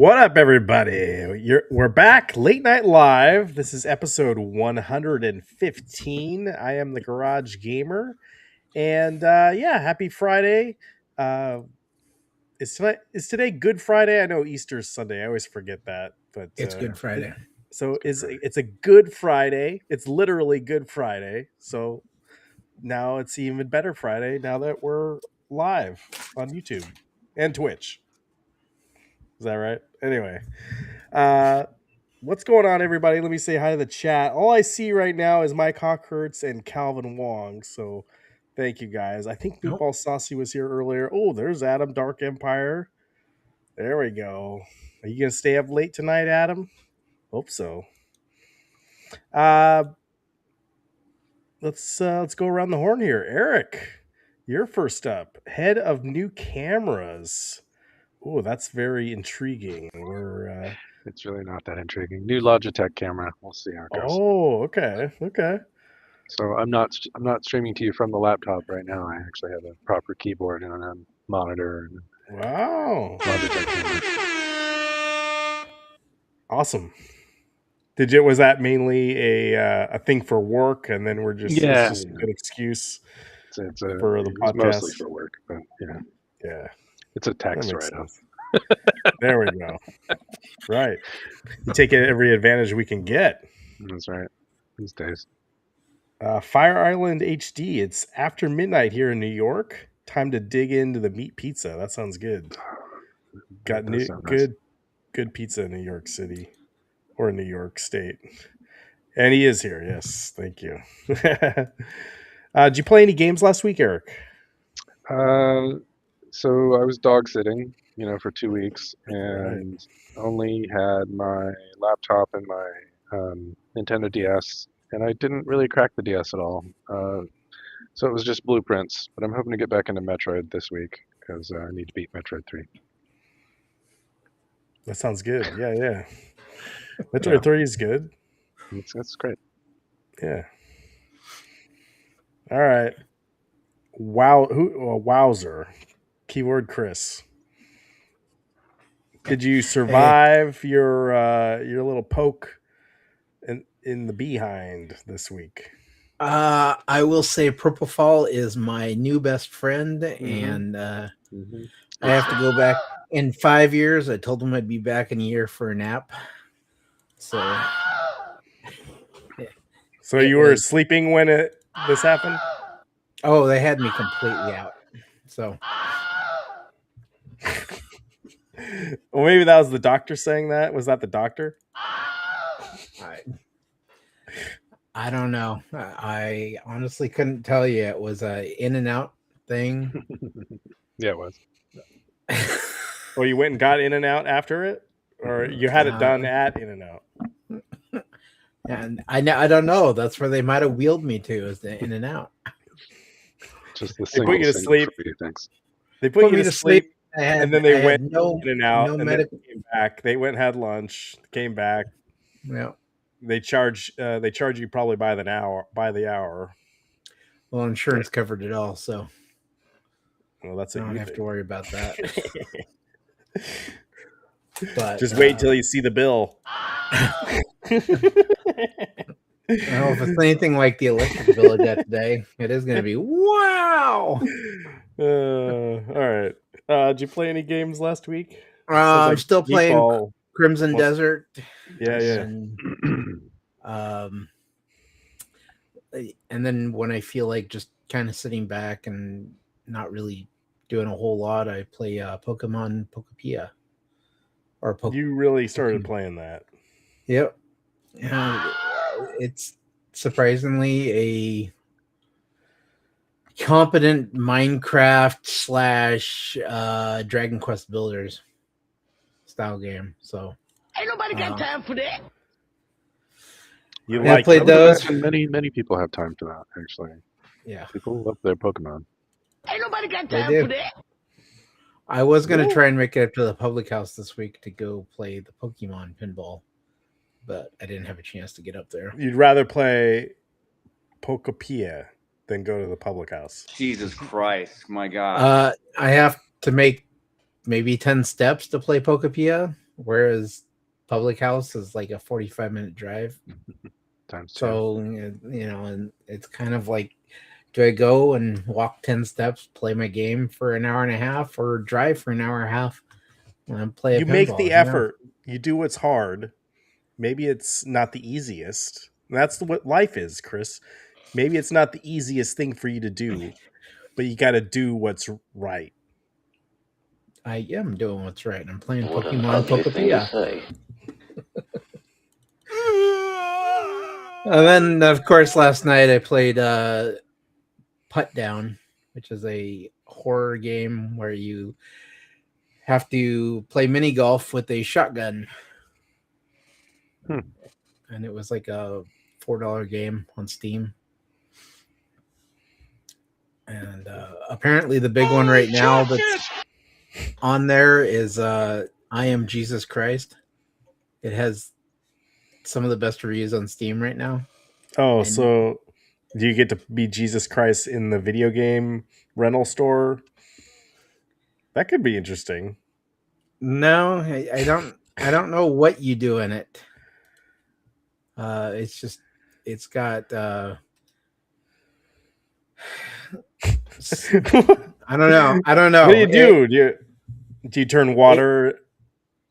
What up, everybody? We're back, Late Night Live. This is episode 115. I am the Garage Gamer, and happy Friday. Is today Good Friday? I know Easter's Sunday. I always forget that, but it's Good Friday. It's a Good Friday. It's literally Good Friday. So now it's even better Friday now that we're live on YouTube and Twitch. Is that right? Anyway, what's going on, everybody? Let me say hi to the chat. All I see right now is Mike Hawkhurts and Calvin Wong. So thank you, guys. I think Meatball Saucy was here earlier. Oh, there's Adam, Dark Empire. There we go. Are you going to stay up late tonight, Adam? Hope so. Let's go around the horn here. Eric, you're first up. Head of new cameras. Oh, that's very intriguing. It's really not that intriguing. New Logitech camera. We'll see how it goes. Oh, okay. So I'm not streaming to you from the laptop right now. I actually have a proper keyboard and a monitor. And wow. Logitech camera. Awesome. Was that mainly a thing for work, and then we're just it's just a good excuse it's for the podcast? Mostly for work, but yeah. It's a tax write-off. There we go. Right. We take every advantage we can get. That's right. These days. Fire Island HD. It's after midnight here in New York. Time to dig into the meat pizza. That sounds good. Got good pizza in New York City or New York State. And he is here. Yes. Thank you. Did you play any games last week, Eric? So I was dog sitting, for 2 weeks, and only had my laptop and my Nintendo DS, and I didn't really crack the DS at all. So it was just blueprints, but I'm hoping to get back into Metroid this week because I need to beat Metroid 3. That sounds good. Yeah. Metroid 3 is good. That's great. Yeah. All right. Wowzer. Keyword Chris. Did you survive your little poke in the behind this week? I will say Propofol is my new best friend, and I have to go back in 5 years. I told him I'd be back in a year for a nap. So you were sleeping when this happened? Oh, they had me completely out. So well, maybe that was the doctor saying that. Was that the doctor? I don't know. I honestly couldn't tell you. It was a in and out thing. Yeah, it was. Well, you went and got in and out after it, or you had it done at in and out? And I don't know. That's where they might have wheeled me to, is the in and out. Just the they put you to sleep. Thanks. They put you to sleep, and then they went in and out, and then came back. They went and had lunch, came back. Yeah. They charge you probably by the hour. Well, insurance covered it all, so that's I don't have to worry about that. But just wait till you see the bill. Well, if it's anything like the electric bill I got today, it is going to be wow. All right. Did you play any games last week? I'm still playing Crimson Desert. Yeah. And then when I feel like just kind of sitting back and not really doing a whole lot, I play Pokemon Pokepia. You really started playing that? Yep. It's surprisingly a competent Minecraft / Dragon Quest Builders style game. So ain't nobody got time for that. I played those. Many people have time for that, actually. Yeah. People love their Pokemon. Ain't nobody got time for that. I was going to try and make it up to the public house this week to go play the Pokemon pinball, but I didn't have a chance to get up there. You'd rather play Pokepia than go to the public house. Jesus Christ, my God. I have to make maybe 10 steps to play Pokepia, whereas Public House is like a 45-minute drive. Times 2. So, and it's kind of like, do I go and walk 10 steps, play my game for an hour and a half, or drive for an hour and a half and play You make the effort. You do what's hard. Maybe it's not the easiest. That's what life is, Chris. Maybe it's not the easiest thing for you to do, but you got to do what's right. I am doing what's right. I'm playing Pokemon Pokepia. And then, of course, last night I played Put Down, which is a horror game where you have to play mini golf with a shotgun. And it was like a $4 game on Steam. And apparently the big one right now that's on there is I Am Jesus Christ. It has some of the best reviews on Steam right now. Oh, and so do you get to be Jesus Christ in the video game rental store? That could be interesting. No, I don't know what you do in it. It's got I don't know. What do? Do you turn water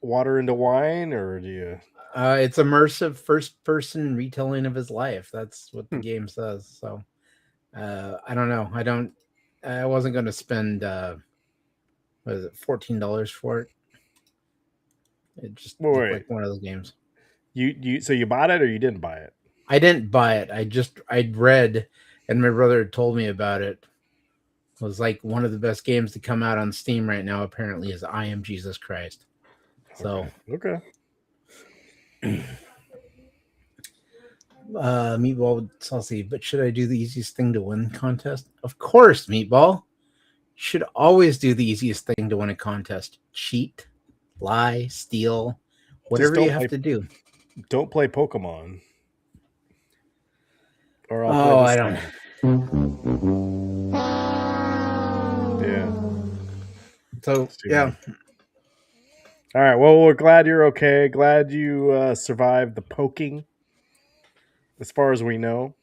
into wine, or do you? It's immersive first-person retelling of his life. That's what the game says. So, I don't know. I wasn't going to spend what is it, $14 for it. It just looked like one of those games. So you bought it or you didn't buy it? I didn't buy it. I'd read, and my brother had told me about it. It was like one of the best games to come out on Steam right now. Apparently, is I Am Jesus Christ. So okay. Meatball Saucy, but should I do the easiest thing to win contest? Of course, Meatball. Should always do the easiest thing to win a contest. Cheat, lie, steal, whatever you have to do. Don't play Pokemon. Or I don't. Yeah. So yeah. All right. Well, we're glad you're okay. Glad you survived the poking, as far as we know.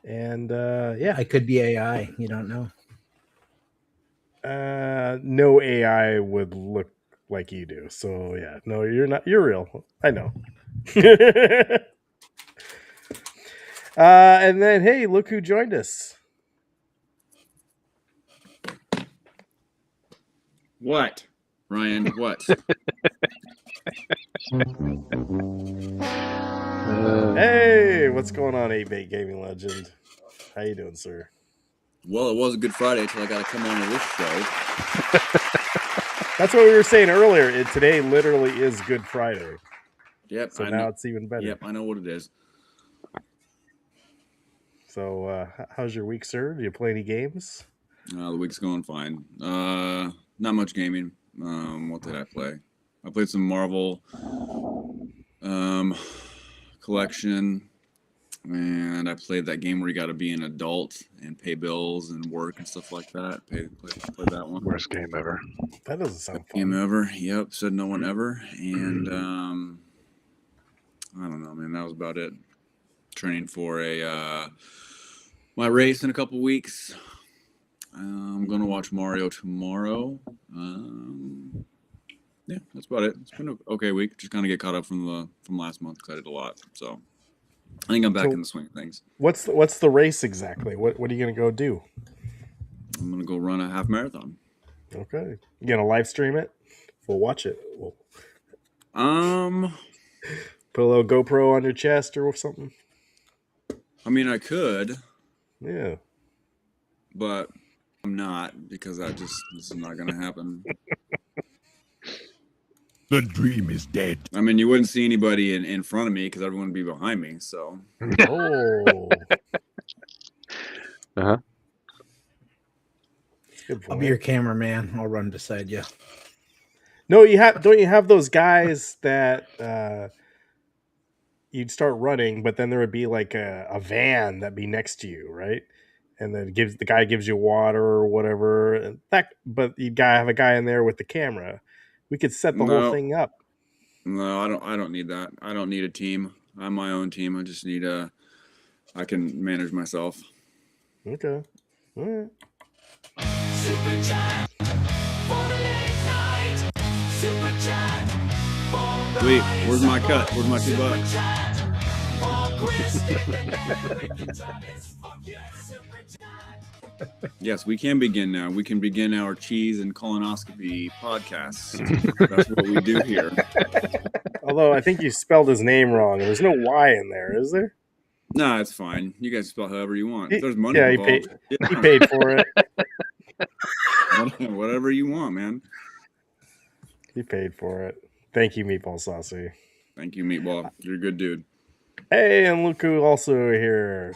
And yeah, I could be AI. You don't know. No AI would look like you do. So yeah, no, you're not. You're real. I know. And then, hey, look who joined us. What, Ryan? What? Hey, what's going on, 8-Bait Gaming Legend? How you doing, sir? Well, it was a Good Friday until I got to come on to this show. That's what we were saying earlier. Today literally is Good Friday. Yep. So now it's even better. Yep, I know what it is. So, how's your week, sir? Do you play any games? The week's going fine. Not much gaming. What did I play? I played some Marvel collection, and I played that game where you got to be an adult and pay bills and work and stuff like that. Played that one. Worst game ever. That doesn't sound fun. Game ever. Yep. Said no one ever. And I don't know, man. That was about it. Training for my race in a couple weeks. I'm gonna watch Mario tomorrow. Yeah, that's about it. It's been an okay week. Just kind of get caught up from last month because I did a lot. So I think I'm back in the swing of things. What's the race exactly? What are you gonna go do? I'm gonna go run a half marathon. Okay, you gonna live stream it? We'll watch it. Put a little GoPro on your chest or something. I mean, I could. Yeah. But I'm not, because this is not going to happen. The dream is dead. I mean, you wouldn't see anybody in front of me because everyone would be behind me, so. Oh. Uh-huh. I'll be your cameraman. I'll run beside you. No, don't you have those guys that you'd start running, but then there would be like a van that'd be next to you, right? And then the guy gives you water or whatever. But you gotta have a guy in there with the camera. We could set the whole thing up. No, I don't need that. I don't need a team. I'm my own team. I just need I can manage myself. Okay. All right. Super chat for the late night. Super chat for Sweet. Where's my cut? Where's my $2? Yes, we can begin now. We can begin our cheese and colonoscopy podcast. That's what we do here. Although I think you spelled his name wrong. There's no Y in there, is there? Nah, it's fine. You guys spell however you want. There's money Yeah, involved. he paid for it. Whatever you want, man. He paid for it. Thank you, Meatball Saucy. Thank you, Meatball. You're a good dude. Hey, and look who also here.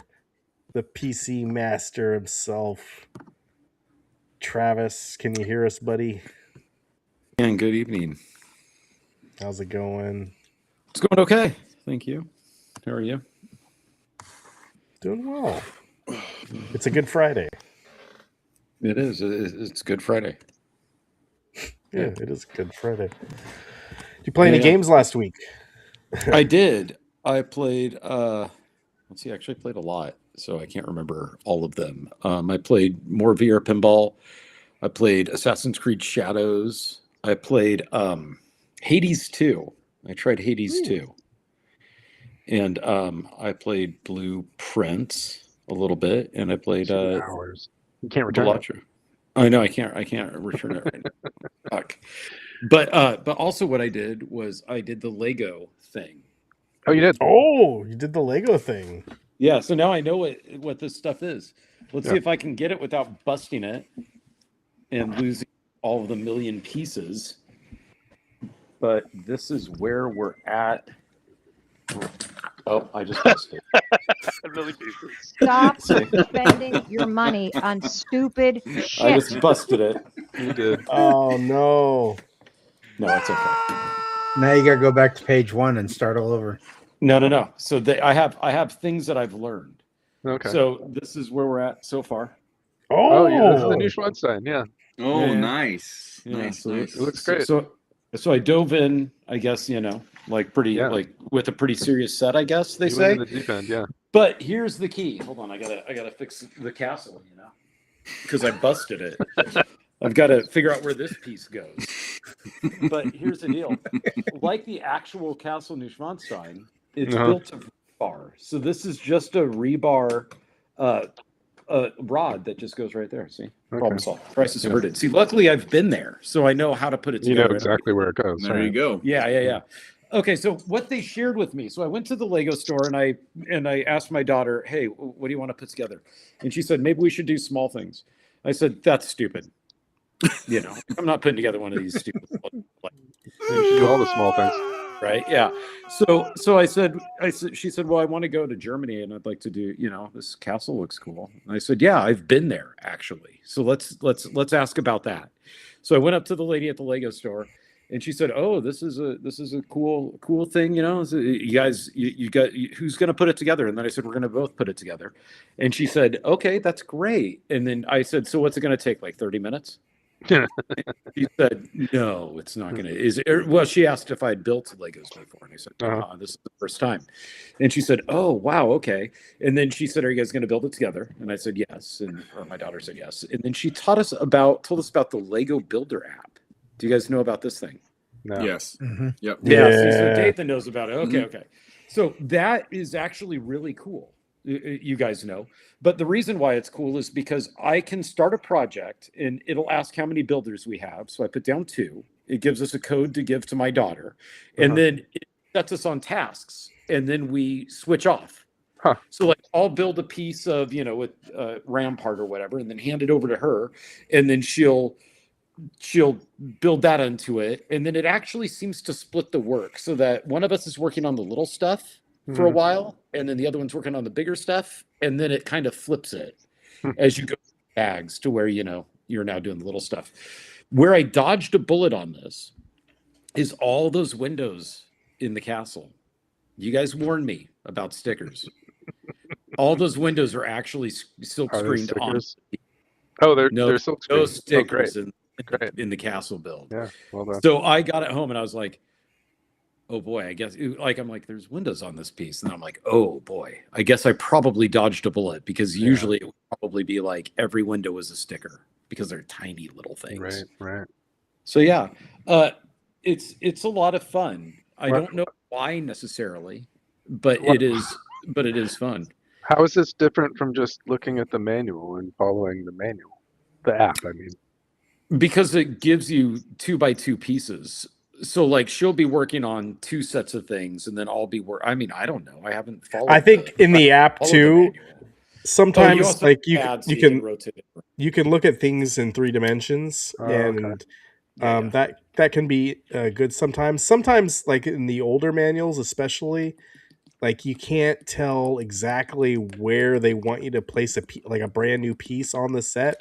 The PC master himself. Travis, can you hear us, buddy? And good evening. How's it going? It's going okay. Thank you. How are you? Doing well. It's a good Friday. It is. It's Good Friday. Yeah, it is a good Friday. Did you play any games last week? I did. I played, let's see, I actually played a lot, so I can't remember all of them. I played more VR Pinball. I played Assassin's Creed Shadows. I played Hades 2. I tried Hades 2. And I played Blueprint a little bit, and I played hours. You can't return it. I know I can't return it right now. Fuck. But also what I did was I did the Lego thing. Oh, you did? Oh, you did the Lego thing. Yeah, so now I know what this stuff is. Let's see if I can get it without busting it and losing all of the million pieces. But this is where we're at. Oh, I just busted it. A million pieces. Stop spending your money on stupid shit. I just busted it. You did. Oh, no. No, it's okay. Now you got to go back to page 1 and start all over. No. So I have things that I've learned. Okay. So this is where we're at so far. Oh, yeah, this is the new Schweinstein. Yeah. Oh, Yeah. nice. Yeah, Nice. so Nice. It looks great. So I dove in, I guess, like pretty like with a pretty serious set, I guess they You say. went in the deep end, yeah. But here's the key. Hold on, I gotta fix the castle, because I busted it. I've got to figure out where this piece goes. But here's the deal: like the actual Castle Neuschwanstein, it's built of rebar. So this is just a rebar rod that just goes right there. See, problem solved. Crisis averted. See, luckily I've been there, so I know how to put it together. You know exactly where it goes. There you go. Yeah. Okay, so what they shared with me. So I went to the Lego store and I asked my daughter, "Hey, what do you want to put together?" And she said, "Maybe we should do small things." I said, "That's stupid. I'm not putting together one of these stupid." You should do all the small things. Right? Yeah. So I said, she said, "Well, I want to go to Germany and I'd like to do, this castle looks cool." And I said, "Yeah, I've been there actually. So let's ask about that." So I went up to the lady at the Lego store. And she said, "Oh, this is a cool thing, You guys, you got who's going to put it together?" And then I said, "We're going to both put it together." And she said, "Okay, that's great." And then I said, "So what's it going to take? Like 30 minutes?" She said, "No, it's not going to." Well, she asked if I had built Legos before, and I said, "This is the first time." And she said, "Oh, wow, okay." And then she said, "Are you guys going to build it together?" And I said, "Yes." And my daughter said, "Yes." And then she told us about the Lego Builder app. Do you guys know about this thing? No. Yes. Mm-hmm. Yep. Yeah. So Dathan knows about it. Okay. So that is actually really cool. You guys know. But the reason why it's cool is because I can start a project and it'll ask how many builders we have. So I put down 2. It gives us a code to give to my daughter. And then it sets us on tasks. And then we switch off. So like I'll build a piece of, with Rampart or whatever, and then hand it over to her. And then she'll build that into it, and then it actually seems to split the work so that one of us is working on the little stuff for a while, and then the other one's working on the bigger stuff, and then it kind of flips it as you go bags to where you're now doing the little stuff. Where I dodged a bullet on this is all those windows in the castle. You guys warned me about stickers. All those windows are actually silk screened on. Oh, they're silk screened. No stickers. in the castle build. Yeah, well done. So I got it home and I was like, oh boy, I guess like I'm like, there's windows on this piece. And I'm like, oh boy, I guess I probably dodged a bullet because usually it would probably be like every window is a sticker because they're tiny little things. Right. So yeah, it's a lot of fun. I don't know why necessarily, but it is fun. How is this different from just looking at the manual and following the manual? The app, I mean. Because it gives you 2x2 pieces. So like she'll be working on 2 sets of things and then I'll be I mean, I don't know. I haven't followed. I think in the app too, sometimes like you can rotate. You can look at things in 3 dimensions and that can be good sometimes. Sometimes like in the older manuals especially, like you can't tell exactly where they want you to place a brand new piece on the set.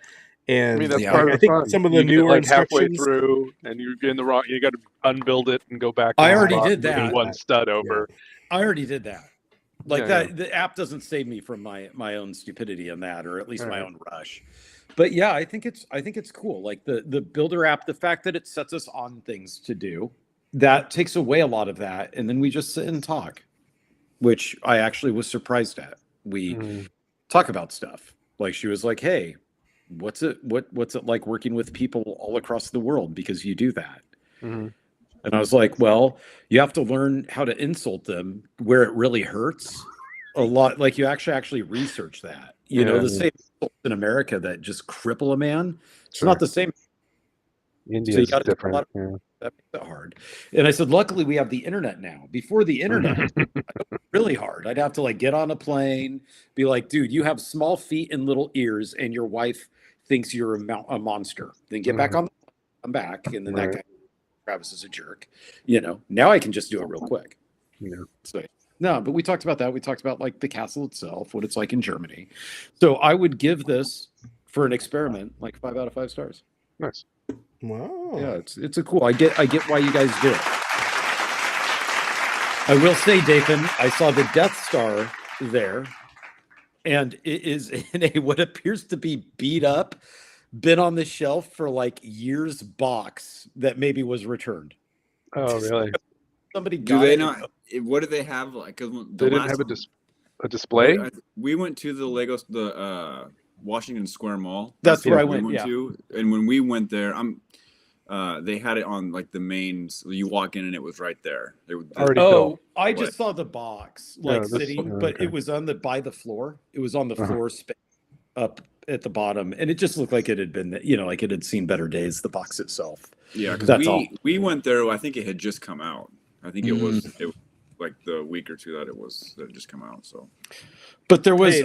And I mean, that's part of I think fun. some of the You get it, newer like halfway instructions through, and you're getting the wrong. You got to unbuild it and go back. I to the already spot did and put that. one stud over. I already did that. Like Yeah, that, the app doesn't save me from my own stupidity in that, or at least my own rush. But yeah, I think it's cool. Like the builder app, the fact that it sets us on things to do, that takes away a lot of that, and then we just sit and talk, which I actually was surprised at. We talk about stuff. Like she was like, "Hey, what's it like working with people all across the world? Because you do that." And I was like, well, you have to learn how to insult them where it really hurts a lot. Like you actually research that, you know, the same insults in America that just cripple a man. It's not the same. India's so you different. That makes it hard. And I said, luckily we have the internet now. Before the internet, really hard. I'd have to like get on a plane, be like, dude, you have small feet and little ears and your wife thinks you're a monster. Then get back on, I'm back. And then that guy, Travis, is a jerk. You know, now I can just do it real quick. So, no, but we talked about that. We talked about like the castle itself, what it's like in Germany. So I would give this for an experiment like 5 out of 5 stars. Nice. Wow. Yeah, it's a cool. I get why you guys do it. I will say, Dathan, I saw the Death Star there, and it is in a what appears to be beat up, been on the shelf for like years box that maybe was returned. Oh, really? Somebody do got they it. not? What do they have? Like, They didn't have a display. We went to the Washington Square Mall. That's where I went. Yeah. to, and when we went there, they had it on like the main. So you walk in and it was right there. I just saw the box like sitting, but it was by the floor. It was on the floor space up at the bottom, and it just looked like it had been, you know, like it had seen better days. The box itself. Yeah, because we went there. I think it had just come out. I think it was like the week or two that it had just come out. So, but there was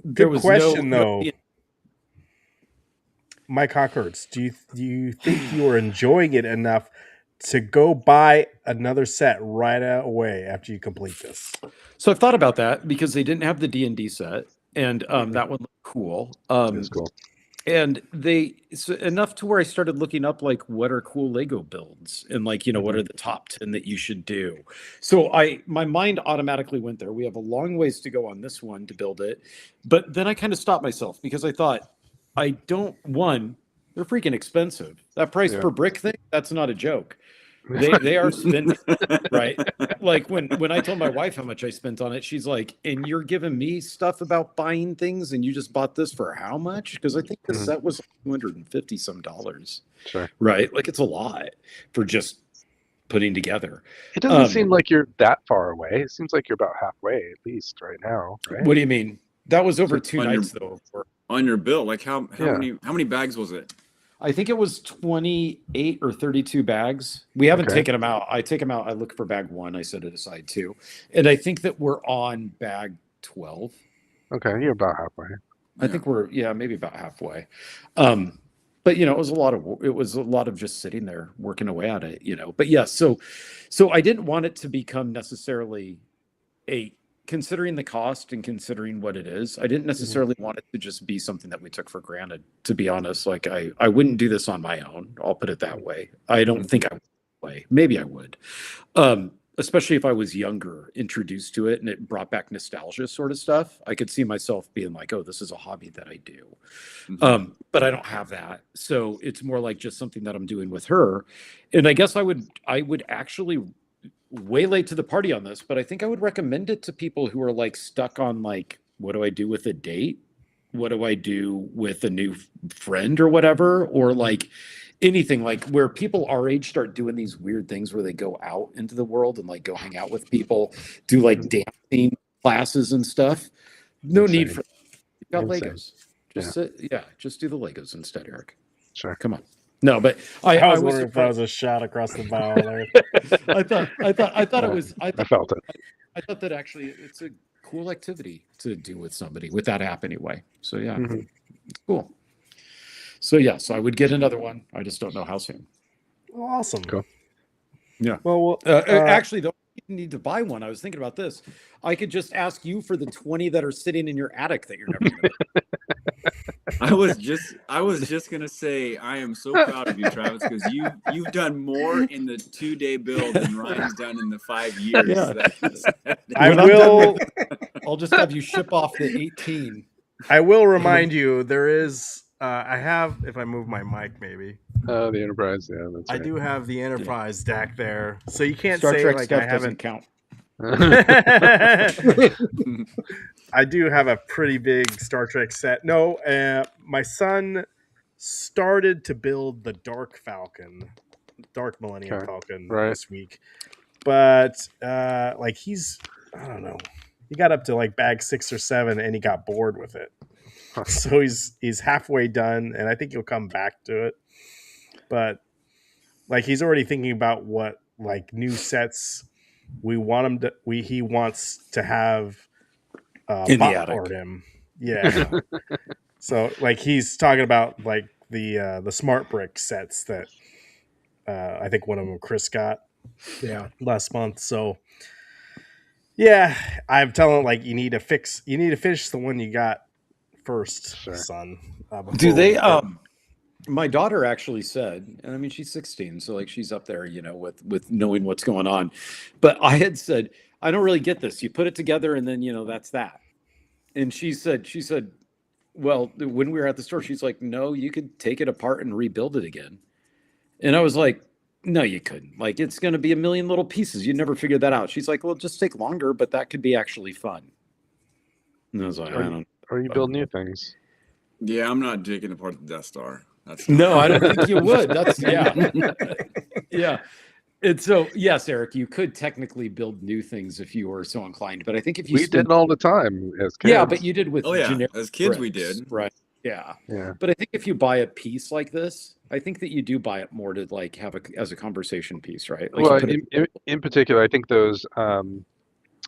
there was question though. Mike Hawkhurst, do you think you are enjoying it enough to go buy another set right away after you complete this? So I've thought about that because they didn't have the D&D set, and that one looked cool. It's cool. And enough to where I started looking up like what are cool Lego builds and like, you know, what are the top 10 that you should do. So my mind automatically went there. We have a long ways to go on this one to build it. But then I kind of stopped myself because I thought they're freaking expensive. That price per brick thing, that's not a joke. They are spending, right? Like when I told my wife how much I spent on it, she's like, and you're giving me stuff about buying things and you just bought this for how much? Because I think the set was $250 some. Sure. Right? Like it's a lot for just putting together. It doesn't seem like you're that far away. It seems like you're about halfway at least right now, right? What do you mean? That was over 2 nights though. On your bill, like how many bags was it? I think it was 28 or 32 bags. We haven't taken them out. I take them out. I look for bag 1. I set it aside too. And I think that we're on bag 12. Okay. You're about halfway. I think we're, maybe about halfway. But you know, it was a lot of just sitting there working away at it, you know, but yeah. So I didn't want it to become necessarily considering the cost and considering what it is, I didn't necessarily want it to just be something that we took for granted, to be honest. Like I wouldn't do this on my own. I'll put it that way. I don't think I would. Maybe I would. especially if I was younger, introduced to it and it brought back nostalgia sort of stuff, I could see myself being like, oh, this is a hobby that I do. But I don't have that. So it's more like just something that I'm doing with her. And I guess I would actually way late to the party on this, but I think I would recommend it to people who are like stuck on like, what do I do with a date? What do I do with a new friend or whatever? Or like anything like where people our age start doing these weird things where they go out into the world and like go hang out with people, do like dancing classes and stuff. No need for you've got Legos. Just just do the Legos instead, Eric. Sure. Come on. No, but I was wondering if that was a shot across the bow there. I thought it was. I felt it. I thought that actually it's a cool activity to do with somebody with that app anyway. So yeah, it's cool. So yes, I would get another one. I just don't know how soon. Awesome. Cool. Yeah. Well, actually, though, you didn't need to buy one. I was thinking about this. I could just ask you for the 20 that are sitting in your attic that you're never going to. I was just gonna say I am so proud of you, Travis, because you've done more in the 2-day build than Ryan's done in the 5 years. Yeah. I'll just have you ship off the 18. I will remind you there is. I have, if I move my mic, maybe. The Enterprise, yeah, that's right. I do have the Enterprise deck there, so you can't Star say Trek like stuff I haven't. doesn't count. I do have a pretty big Star Trek set. No, my son started to build the Dark Millennium Falcon this week, but like I don't know, he got up to like bag 6 or 7 and he got bored with it. So he's halfway done, and I think he'll come back to it. But like he's already thinking about what like new sets he wants to have in the attic. Him. Yeah. So like he's talking about like the smart brick sets that I think one of them Chris got last month. So yeah, I'm telling him like you need to finish the one you got first, son. Do they my daughter actually said, and I mean she's 16, so like she's up there, you know, with knowing what's going on. But I had said, I don't really get this. You put it together and then, you know, that's that. And she said, well, when we were at the store, she's like, no, you could take it apart and rebuild it again. And I was like, no, you couldn't. Like, it's going to be a million little pieces. You'd never figure that out. She's like, well, just take longer, but that could be actually fun. And I was like, or you build new things. Yeah, I'm not taking apart the Death Star. No, I don't think you would. That's yeah. And so, yes, Eric, you could technically build new things if you were so inclined. But I think if you did it all the time as kids. Yeah, but you did with generic as kids, bricks, we did. Right. Yeah. Yeah. But I think if you buy a piece like this, I think that you do buy it more to like have as a conversation piece, right? Like well, in particular, I think those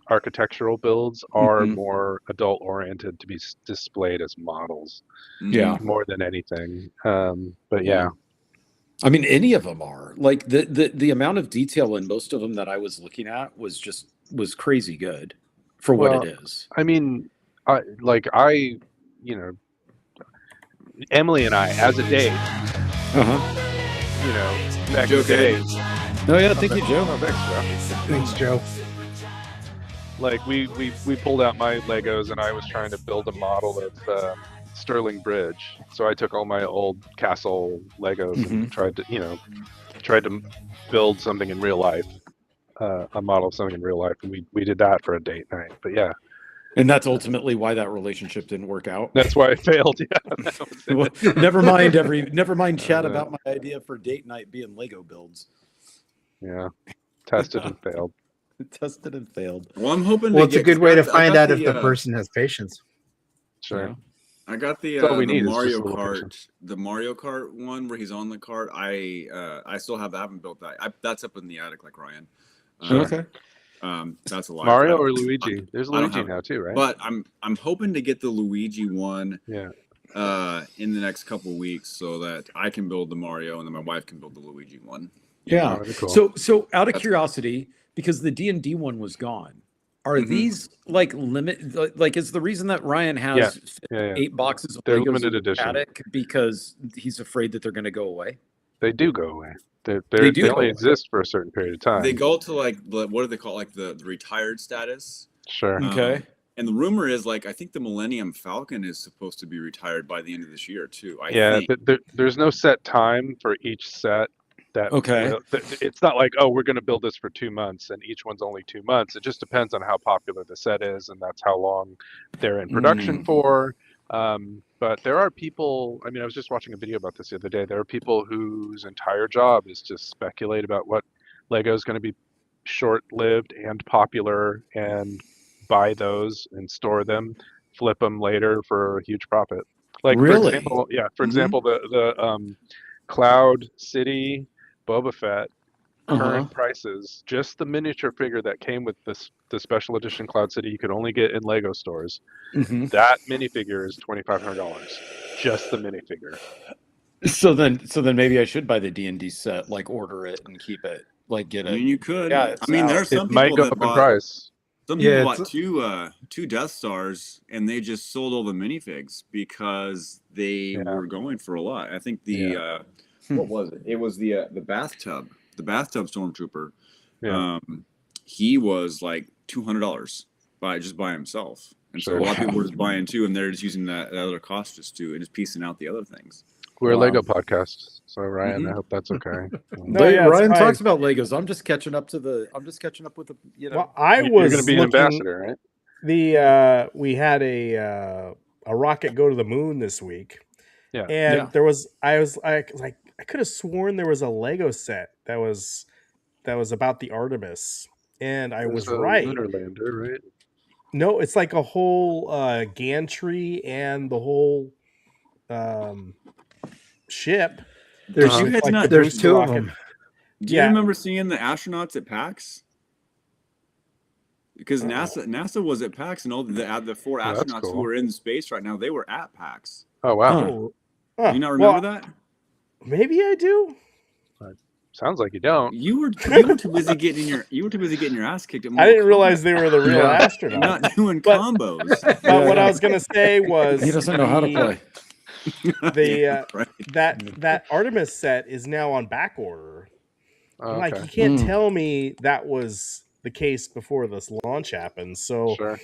architectural builds are more adult oriented to be displayed as models. Yeah. More than anything. But yeah. I mean, any of them are like the amount of detail in most of them that I was looking at was crazy good for what it is. I mean, you know, Emily and I, as a date, you know, back in the days. Oh yeah, thank you, Joe. Oh, thanks, Joe. Thanks, Joe. Like we pulled out my Legos and I was trying to build a model of Sterling Bridge. So I took all my old castle Legos and tried to build something in real life, a model of something in real life. And we did that for a date night. But yeah. And that's ultimately why that relationship didn't work out. That's why it failed. Yeah. Well, never mind chat about my idea for date night being Lego builds. Yeah. Tested and failed. Tested and failed. Well, I'm hoping. Well, it's a good way to find out if the person has patience. Sure. I got the Mario Kart one where he's on the cart. I still haven't built that. That's up in the attic, like Ryan. Okay. That's a lot. Mario or Luigi? There's Luigi now too, right? But I'm hoping to get the Luigi one. Yeah. In the next couple of weeks, so that I can build the Mario and then my wife can build the Luigi one. Yeah. Cool. So out of curiosity, because the D&D one was gone, are these like like is the reason that Ryan has 8 boxes of They're Legos limited in the edition attic because he's afraid that they're going to go away? They do go away. They They do go only away. exist for a certain period of time. They go to like what do they call it? Like the retired status? Sure. Okay. And the rumor is like I think the Millennium Falcon is supposed to be retired by the end of this year too. I Yeah, think. there's no set time for each set. That Okay. it's not like, oh, we're going to build this for 2 months and each one's only 2 months. It just depends on how popular the set is, and that's how long they're in production for. But there are people, I mean, I was just watching a video about this the other day. There are people whose entire job is to speculate about what Lego is going to be short-lived and popular, and buy those and store them, flip them later for a huge profit. Like, Really? for example, the Cloud City Boba Fett current prices, just the miniature figure that came with the special edition Cloud City you could only get in Lego stores. That minifigure is $2,500, just the minifigure. So then maybe I should buy the D&D set, like order it and keep it, like get it. I mean, you could. Yeah, I mean, there are some It might people go that up in bought. price. Some people Yeah, bought two Death Stars and they just sold all the minifigs because they were going for a lot. I think the what was it? It was the bathtub stormtrooper. Yeah. He was like $200 by himself, and so a lot of people were just buying two, and they're just using that other cost just piecing out the other things. We're a Lego podcast, so Ryan, I hope that's okay. No, yeah, it's Ryan fine. talks about Legos. I'm just catching up with the Well, I You're was going to be an looking- ambassador, right? we had a rocket go to the moon this week. Yeah. And I could have sworn there was a Lego set that was about the Artemis, and I was There's a right. lunar lander, right? No, it's like a whole gantry and the whole ship. There's You guys not- there's booster two of rocket. them. Do you remember seeing the astronauts at PAX? Because NASA was at PAX, and all the four Oh, that's astronauts cool. who are in space right now, they were at PAX. Oh, wow. Do you not remember that? Maybe I do. Sounds like you don't. You were too busy getting your ass kicked at I didn't Mortal realize Kombat. they were the real And astronauts. not doing combos. But what I was gonna say was He doesn't know how to play. That Artemis set is now on back order. Oh, Like, okay. you can't tell me that was the case before this launch happened. So Sure.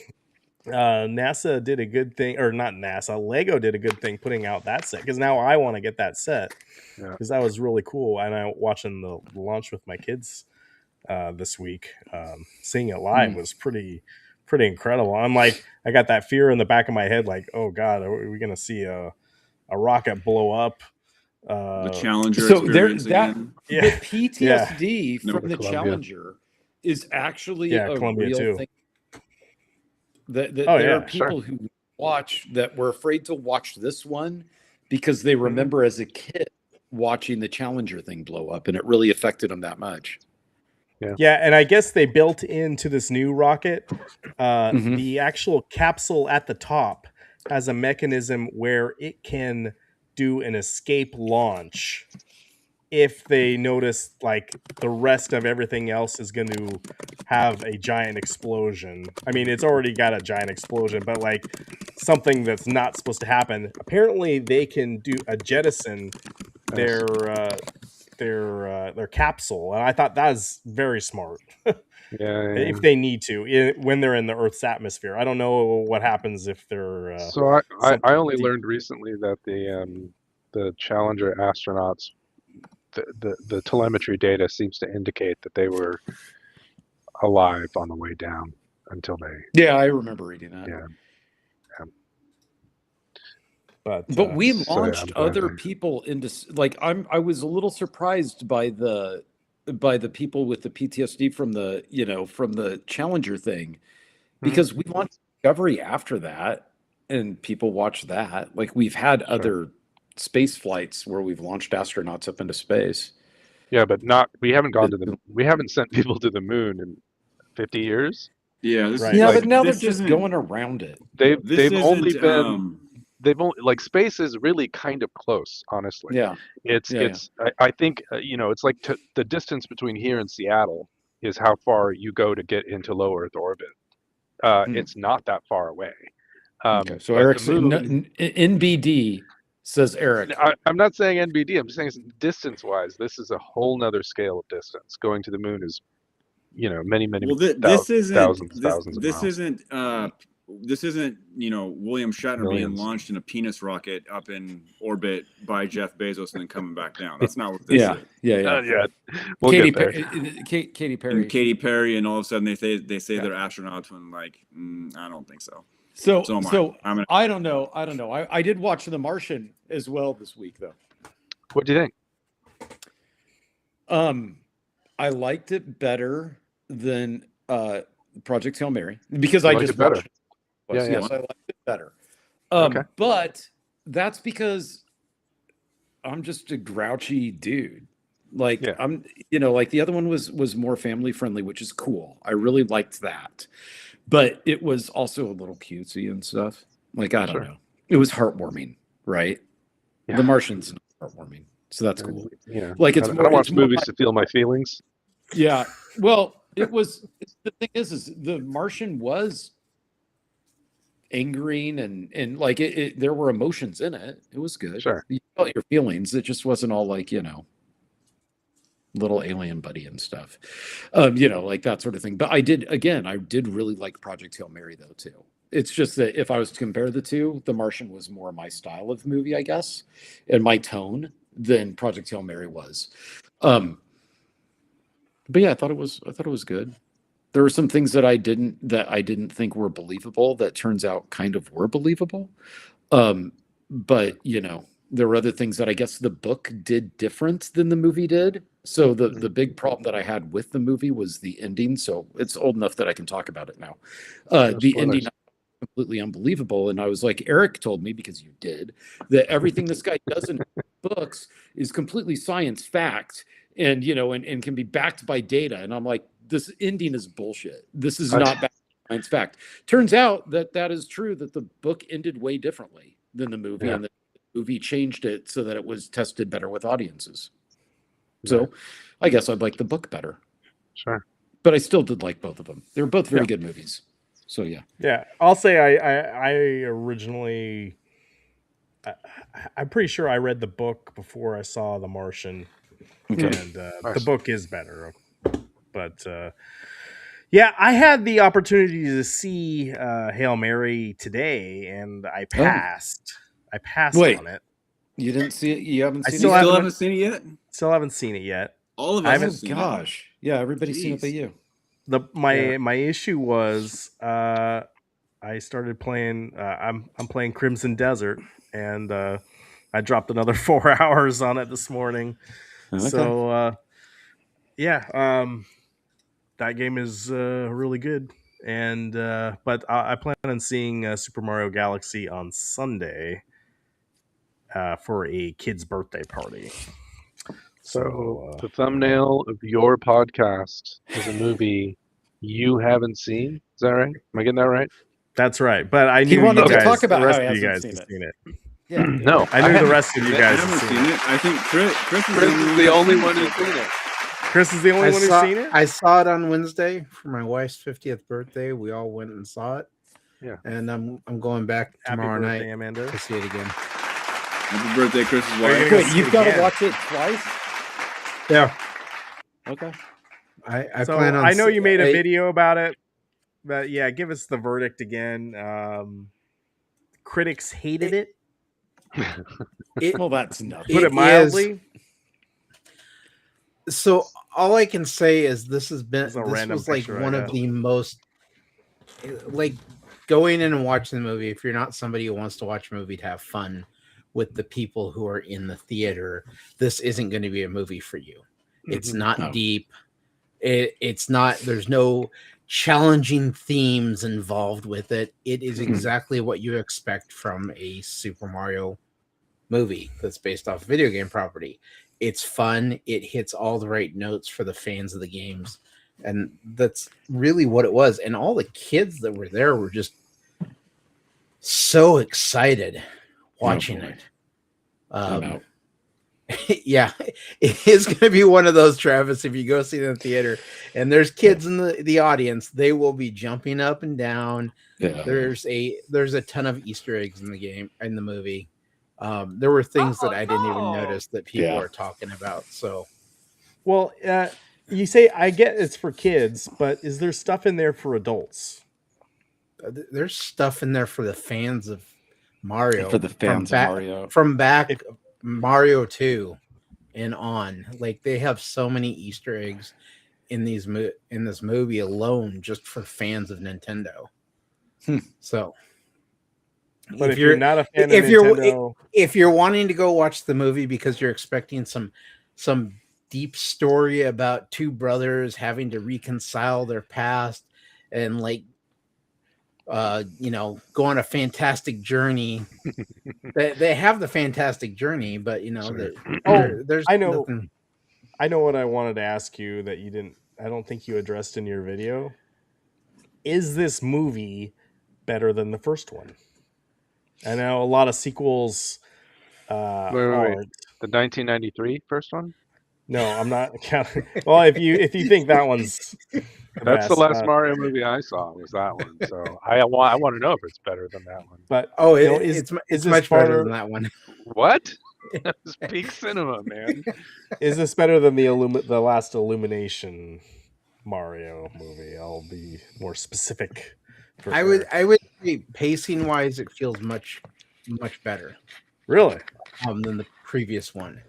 NASA did a good thing, or not NASA, Lego did a good thing putting out that set, because now I want to get that set, because that was really cool. And I watching the launch with my kids this week, seeing it live was pretty incredible. I'm like, I got that fear in the back of my head, like, oh God, are we gonna see a rocket blow up? The Challenger So there, experience that again. the Yeah. PTSD No, from the Columbia. Challenger is actually a Columbia real too. thing. That Oh, there yeah, are people who watch that were afraid to watch this one because they remember as a kid watching the Challenger thing blow up, and it really affected them that much. Yeah, and I guess they built into this new rocket, the actual capsule at the top has a mechanism where it can do an escape launch if they notice like the rest of everything else is going to have a giant explosion. I mean, it's already got a giant explosion, but like something that's not supposed to happen. Apparently, they can do a jettison their capsule, and I thought that was very smart. If they need to, when they're in the Earth's atmosphere. I don't know what happens if they're. So I only learned recently that the Challenger astronauts, the telemetry data seems to indicate that they were alive on the way down until they. Yeah, I remember reading that. Yeah. But we So, yeah, launched I'm glad other they- people into like I was a little surprised by the people with the PTSD from the Challenger thing, because we launched Discovery after that, and people watched that. Like, we've had other space flights where we've launched astronauts up into space. Yeah, but we haven't we haven't sent people to the moon in 50 years. Yeah, but now they're just going around it. They've only been. They've only, like, space is really kind of close, honestly. Yeah. I think, it's like the distance between here and Seattle is how far you go to get into low Earth orbit. It's not that far away. Okay, so Eric's NBD says Eric. I'm not saying NBD. I'm saying distance-wise, this is a whole nother scale of distance. Going to the moon is, many thousands of miles. This isn't William Shatner being launched in a penis rocket up in orbit by Jeff Bezos and then coming back down. That's not what this is. Yeah. Not yet. We'll Katy get there. Katy Perry. And Katy Perry, and all of a sudden they say they're astronauts when I don't think so. So I don't know. I did watch The Martian as well this week, though. What do you think? I liked it better than Project Hail Mary because I just watched it. Yes, I liked it better. Okay. But that's because I'm just a grouchy dude. I'm, like the other one was more family friendly, which is cool. I really liked that, but it was also a little cutesy and stuff. I don't know. It was heartwarming, right? Yeah. The Martian's not heartwarming, so that's cool. Yeah. I don't watch movies to feel my feelings. Yeah. Well, it was. The thing is the Martian was angering and it there were emotions in it. It was good. Sure. You felt your feelings. It just wasn't all little alien buddy and stuff. That sort of thing. But I did really like Project Hail Mary though too. It's just that if I was to compare the two, The Martian was more my style of movie, I guess, and my tone than Project Hail Mary was. But yeah, I thought it was good. There were some things that I didn't think were believable that turns out kind of were believable. But there were other things that I guess the book did different than the movie did. So the big problem that I had with the movie was the ending. So it's old enough that I can talk about it now. The ending was completely unbelievable. And I was like, Eric told me, because you did, that everything this guy does in books is completely science fact and can be backed by data. And I'm like, this ending is bullshit. This is not backed by science fact. Turns out that is true, that the book ended way differently than the movie. Yeah. And the movie changed it so that it was tested better with audiences. So I guess I'd like the book better. Sure. But I still did like both of them. They were both very good movies. So yeah. Yeah. I'll say I originally, I'm pretty sure I read the book before I saw The Martian. Okay. And the book is better. But yeah, I had the opportunity to see Hail Mary today, and I passed. I passed on it. You didn't see it? You haven't seen it? Still haven't seen it yet? Still haven't seen it yet. All of us haven't seen it. Yeah, everybody's seen it but you. My issue was I started playing. I'm playing Crimson Desert, and I dropped another 4 hours on it this morning. Okay. So that game is really good. And but I plan on seeing Super Mario Galaxy on Sunday for a kid's birthday party. So the thumbnail of your podcast is a movie you haven't seen. Is that right? Am I getting that right? That's right. But I knew he wanted to talk about the rest how of he you guys hasn't have seen it. Yeah. No, I knew the rest of you guys haven't seen it. I think Chris is the only one who's seen it. Chris is the only one who's seen it? I saw it on Wednesday for my wife's 50th birthday. We all went and saw it. Yeah. And I'm going back tomorrow night Amanda. to see it again. Happy birthday, Chris's wife. Wait, you've got to watch it twice? Yeah. Okay. I plan on. I know you made a video about it, but yeah, give us the verdict again. Critics hated it. Well, that's nothing. Put it mildly. So all I can say is this was like one of the most, like, going in and watching the movie. If you're not somebody who wants to watch a movie to have fun with the people who are in the theater, this isn't going to be a movie for you. It's not deep. It's not. There's no challenging themes involved with it. It is exactly what you expect from a Super Mario movie that's based off a video game property. It's fun. It hits all the right notes for the fans of the games. And that's really what it was. And all the kids that were there were just so excited watching it. Yeah, it is going to be one of those, Travis. If you go see it in the theater and there's kids in the audience, they will be jumping up and down. Yeah. There's a ton of Easter eggs in the movie. There were things that I didn't even notice that people are talking about. So, well, you say I get it's for kids, but is there stuff in there for adults? There's stuff in there for the fans of Mario. For the fans of Mario. From back Mario 2 and on. Like, they have so many Easter eggs in this movie alone just for fans of Nintendo. So, but if you're not a fan of Nintendo, if you're wanting to go watch the movie because you're expecting some deep story about two brothers having to reconcile their past and like go on a fantastic journey. they have the fantastic journey, but there's I know nothing. I know what I wanted to ask you that you didn't. I don't think you addressed in your video. Is this movie better than the first one? I know a lot of sequels. Wait. The 1993 first one? No, I'm not counting. Well, if you think that one's that's the last Mario movie I saw was that one. So I want to know if it's better than that one. But it's much better than that one. What? It's peak cinema, man. Is this better than the last Illumination Mario movie? I'll be more specific. I would say pacing wise, it feels much better. Really? Than the previous one.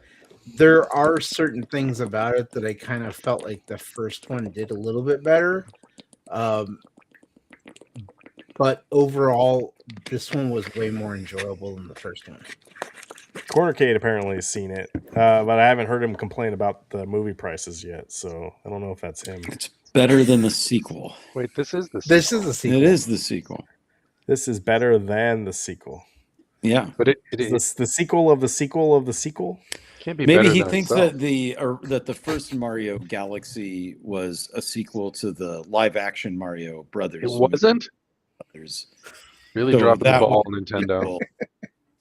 There are certain things about it that I kind of felt like the first one did a little bit better. But overall, this one was way more enjoyable than the first one. Cornercade apparently has seen it, but I haven't heard him complain about the movie prices yet, so I don't know if that's him. It's better than the sequel. Wait, this is the sequel. It is the sequel. This is better than the sequel. Yeah, but it is the sequel of the sequel of the sequel. Can't be. Maybe he thinks that the first Mario Galaxy was a sequel to the live action Mario Brothers. It wasn't. Brothers. Really dropped the ball, Nintendo.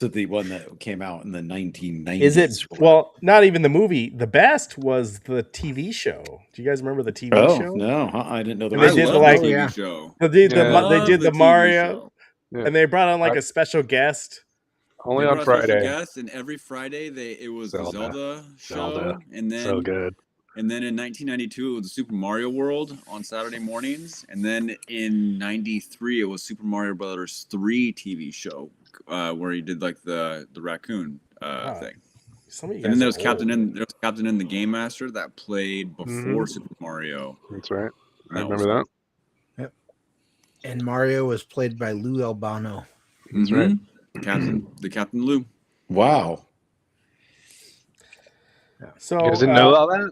To the one that came out in the 1990s. Is it? Well, not even the movie. The best was the TV show. Do you guys remember the TV show? No, I didn't know. They did the TV show. They did the Mario, and they brought on like a special guest. Only on Friday. Guest, and every Friday it was the Zelda show, and then so good. And then in 1992 it was the Super Mario World on Saturday mornings, and then in '93 it was Super Mario Brothers 3 TV show where he did like the raccoon thing. And then there was Captain and the Game Master that played before Super Mario. That's right. I remember that. Yep. And Mario was played by Lou Albano. That's right. Captain Lou. Wow. So you guys didn't know all that?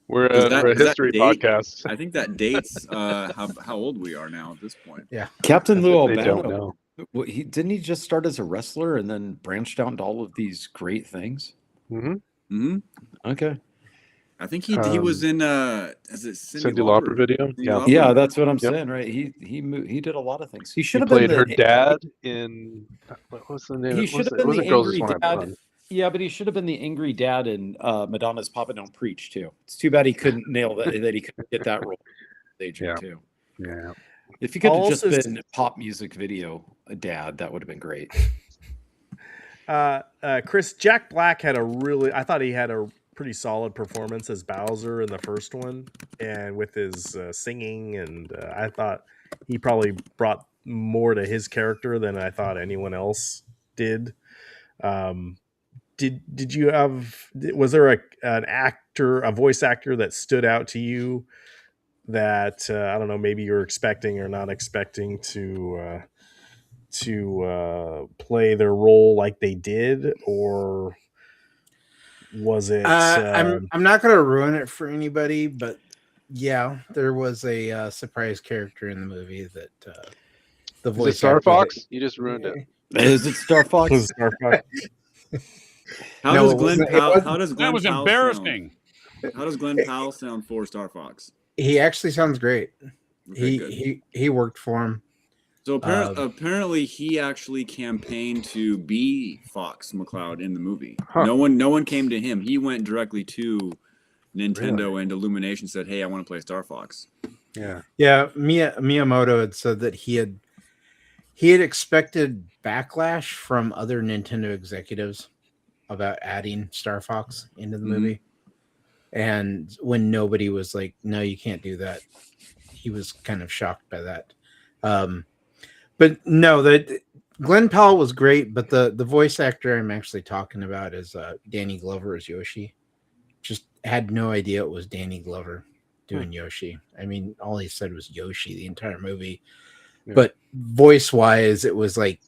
We're a history podcast. I think that dates how old we are now at this point. Yeah. Captain Lou Albano. They don't know. Didn't he just start as a wrestler and then branched out into all of these great things? Okay. I think he was in is it Cyndi Lauper video? Yeah, that's what I'm saying, right? He did a lot of things. He should have played her dad in what was the name? He should have been the angry dad. Yeah, but he should have been the angry dad in Madonna's Papa Don't Preach too. It's too bad he couldn't nail that he couldn't get that role. Too. Yeah. If he could have just been pop music video dad, that would have been great. Chris, Jack Black I thought he had a pretty solid performance as Bowser in the first one, and with his singing, and I thought he probably brought more to his character than I thought anyone else did. Did you was there a voice actor that stood out to you that I don't know, maybe you're expecting or not expecting to play their role like they did, or was it? I'm not going to ruin it for anybody, but yeah, there was a surprise character in the movie that the voice. Is it Star Fox? You just ruined it. Is it Star Fox? Star Fox. How does Glenn Powell? That was embarrassing. How does Glenn Powell sound for Star Fox? He actually sounds great. Okay, he worked for him. So apparently he actually campaigned to be Fox McCloud in the movie. Huh. No one came to him. He went directly to Nintendo and Illumination, said, "Hey, I want to play Star Fox." Yeah. Yeah, Miyamoto had said that he he had expected backlash from other Nintendo executives about adding Star Fox into the movie. And when nobody was like, no, you can't do that, he was kind of shocked by that. But no, that Glenn Powell was great, but the voice actor I'm actually talking about is Danny Glover as Yoshi. Just had no idea it was Danny Glover doing Yoshi. I mean, all he said was Yoshi the entire movie. Yeah. But voice-wise, it was like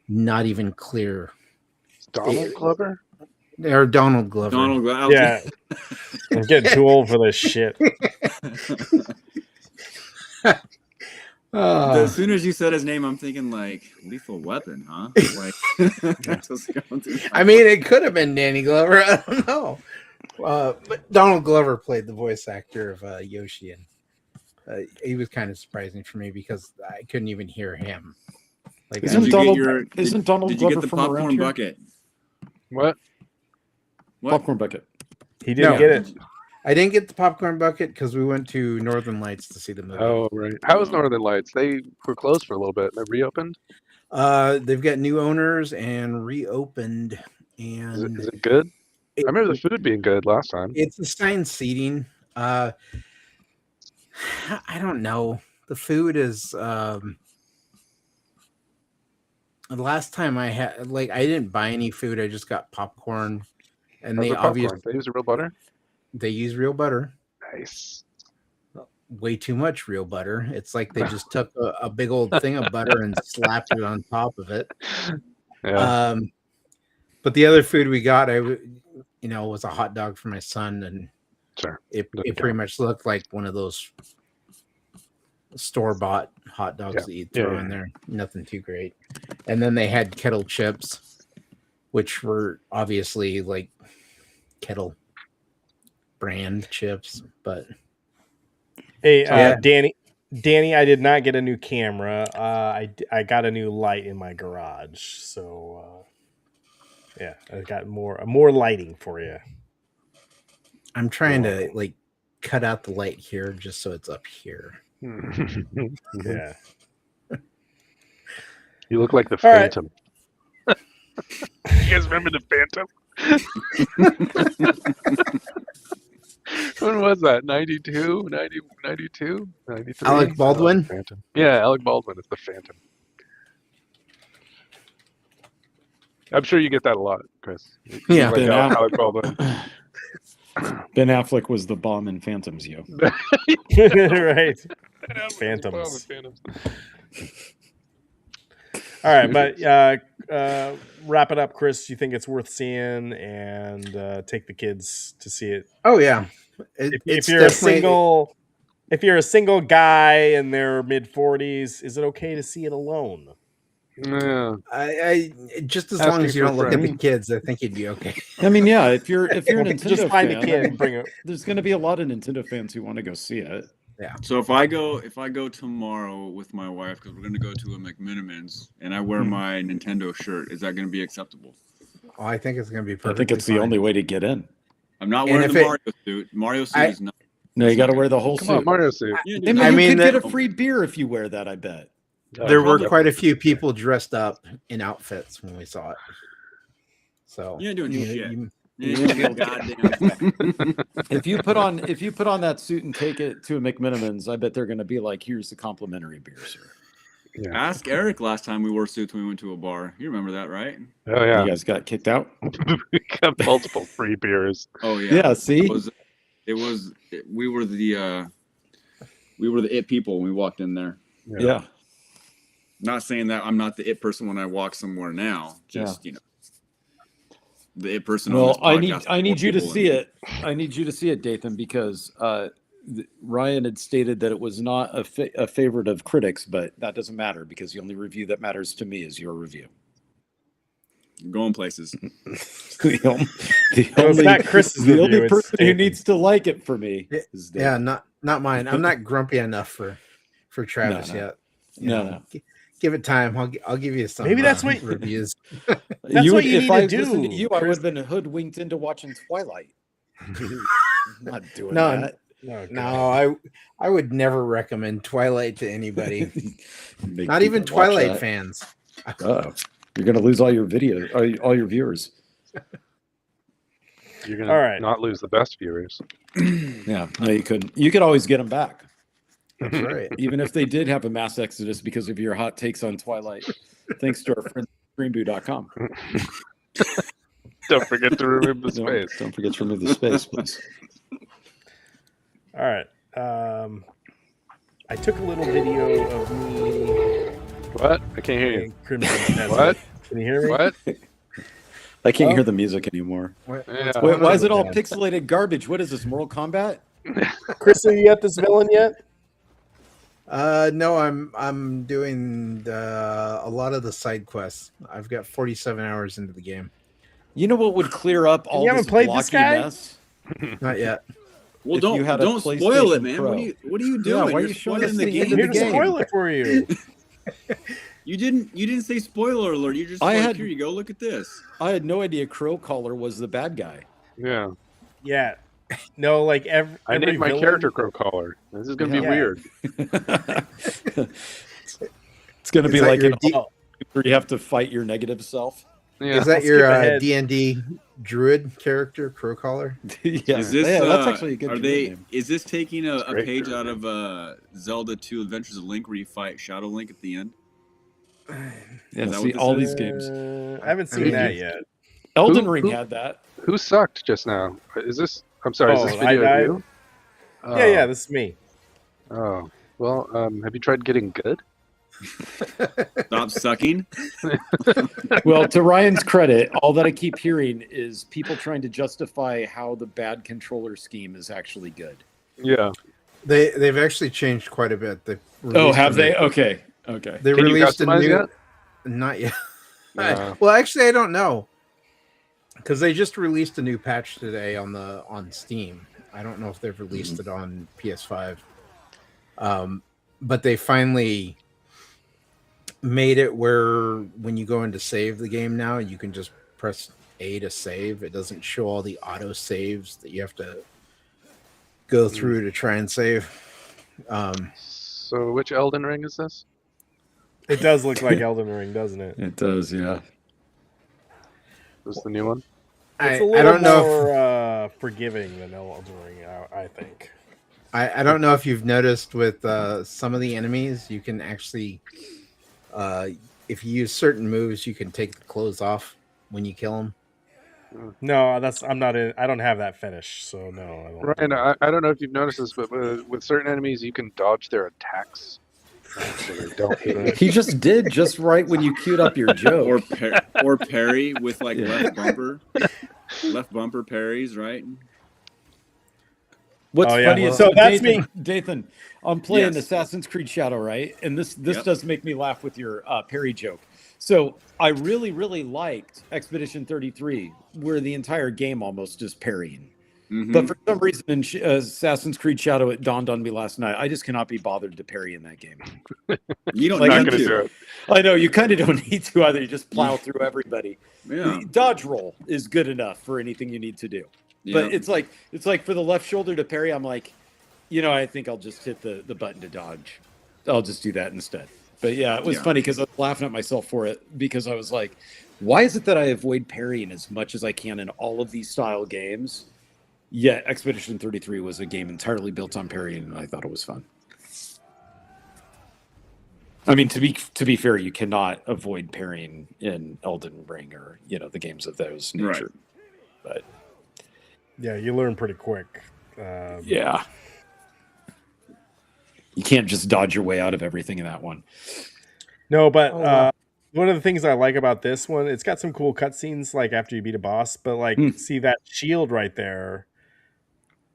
not even clear. Donald Glover? Or Donald Glover. Donald Glover. Yeah. I'm getting too old for this shit. As soon as you said his name, I'm thinking like Lethal Weapon, huh? Like, I mean, it could have been Danny Glover. I don't know. But Donald Glover played the voice actor of Yoshi, and he was kind of surprising for me because I couldn't even hear him. Like, isn't Donald Glover did you get the from popcorn bucket? What? Popcorn bucket. He didn't get it. I didn't get the popcorn bucket because we went to Northern Lights to see the movie. Oh, right. How was Northern Lights? They were closed for a little bit. They reopened? They've got new owners and reopened. And is it good? I remember the food being good last time. It's assigned seating. I don't know. The food is... the last time I had... Like, I didn't buy any food. I just got popcorn. And they obviously... They use real butter? They use real butter. Nice. Way too much real butter. It's like they just took a big old thing of butter and slapped it on top of it. Yeah. But the other food we got, was a hot dog for my son, and sure, it pretty much looked like one of those store-bought hot dogs that you throw in there. Nothing too great. And then they had kettle chips, which were obviously like kettle brand chips, but hey, Danny, I did not get a new camera. I got a new light in my garage, so yeah, I got more lighting for you. I'm trying to like cut out the light here just so it's up here. Yeah, you look like the Phantom. Right. You guys remember the Phantom? When was that? 92? 92? 93? Alec Baldwin? Phantom. Yeah, Alec Baldwin is the Phantom. I'm sure you get that a lot, Chris. Yeah. Like Alec Baldwin. Ben Affleck was the bomb in Phantoms, yo. Right. Phantoms. All right, but wrap it up, Chris. You think it's worth seeing, and take the kids to see it? Oh yeah. If you're a single guy in their mid-40s, is it okay to see it alone? Yeah. I just as long as you don't look at the kids, I think you'd be okay. I mean, yeah, if you're a Nintendo just find fan, a kid and bring it. There's going to be a lot of Nintendo fans who want to go see it. Yeah. So if I go tomorrow with my wife, because we're going to go to a McMinimans, and I wear my Nintendo shirt, is that going to be acceptable? Oh, I think it's going to be perfect. I think it's the only way to get in. I'm not wearing the Mario suit. Mario suit is not. No, you got to wear the whole suit. On, Mario suit. You could get a free beer if you wear that, I bet. There were quite a few people dressed up in outfits when we saw it. So you're doing shit. If you put on that suit and take it to a McMinimans, I bet they're going to be like, "Here's the complimentary beer, sir." Yeah. Ask Eric last time we wore suits when we went to a bar. You remember that, right? Oh yeah. You guys got kicked out. We got multiple free beers. Oh yeah. Yeah. See, we were the it people when we walked in there. Yeah. Not saying that I'm not the it person when I walk somewhere now. Just the it person. Well, I need you to see it. I need you to see it, Dathan, because Ryan had stated that it was not a favorite of critics, but that doesn't matter because the only review that matters to me is your review. Going places. The only person who needs to like it for me is Dathan. Yeah, not mine. I'm not grumpy enough for Travis yet. No. Give it time. I'll give you some. Maybe that's what reviews. That's what you need to do. Listened to you, I would have been hoodwinked into watching Twilight. I'm not doing that. No, I would never recommend Twilight to anybody. Make Not even people watch Twilight that. fans. You're gonna lose all your all your viewers. You're gonna not lose the best viewers. Yeah, no, you couldn't. You could always get them back. That's right. Even if they did have a mass exodus because of your hot takes on Twilight, thanks to our friends at ScreenBoo.com. Don't forget to remove the space. Don't forget to remove the space, please. All right. I took a little video of me. What? I can't hear you. Crimson What? Can you hear me? What? I can't hear the music anymore. Yeah. Wait, why is it all pixelated garbage? What is this, Mortal Kombat? Chris, are you at this villain yet? No, I'm doing a lot of the side quests. I've got 47 hours into the game. You know what would clear up all you haven't this played blocky this guy? mess? Not yet. Well, If you had a don't spoil PlayStation it, man. Pro. What are you Yeah, doing? why are You're you showing spoiling us the the game. end of Here the to game? spoil it for you. You didn't say spoiler alert. You just like, here you go. Look at this. I had no idea Crow Caller was the bad guy. Yeah. Yeah. No, like I every named my villain- character Crow Caller. This is gonna be Yeah. weird. It's going to be that like your an where you have to fight your negative self. Yeah. Is that I'll your skip ahead. D&D druid character, Crowcaller? Yeah, Is this? yeah, that's actually a good Are druid they? name. Is this taking a great page druid out of Zelda 2: Adventures of Link, where you fight Shadow Link at the end? Yeah, Is that see, what this all is? these games. I haven't seen that yet. Elden Who- Ring who- had that. Who sucked just now? Is this? I'm sorry. Is Oh, this video I- of you? Yeah, this is me. Oh. Well, have you tried getting good? Stop sucking. Well, to Ryan's credit, all that I keep hearing is people trying to justify how the bad controller scheme is actually good. Yeah. They've actually changed quite a bit. They've Oh, released have a they? new- Okay. Okay. They Can you released a customize new. yet? Not yet. No. Well, actually, I don't know because they just released a new patch today on Steam. I don't know if they've released it on PS5, but they finally made it where when you go in to save the game now, you can just press A to save. It doesn't show all the auto saves that you have to go through to try and save. So which Elden Ring is this? It does look like Elden Ring, doesn't it? It does, yeah. This is the new one? It's a I little don't know if, more forgiving than Elden Ring, I think. I don't know if you've noticed with some of the enemies, you can actually, if you use certain moves, you can take the clothes off when you kill them. No, I'm not in. I don't have that fetish, so no. I don't. Ryan, I don't know if you've noticed this, but with certain enemies, you can dodge their attacks. So they don't hit you. He just did just right when you queued up your joke. Or parry with like left bumper parries, right? What's Oh, yeah. funny is So that's Dathan, I'm playing Yes. Assassin's Creed Shadow, right? And this Yep. does make me laugh with your parry joke. So I really, really liked Expedition 33, where the entire game almost is parrying. Mhm. But for some reason in Assassin's Creed Shadow, it dawned on me last night. I just cannot be bothered to parry in that game. You don't Like, Not need gonna to. do it. I know you kind of don't need to either. You just plow through everybody. Yeah. Dodge roll is good enough for anything you need to do. But Yeah. it's like for the left shoulder to parry, I'm like, I think I'll just hit the button to dodge. I'll just do that instead. But yeah, it was Yeah. funny because I was laughing at myself for it because I was like, why is it that I avoid parrying as much as I can in all of these style games? Yet Expedition 33 was a game entirely built on parrying, and I thought it was fun. I mean, to be fair, you cannot avoid parrying in Elden Ring or the games of those nature. But Yeah, you learn pretty quick. yeah, you can't just dodge your way out of everything in that one. No, but Oh, wow. one of the things I like about this one, it's got some cool cutscenes, like after you beat a boss. But like, see that shield right there?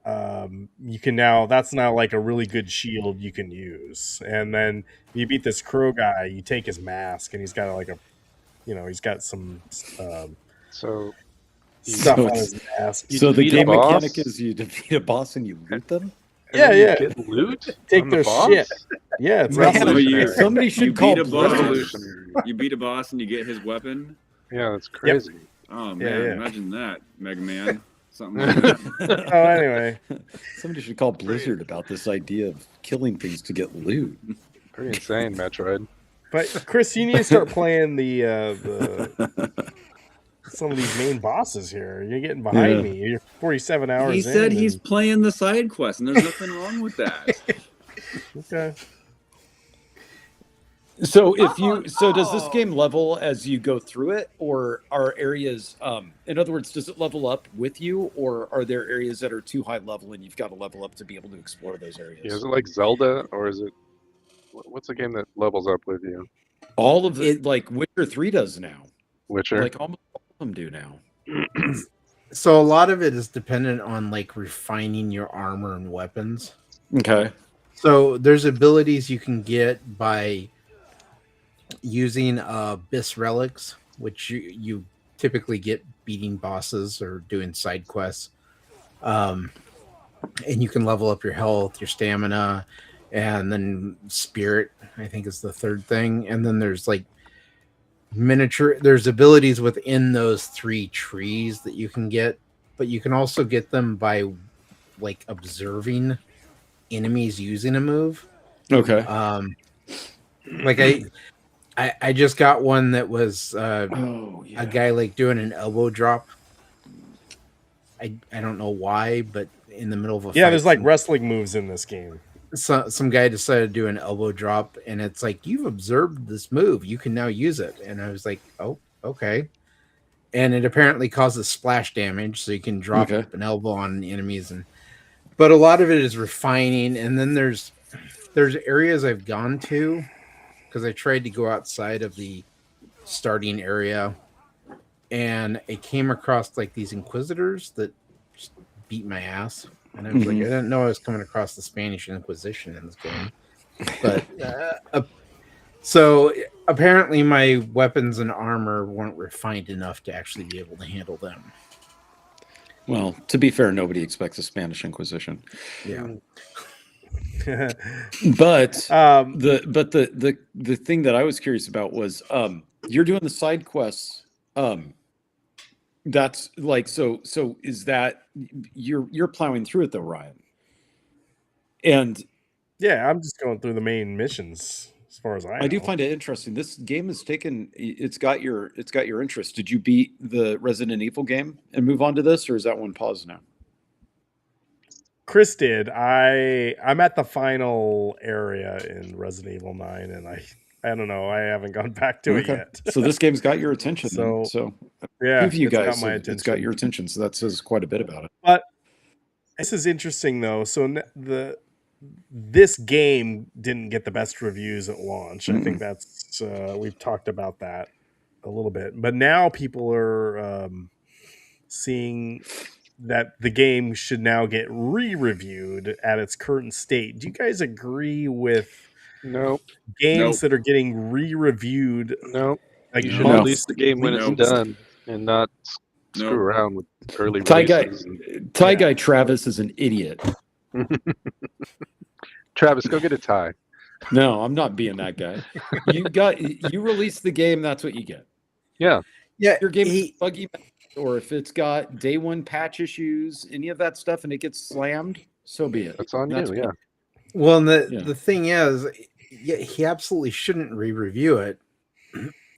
You can that's now like a really good shield you can use. And then you beat this crow guy, you take his mask, and he's got like he's got some So stuff So on it's- his mask. You So the defeat a game boss? mechanic is you defeat a boss and you loot them. Yeah, and you yeah. Get loot. Take on the their boss? shit. Yeah, it's Man, revolutionary. somebody should You call beat a Blizzard. boss. Revolutionary. You beat a boss and you get his weepen. Yeah, that's crazy. Oh man, Yeah, yeah. imagine that, Mega Man. Something like that. Oh, anyway. Somebody should call Blizzard about this idea of killing things to get loot. Pretty insane, Metroid. But Chris, you need to start playing the some of these main bosses here. You're getting behind me. You're 47 hours. He said in he's and... playing the side quest, and there's nothing wrong with that. Okay. So does this game level as you go through it, or are areas in other words, does it level up with you, or are there areas that are too high level and you've got to level up to be able to explore those areas? Yeah, is it like Zelda, or is it what's a game that levels up with you? All of it, like Witcher 3 does now. Witcher? Like almost all of them do now. So a lot of it is dependent on like refining your armor and weapons. Okay. So there's abilities you can get by using Abyss relics, which you typically get beating bosses or doing side quests. And you can level up your health, your stamina, and then spirit, I think, is the third thing. And then there's like there's abilities within those 3 trees that you can get, but you can also get them by like observing enemies using a move. Okay. Like I just got one that was a guy like doing an elbow drop. I don't know why, but in the middle of a fight, there's like wrestling moves in this game. Some guy decided to do an elbow drop, and it's like, you've observed this move, you can now use it. And I was like, oh, okay. And it apparently causes splash damage, so you can drop an elbow on enemies. But a lot of it is refining, and then there's areas I've gone to because I tried to go outside of the starting area, and I came across like these Inquisitors that just beat my ass. And I was like, I didn't know I was coming across the Spanish Inquisition in this game. But so apparently my weapons and armor weren't refined enough to actually be able to handle them. Well, to be fair, nobody expects a Spanish Inquisition. Yeah. But the thing that I was curious about was you're doing the side quests. That's like so is that you're plowing through it though, Ryan? And yeah, I'm just going through the main missions as far as I do find it interesting. This game has it's got your interest. Did you beat the Resident Evil game and move on to this, or is that one paused now? Chris did. I'm at the final area in Resident Evil 9, and I don't know. I haven't gone back to it yet. So this game's got your attention. So yeah, you guys, got my attention. It's got your attention. So that says quite a bit about it. But this is interesting though. So this game didn't get the best reviews at launch. I think that's we've talked about that a little bit. But now people are seeing that the game should now get re-reviewed at its current state. Do you guys agree with games that are getting re-reviewed? No. Like you should release the game when it's done and not screw around with early releases. Tie Guy Travis is an idiot. Travis, go get a tie. No, I'm not being that guy. You release the game, that's what you get. Yeah. Yeah. Your game is buggy, or if it's got day one patch issues, any of that stuff, and it gets slammed, so be it. That's on you, yeah. Well, and the thing is, he absolutely shouldn't re-review it.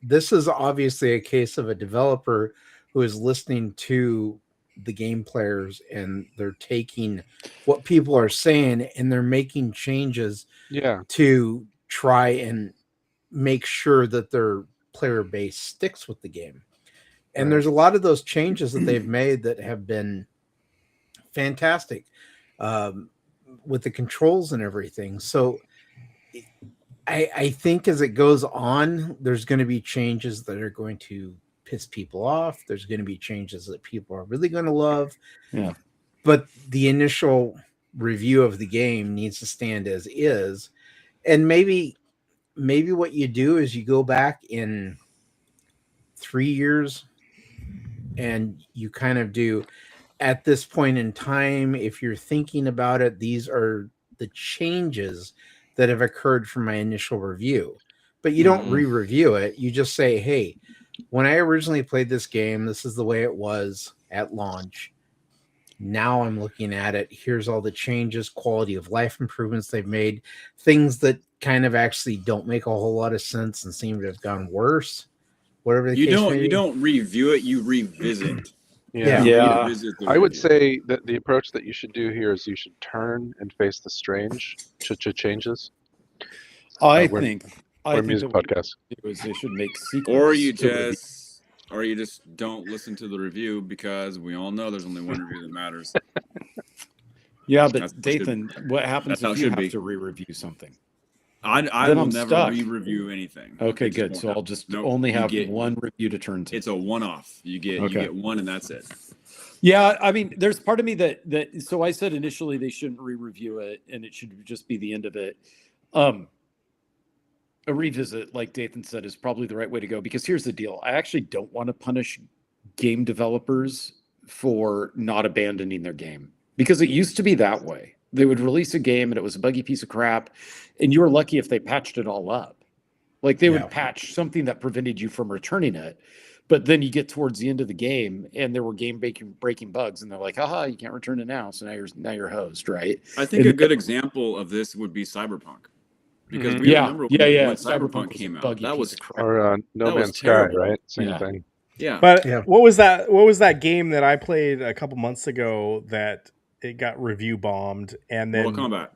This is obviously a case of a developer who is listening to the game players, and they're taking what people are saying and they're making changes to try and make sure that their player base sticks with the game. And there's a lot of those changes that they've made that have been fantastic with the controls and everything. So I think as it goes on, there's going to be changes that are going to piss people off. There's going to be changes that people are really going to love. Yeah. But the initial review of the game needs to stand as is. And maybe what you do is you go back in 3 years and you kind of do, at this point in time, if you're thinking about it, these are the changes that have occurred from my initial review. But you don't re-review it. You just say, hey, when I originally played this game, this is the way it was at launch. Now I'm looking at it. Here's all the changes, quality of life improvements they've made, things that kind of actually don't make a whole lot of sense and seem to have gone worse. Whatever the You case don't may you be. don't review it, you revisit. Yeah. You Yeah. revisit the I would review. say that the approach that you should do here is you should turn and face the strange changes. I we're- think We're a that music what podcast. they do is they should make sequels. Or you just don't listen to the review, because we all know there's only one review that matters. Yeah, but That's how it should- Dathan, what happens that's how it if you should have be. to re-review something? I Then will I'm never stuck. re-review anything. Okay, It just good. won't So I'll happen. just Nope, only you have get- one review to turn to. It's a one-off. You Okay. get one, and that's it. Yeah, I mean, there's part of me that so I said initially they shouldn't re-review it and it should just be the end of it. A revisit, like Dathan said, is probably the right way to go, because here's the deal. I actually don't want to punish game developers for not abandoning their game, because it used to be that way. They would release a game and it was a buggy piece of crap, and you were lucky if they patched it all up. Like they would patch something that prevented you from returning it. But then you get towards the end of the game and there were game breaking bugs, and they're like, haha, you can't return it now. So now you're hosed, right? I think And a good example of this would be Cyberpunk, because Mhm. we Yeah, remember yeah. when Cyberpunk Cyberpunk was came a out. buggy That piece was of crap. Or No That was Man's Sky, terrible. right? Same Yeah. thing. yeah. But Yeah. what was that game that I played a couple months ago that it got review bombed, and then Mortal Kombat.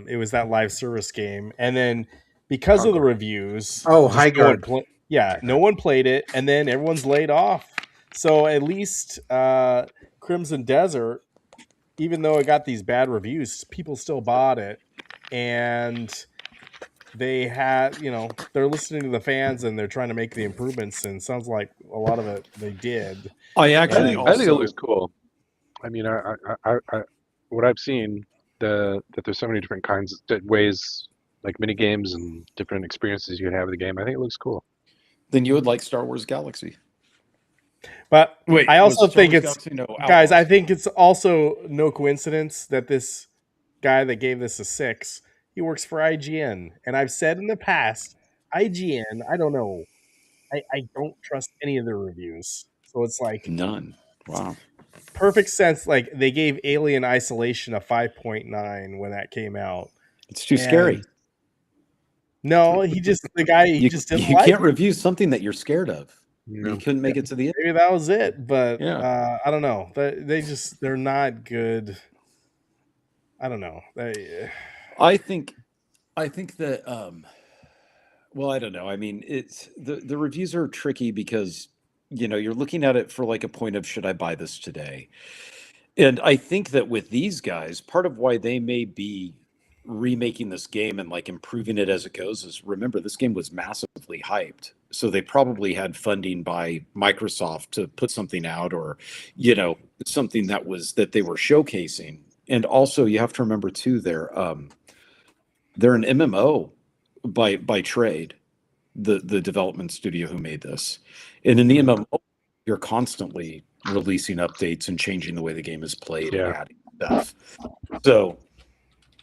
it was that live service game, and then because of the reviews, Oh, just High no one Guard. no one played it, and then everyone's laid off. So at least Crimson Desert, even though it got these bad reviews, people still bought it, and they had, they're listening to the fans and they're trying to make the improvements, and it sounds like a lot of it they did. I I actually think it also looks cool. I mean, I what I've seen, that there's so many different ways, like mini games and different experiences you can have with the game. I think it looks cool. then you would like Star Wars Galaxy. But Wait, I was also Star think Wars it's, Galaxy? No, guys, I Outlaws. think it's also no coincidence that this guy that gave this a 6, he works for IGN. And I've said in the past, IGN, I don't know. I don't trust any of their reviews. So it's like None. Wow. perfect sense. Like they gave Alien Isolation a 5.9 when that came out. It's too scary. No, he just just didn't You like can't it. review something that you're scared of. No. You couldn't make it to the end. Maybe that was it, but Yeah. I don't know. They're not good. I don't know. I think that well, I don't know. I mean, it's the reviews are tricky because you're looking at it for like a point of, should I buy this today? And I think that with these guys, part of why they may be remaking this game and like improving it as it goes is, remember, this game was massively hyped. So they probably had funding by Microsoft to put something out, or something that they were showcasing. And also you have to remember too, they're an MMO by trade, the development studio who made this. And in the MMO, you're constantly releasing updates and changing the way the game is played and adding stuff. So,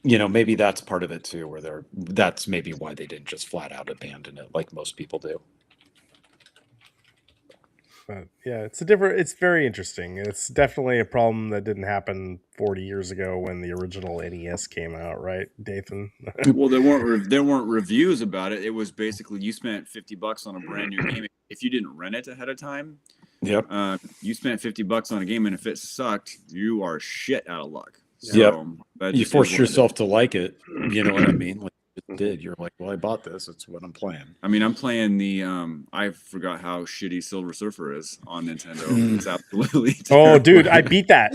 maybe that's part of it too, where that's maybe why they didn't just flat out abandon it like most people do. But yeah, it's very interesting. It's definitely a problem that didn't happen 40 years ago when the original NES came out, right, Dathan? Well, there weren't reviews about it. It was basically, you spent $50 on a brand new game. If you didn't rent it ahead of time, yep, you spent $50 on a game, and if it sucked, you are shit out of luck. Yep. So You forced yourself to like it. You know what I mean? Like you did. You're like, well, I bought this. It's what I'm playing. I mean, I'm playing the I forgot how shitty Silver Surfer is on Nintendo. It's absolutely Oh, terrible. dude, I beat that.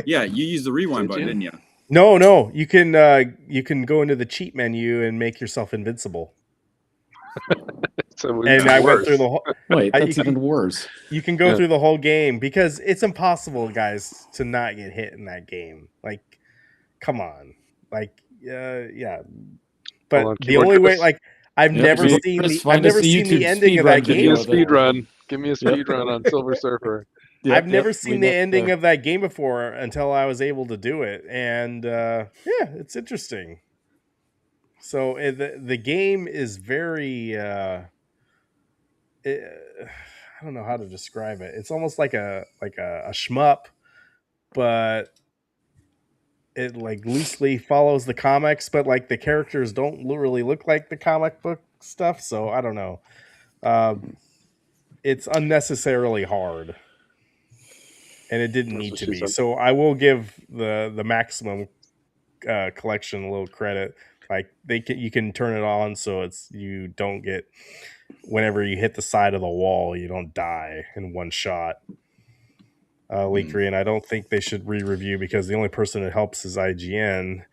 Yeah, you used the rewind button, didn't you? No, you can go into the cheat menu and make yourself invincible. So And I went through the whole. Wait, that's you even worse. You can go through the whole game because it's impossible, guys, to not get hit in that game. Like, come on, like, yeah. But Hold on, the keyboard only way, Chris. like, I've never Chris, seen Chris, the find I've never us a seen the YouTube ending of speedrun that Give me game. a video. speed run. Give me a speed run on Silver Surfer. I've never we seen the know, ending of that game before until I was able to do it, and yeah, it's interesting. So the game is very, I don't know how to describe it. It's almost like a shmup, but it like loosely follows the comics, but like the characters don't really look like the comic book stuff. So I don't know. It's unnecessarily hard, and it didn't need to be. So I will give the Maximum collection a little credit. Like you can turn it on so you don't get, whenever you hit the side of the wall, you don't die in one shot. Leakry, I don't think they should re-review because the only person it helps is IGN.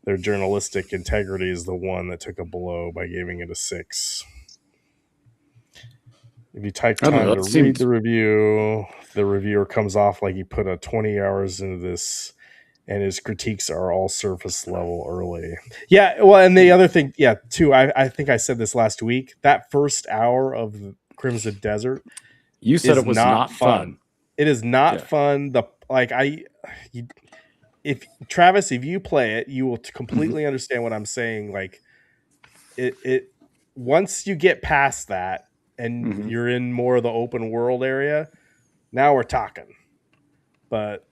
Their journalistic integrity is the one that took a blow by giving it a 6. If you type time to read the review, the reviewer comes off like he put 20 hours into this, and his critiques are all surface level early. Yeah, well, and the other thing, too, I think I said this last week, that first hour of Crimson Desert, you said it was not fun. It is not fun. If Travis, if you play it, you will completely understand what I'm saying. Like it once you get past that and you're in more of the open world area, now we're talking. But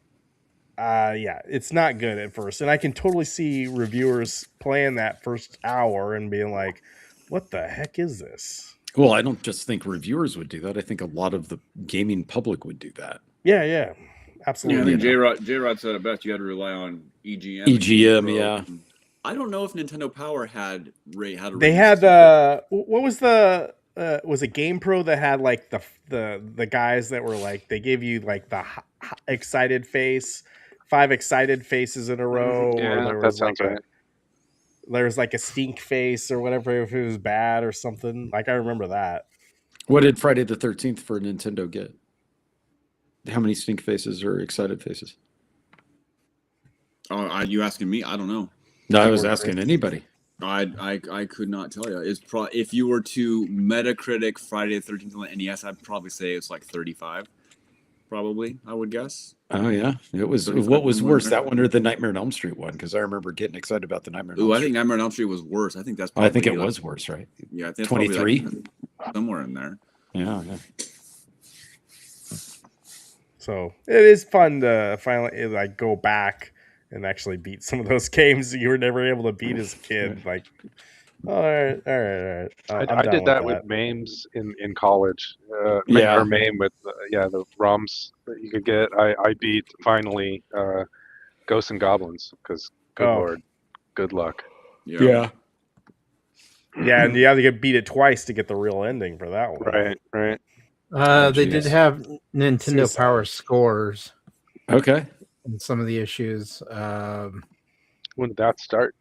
it's not good at first, and I can totally see reviewers playing that first hour and being like, "What the heck is this?" Well, I don't just think reviewers would do that. I think a lot of the gaming public would do that. Yeah, absolutely. Yeah, I think J-Rod said it best. You had to rely on EGM. EGM, yeah. I don't know if Nintendo Power had a. They had what was the was it Game Pro that had like the guys that were like, they gave you like the excited face, 5 excited faces in a row. Yeah, or there that was sounds like right. There was like a stink face or whatever if it was bad or something. Like I remember that. What did Friday the 13th for Nintendo get? How many stink faces or excited faces? Oh, are you asking me? I don't know. No, I was asking anybody. I could not tell you. It's if you were to Metacritic Friday the 13th on the NES, I'd probably say it's like 35. Probably, I would guess. Oh yeah, it was. What was worse, that one or the Nightmare on Elm Street one? Because I remember getting excited about the Nightmare on Elm Street. I think Nightmare on Elm Street was worse. I think that's. Probably I think it was worse, right? Yeah, I think 23, somewhere in there. Yeah. So it is fun to finally like go back and actually beat some of those games that you were never able to beat as a kid. Like, all right. I did that with MAMEs in college. Or MAME with the ROMs that you could get. I beat finally Ghosts and Goblins because good lord, good luck. Yeah, and you have to beat it twice to get the real ending for that one. Right. They did have Nintendo Power scores. Okay. And some of the issues. When did that start?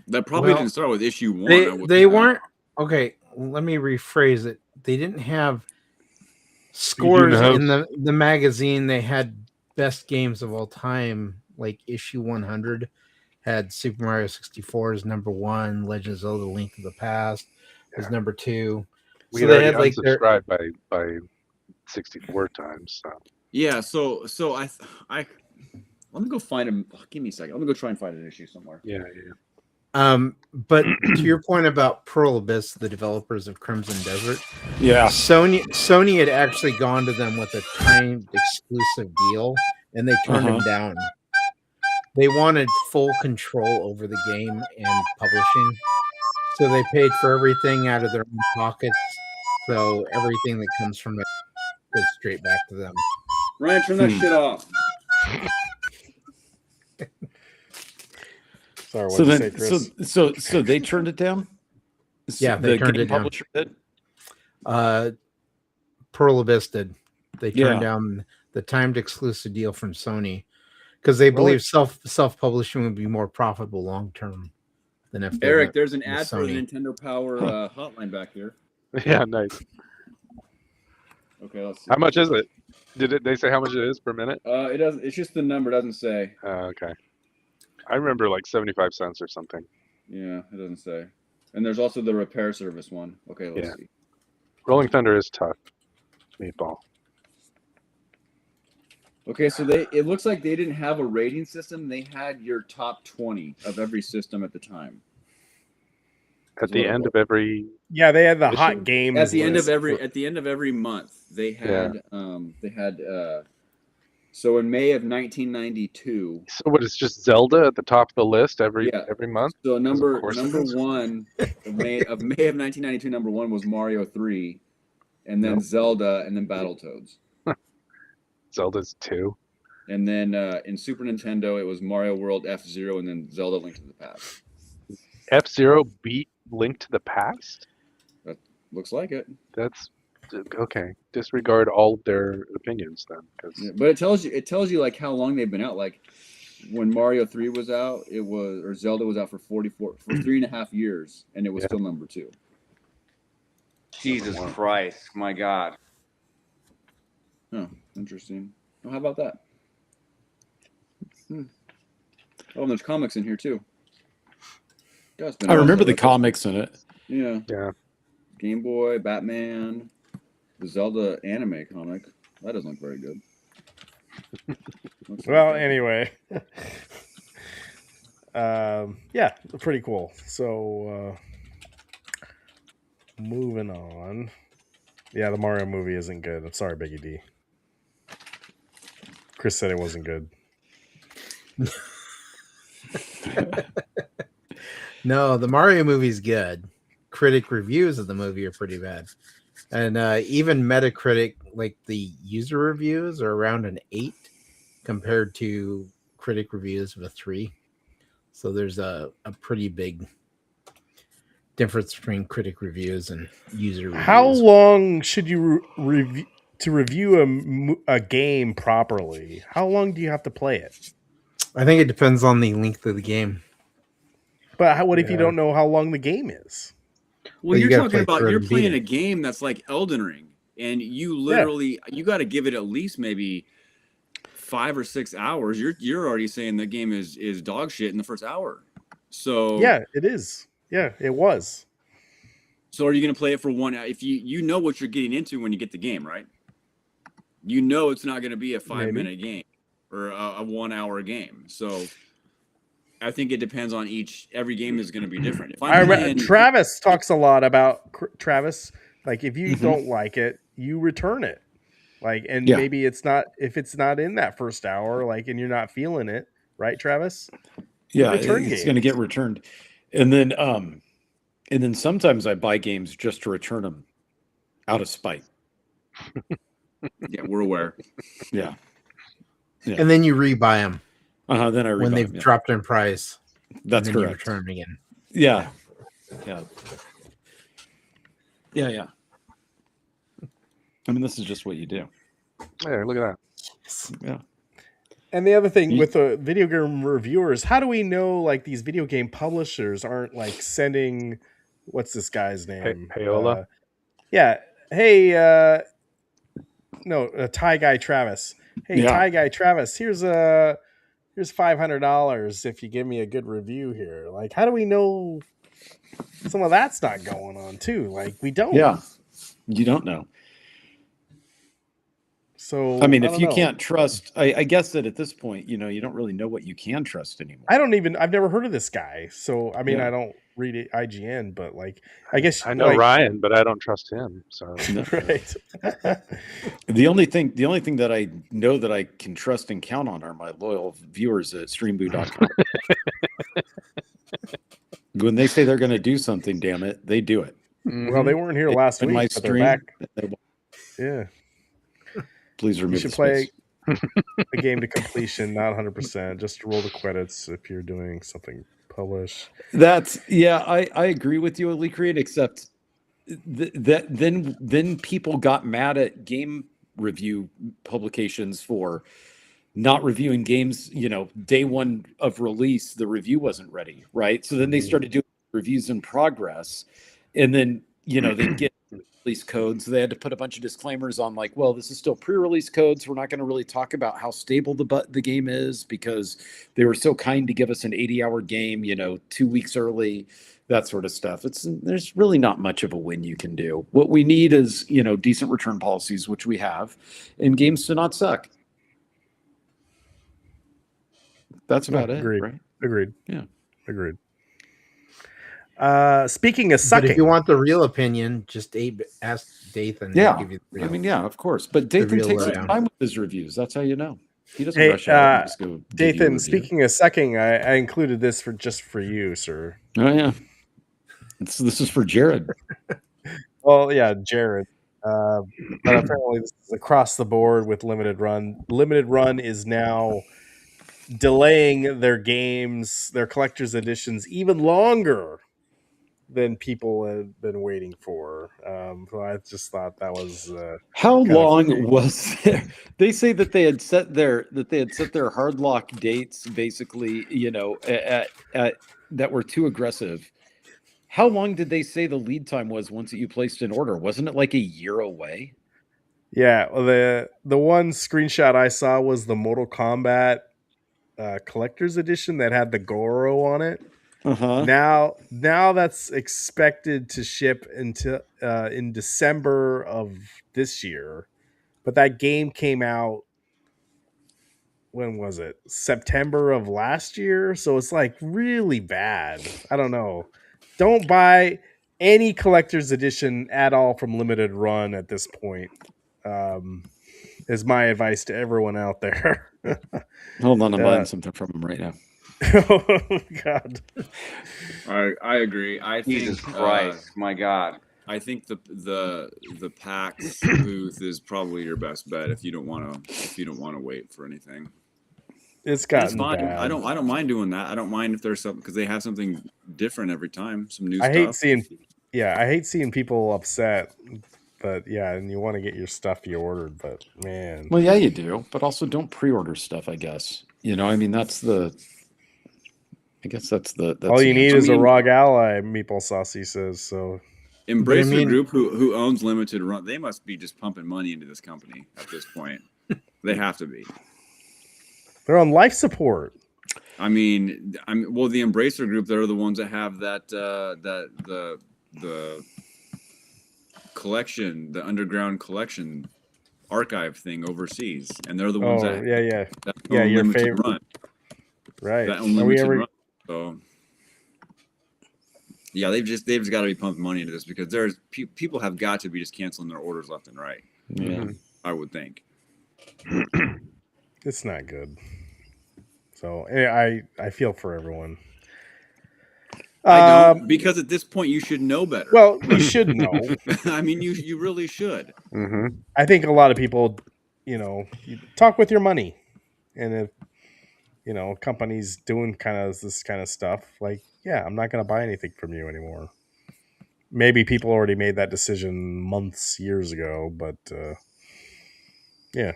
That probably didn't start with issue 1. They weren't. Okay, let me rephrase it. They didn't have scores in the magazine. They had best games of all time, like issue 100 had Super Mario 64 as number 1, Legend of Zelda: Link to the Past as number 2. We so they had like unsubscribed by 64 times. So. Yeah, so I let me go find him. Give me a second. Let me go try and find an issue somewhere. Yeah. But to your point about Pearl Abyss, the developers of Crimson Desert, Sony had actually gone to them with a timed exclusive deal, and they turned them down. They wanted full control over the game and publishing, so they paid for everything out of their own pockets. So everything that comes from it goes straight back to them. Ryan, turn that shit off. Sorry, so then, so they turned it down. Yeah, they turned it down. Publisher did. Pearl Abyss did. They turned down the timed exclusive deal from Sony because they believe self-publishing would be more profitable long term than if. Eric, there's an ad for the Nintendo Power hotline back here. Yeah, nice. Okay, let's see. How much is it? Did they say how much it is per minute? It doesn't. It's just the number. Doesn't say. Okay. I remember like 75 cents or something. Yeah, it doesn't say. And there's also the repair service one. Okay, let's see. Rolling Thunder is tough. Meatball. Okay, so it looks like they didn't have a rating system. They had your top 20 of every system at the time. At the end of every Yeah, they had the mission? hot games At the end of list. every month, they had so in May of 1992. So what? It's just Zelda at the top of the list every month. So number course it is. one of May of 1992, number one was Mario 3, and then Zelda, and then Battletoads. Zelda's 2. And then in Super Nintendo, it was Mario World, F-Zero, and then Zelda: Link to the Past. F-Zero beat Link to the Past? That looks like it. That's okay. Disregard all of their opinions then, Yeah, but it tells you like how long they've been out. Like when Mario 3 was out, or Zelda was out for 3.5 years, and it was still number 2. Jesus Christ, my God. Oh, interesting. Well, how about that? Oh, and there's comics in here too. God, it's been I a while remember since the comics in it. Yeah. Yeah. Game Boy, Batman, the Zelda anime comic. That doesn't look very good. Well, anyway. Yeah, pretty cool. So moving on. Yeah, the Mario movie isn't good. I'm sorry, Biggie D. Chris said it wasn't good. No, the Mario movie's good. Critic reviews of the movie are pretty bad. And even Metacritic, like the user reviews, are around an 8 compared to critic reviews of a 3. So there's a pretty big difference between critic reviews and user reviews. How long should you review a game properly? How long do you have to play it? I think it depends on the length of the game. But what if you don't know how long the game is? Well, you're talking about you're playing a game that's like Elden Ring, and you literally you got to give it at least maybe 5 or 6 hours. You're already saying the game is dog shit in the first hour. So yeah, it is. Yeah, it was. So are you going to play it for 1 hour? If you know what you're getting into when you get the game, right? You know it's not going to be a 5-minute game or a 1 hour game. So I think it depends on every game is going to be different. If I remember Travis talks a lot about Travis. Like if you don't like it, you return it. Like, and maybe it's not, if it's not in that first hour, like, and you're not feeling it, right, Travis? Yeah, it's going to get returned. And then sometimes I buy games just to return them out of spite. Yeah, we're aware. Yeah. And then you rebuy them. Then I rebuy when they've them, dropped in price. That's and then correct. You return them again. Yeah. Yeah. Yeah. Yeah. I mean, this is just what you do. Hey, look at that. Yeah. And the other thing with the video game reviewers, how do we know like these video game publishers aren't like sending, what's this guy's name? Payola. Yeah. Hey, Thai guy Travis. Hey, Thai guy Travis. Here's $500 if you give me a good review here. Like, how do we know some of that's not going on too? Like, we don't. Yeah. You don't know. So I mean, if you can't trust, I guess that at this point, you don't really know what you can trust anymore. I've never heard of this guy. So, I mean, I don't read it, IGN, but like, I guess I know Ryan, but I don't trust him. So right. The only thing that I know that I can trust and count on are my loyal viewers at streamboo.com. When they say they're going to do something, damn it, they do it. Well, they weren't here last week. My but stream, they're back. Yeah. Please remove. You should play a game to completion, not 100%. Just to roll the credits if you're doing something published. I agree with you, Elite Create, except that then people got mad at game review publications for not reviewing games. Day one of release, the review wasn't ready, right? So then they started doing reviews in progress, and then they get release codes. They had to put a bunch of disclaimers on, like, well, this is still pre-release codes. We're not going to really talk about how stable the game is because they were so kind to give us an 80-hour game, 2 weeks early, that sort of stuff. There's really not much of a win you can do. What we need is, decent return policies, which we have, and games to not suck. That's about it, Agreed. right? Agreed. Yeah. Agreed. Speaking of But sucking, if you want the real opinion, just ask Dathan. Yeah, Give you the real, I mean, yeah, of course. But Dathan real takes his lowdown. time with his reviews. That's how you know. He doesn't hey, rush out and just go. give you a Dathan. review. Speaking of sucking, I included this just for you, sir. Oh yeah, this is for Jared. Well, yeah, Jared. But apparently, this is across the board with Limited Run. Limited Run is now delaying their games, their collector's editions, even longer than people had been waiting for. So I just thought that was How kind of long funny. was there? They say that they had set their hard lock dates, basically, at that were too aggressive. How long did they say the lead time was once you placed an order? Wasn't it like a year away? Yeah, well, the one screenshot I saw was the Mortal Kombat collector's edition that had the Goro on it. Uh-huh. Now that's expected to ship until in December of this year, but that game came out. When was it? September of last year. So it's like really bad. I don't know. Don't buy any collector's edition at all from Limited Run at this point. Is my advice to everyone out there. Hold on, I'm buying something from him right now. Oh God. I agree. I Jesus think Christ, my God. I think the PAX booth is probably your best bet if you don't want to wait for anything. It's That's gotten fine. bad. I don't mind doing that. I don't mind if there's something because they have something different every time, some new I stuff. hate seeing people upset, but yeah, and you want to get your stuff you ordered, but man. Well, yeah, you do, but also don't pre-order stuff, I guess. I mean, that's the all you need is a mean, ROG Ally, Meatball Saucy says. So Embracer Group, who owns Limited Run, they must be just pumping money into this company at this point. They have to be. They're on life support. I mean, the Embracer Group, they're the ones that have that the collection, the underground collection archive thing overseas, and they're the ones that your Limited favorite Run, right? that own Limited Run. So yeah, they've just got to be pumping money into this because there's people have got to be just canceling their orders left and right. Yeah, I would think. It's not good. So I feel for everyone. I don't, because at this point you should know better. Well, you should know. I mean, you really should. Mm-hmm. I think a lot of people, you talk with your money, and if a company's doing kind of this kind of stuff, like, yeah, I'm not going to buy anything from you anymore. Maybe people already made that decision years ago, but yeah.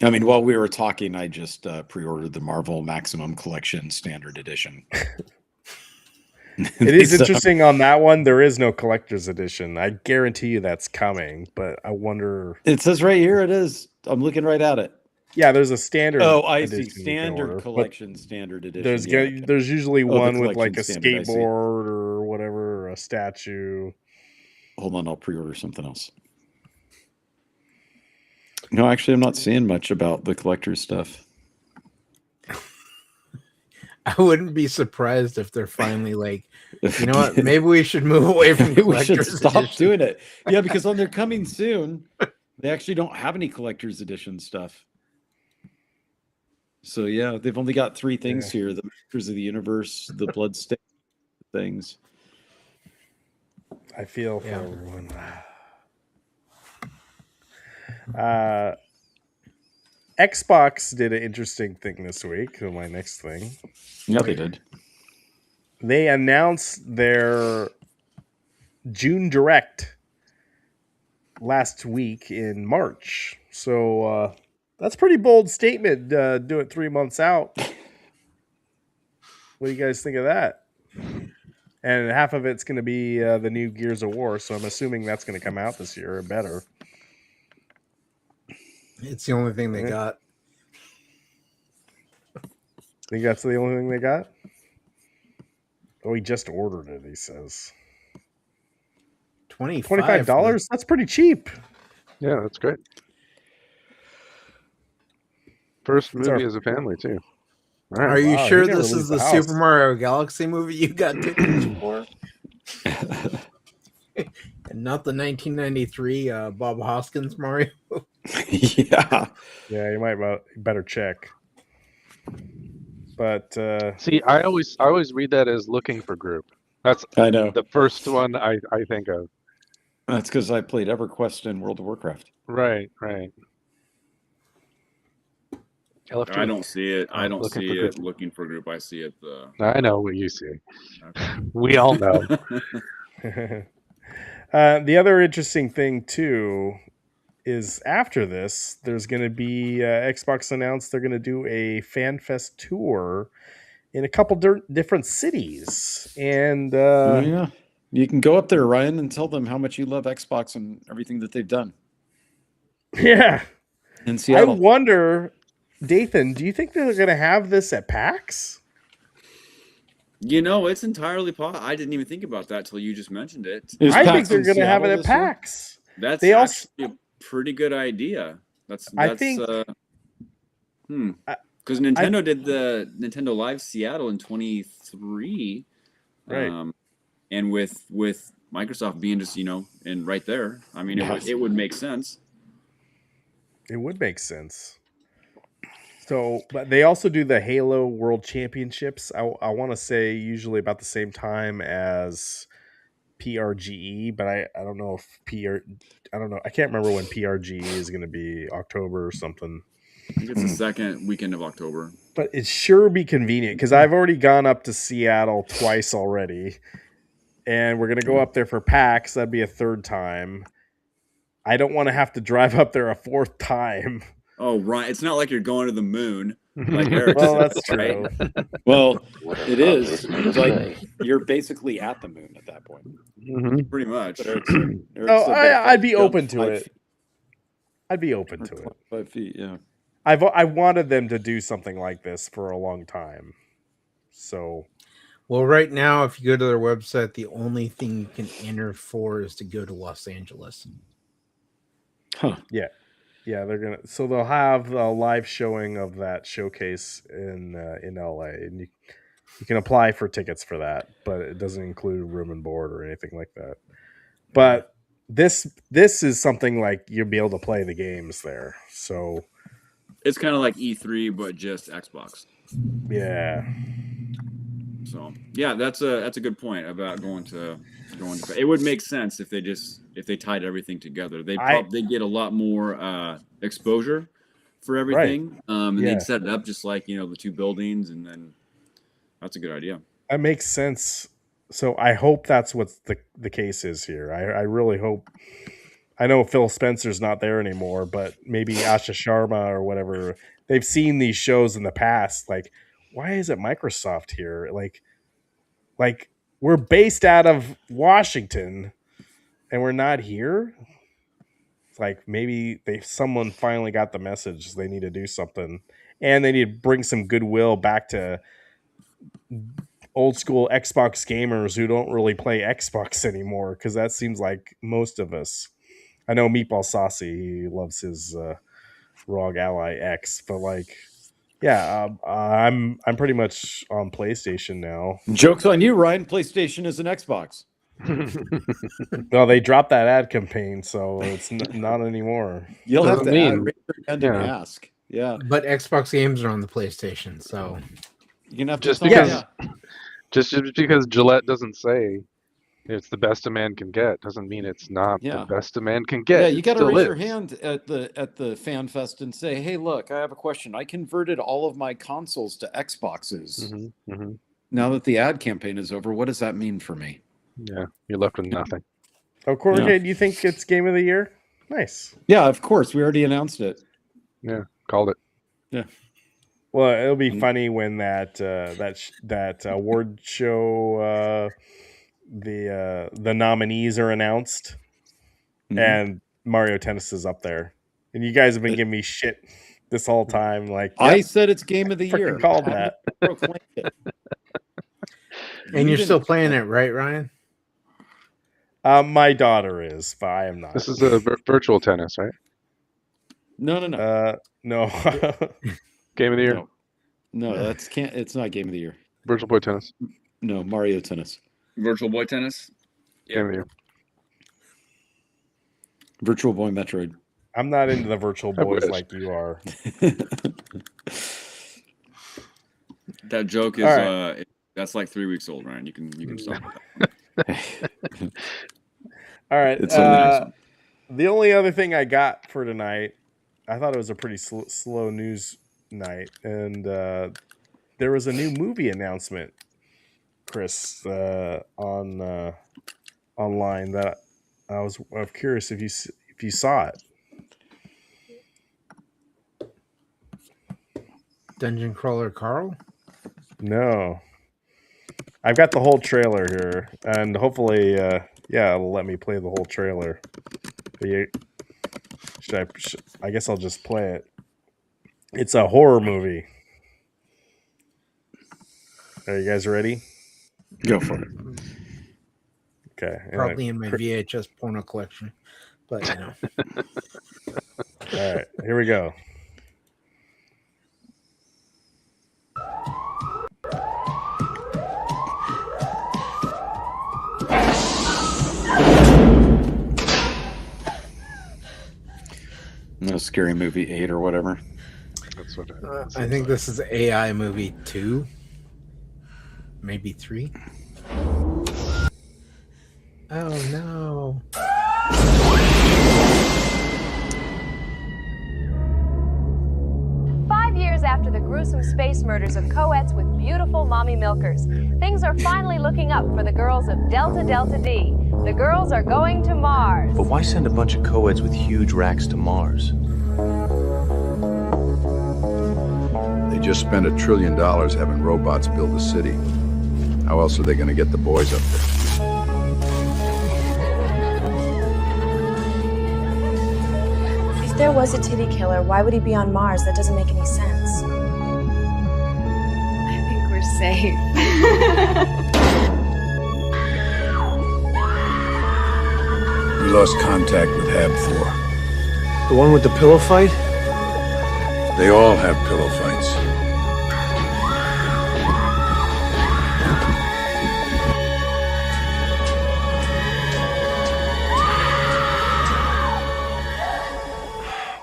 I mean, while we were talking, I just pre-ordered the Marvel Maximum Collection Standard Edition. It is interesting on that one. There is no collector's edition. I guarantee you that's coming, but I wonder. It says right here it is. I'm looking right at it. Yeah, there's a standard. Oh, I see. Standard collection, standard edition. There's usually one with like a standard, skateboard or whatever, or a statue. Hold on, I'll pre-order something else. No, actually, I'm not seeing much about the collector's stuff. I wouldn't be surprised if they're finally like, you know what? Maybe we should move away from the we should collector's stop edition. doing it. Yeah, because on their coming soon, they actually don't have any collector's edition stuff. So yeah, they've only got 3 things here: the Masters of the Universe, the Bloodstained things. I feel for everyone. Xbox did an interesting thing this week. So my next thing. Yeah, they did. They announced their June Direct last week in March. So that's a pretty bold statement. Do it 3 months out. What do you guys think of that? And half of it's going to be the new Gears of War. So I'm assuming that's going to come out this year or better. It's the only thing they got. Think that's the only thing they got? Oh, he just ordered it, he says. $25? That's pretty cheap. Yeah, that's great. First movie as a family, too. Are you Wow, sure he never this leaves is the the house. Super Mario Galaxy movie you got tickets for? And not the 1993 Bob Hoskins Mario? Yeah. Yeah, you might better check. But See, I always read that as looking for group. That's I know. the first one I think of. That's because I played EverQuest and World of Warcraft. Right. I don't see it. I don't looking see for it group. looking for group. I see it. I know what you see. Okay. We all know. the other interesting thing too is after this, there's going to be Xbox announced they're going to do a FanFest tour in a couple different cities, and Yeah, you can go up there, Ryan, and tell them how much you love Xbox and everything that they've done. Yeah, in Seattle. I wonder, Dathan, do you think they're going to have this at PAX? It's entirely possible. I didn't even think about that till you just mentioned it. I think they're going to have it at PAX. That's they actually a pretty good idea. I think. Because Nintendo did the Nintendo Live Seattle in 23, right? And with Microsoft being just and right there, I mean, it would make sense. It would make sense. So, but they also do the Halo World Championships. I want to say usually about the same time as PRGE, but I don't know if I don't know. I can't remember when PRGE is going to be, October or something. I think it's the second weekend of October. But it sure be convenient because I've already gone up to Seattle twice already, and we're going to go up there for PAX. That'd be a third time. I don't want to have to drive up there a fourth time. Oh, right. It's not like you're going to the moon. Like Eric well, said, that's true. Right? Well, it is. It's like you're basically at the moon at that point. Pretty much. I'd be open to it. I'd be open to it. 5 feet, yeah. I wanted them to do something like this for a long time. So, well, right now, if you go to their website, the only thing you can enter for is to go to Los Angeles. Huh. Yeah, they'll have a live showing of that showcase in LA, and you can apply for tickets for that, but it doesn't include room and board or anything like that. But this is something like you'll be able to play the games there. So it's kind of like E3, but just Xbox. Yeah. So yeah, that's a good point about going to. It would make sense if they tied everything together. They'd get a lot more exposure for everything, and they'd set it up just like the two buildings, and then that's a good idea. That makes sense. So I hope that's what the case is here. I really hope. I know Phil Spencer's not there anymore, but maybe Asha Sharma or whatever. They've seen these shows in the past. Like, why is it Microsoft here? Like we're based out of Washington, and we're not here. It's like maybe someone finally got the message. They need to do something, and they need to bring some goodwill back to old school Xbox gamers who don't really play Xbox anymore, because that seems like most of us. I know Meatball Saucy, he loves his ROG Ally X, but I'm pretty much on PlayStation now. Joke's on you, Ryan. PlayStation is an Xbox. Well, they dropped that ad campaign, so it's not anymore. You'll have to raise your hand and ask. Yeah, but Xbox games are on the PlayStation, so you can have just because Gillette doesn't say it's the best a man can get doesn't mean it's not the best a man can get. Yeah, you got to raise your hand at the FanFest and say, "Hey, look, I have a question. I converted all of my consoles to Xboxes. Now that the ad campaign is over, what does that mean for me?" Yeah, you're left with nothing. Oh, Corey, do you think it's Game of the Year? Nice. Yeah, of course. We already announced it. Yeah, called it. Yeah. Well, it'll be funny when that award show the nominees are announced, and Mario Tennis is up there, and you guys have been giving me shit this whole time. Like, I said, it's Game of the Year. Called that. And you're still playing it, right, Ryan? My daughter is, but I am not. This is a virtual tennis, right? No. No. Game of the Year. No, it's not Game of the Year. Virtual Boy Tennis. No, Mario Tennis. Virtual Boy Tennis. Game of the Year. Virtual Boy Metroid. I'm not into the Virtual Boys like you are. That joke is right. That's like 3 weeks old, Ryan. You can stop with that. All right. It's nice. The only other thing I got for tonight, I thought it was a pretty slow news night, and there was a new movie announcement, Chris, on online that I was curious if you saw it. Dungeon Crawler Carl? No. I've got the whole trailer here, and hopefully, it'll let me play the whole trailer. But I guess I'll just play it. It's a horror movie. Are you guys ready? Go for it. Okay. Probably in my VHS porno collection, but you know. All right, here we go. No, Scary Movie 8 or whatever. That's what I think this is AI movie 2, maybe 3. Oh no. After the gruesome space murders of co-eds with beautiful mommy milkers, things are finally looking up for the girls of Delta Delta D. The girls are going to Mars. But why send a bunch of co-eds with huge racks to Mars? They just spent $1 trillion having robots build a city. How else are they going to get the boys up there? If there was a titty killer, why would he be on Mars? That doesn't make any sense. I think we're safe. We lost contact with HAB-4. The one with the pillow fight? They all have pillow fights.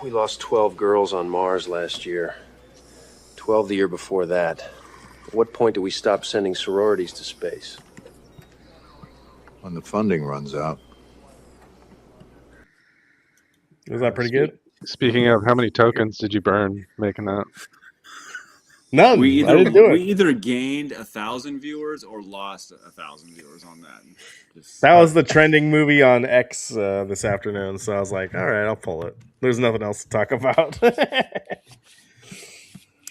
We lost 12 girls on Mars last year. 12 the year before that. At what point do we stop sending sororities to space? When the funding runs out. Was that pretty good? Speaking of, how many tokens did you burn making that? None. We I didn't do it. either gained 1,000 viewers or lost 1,000 viewers on that. That was the trending movie on X this afternoon, so I was like, all right, I'll pull it. There's nothing else to talk about.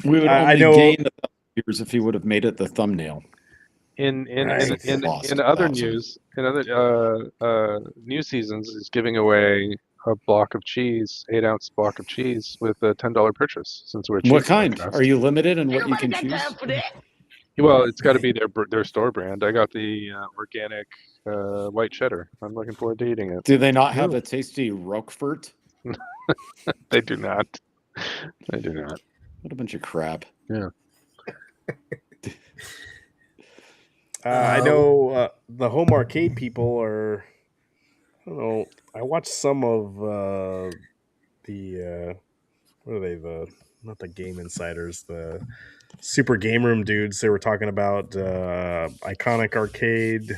We would only gain 1,000 viewers if he would have made it the thumbnail. In other news, new seasons is giving away a block of cheese, 8-ounce block of cheese with a $10 purchase. Since we're what kind? Podcast. Are you limited in what you can choose? Well, it's got to be their store brand. I got the organic white cheddar. I'm looking forward to eating it. Do they not have a tasty Roquefort? They do not. They do not. What a bunch of crap. Yeah. I know the home arcade people are. I don't know. I watched some of the what are they? Not the Game Insiders, the Super Game Room dudes. They were talking about Iconic Arcade.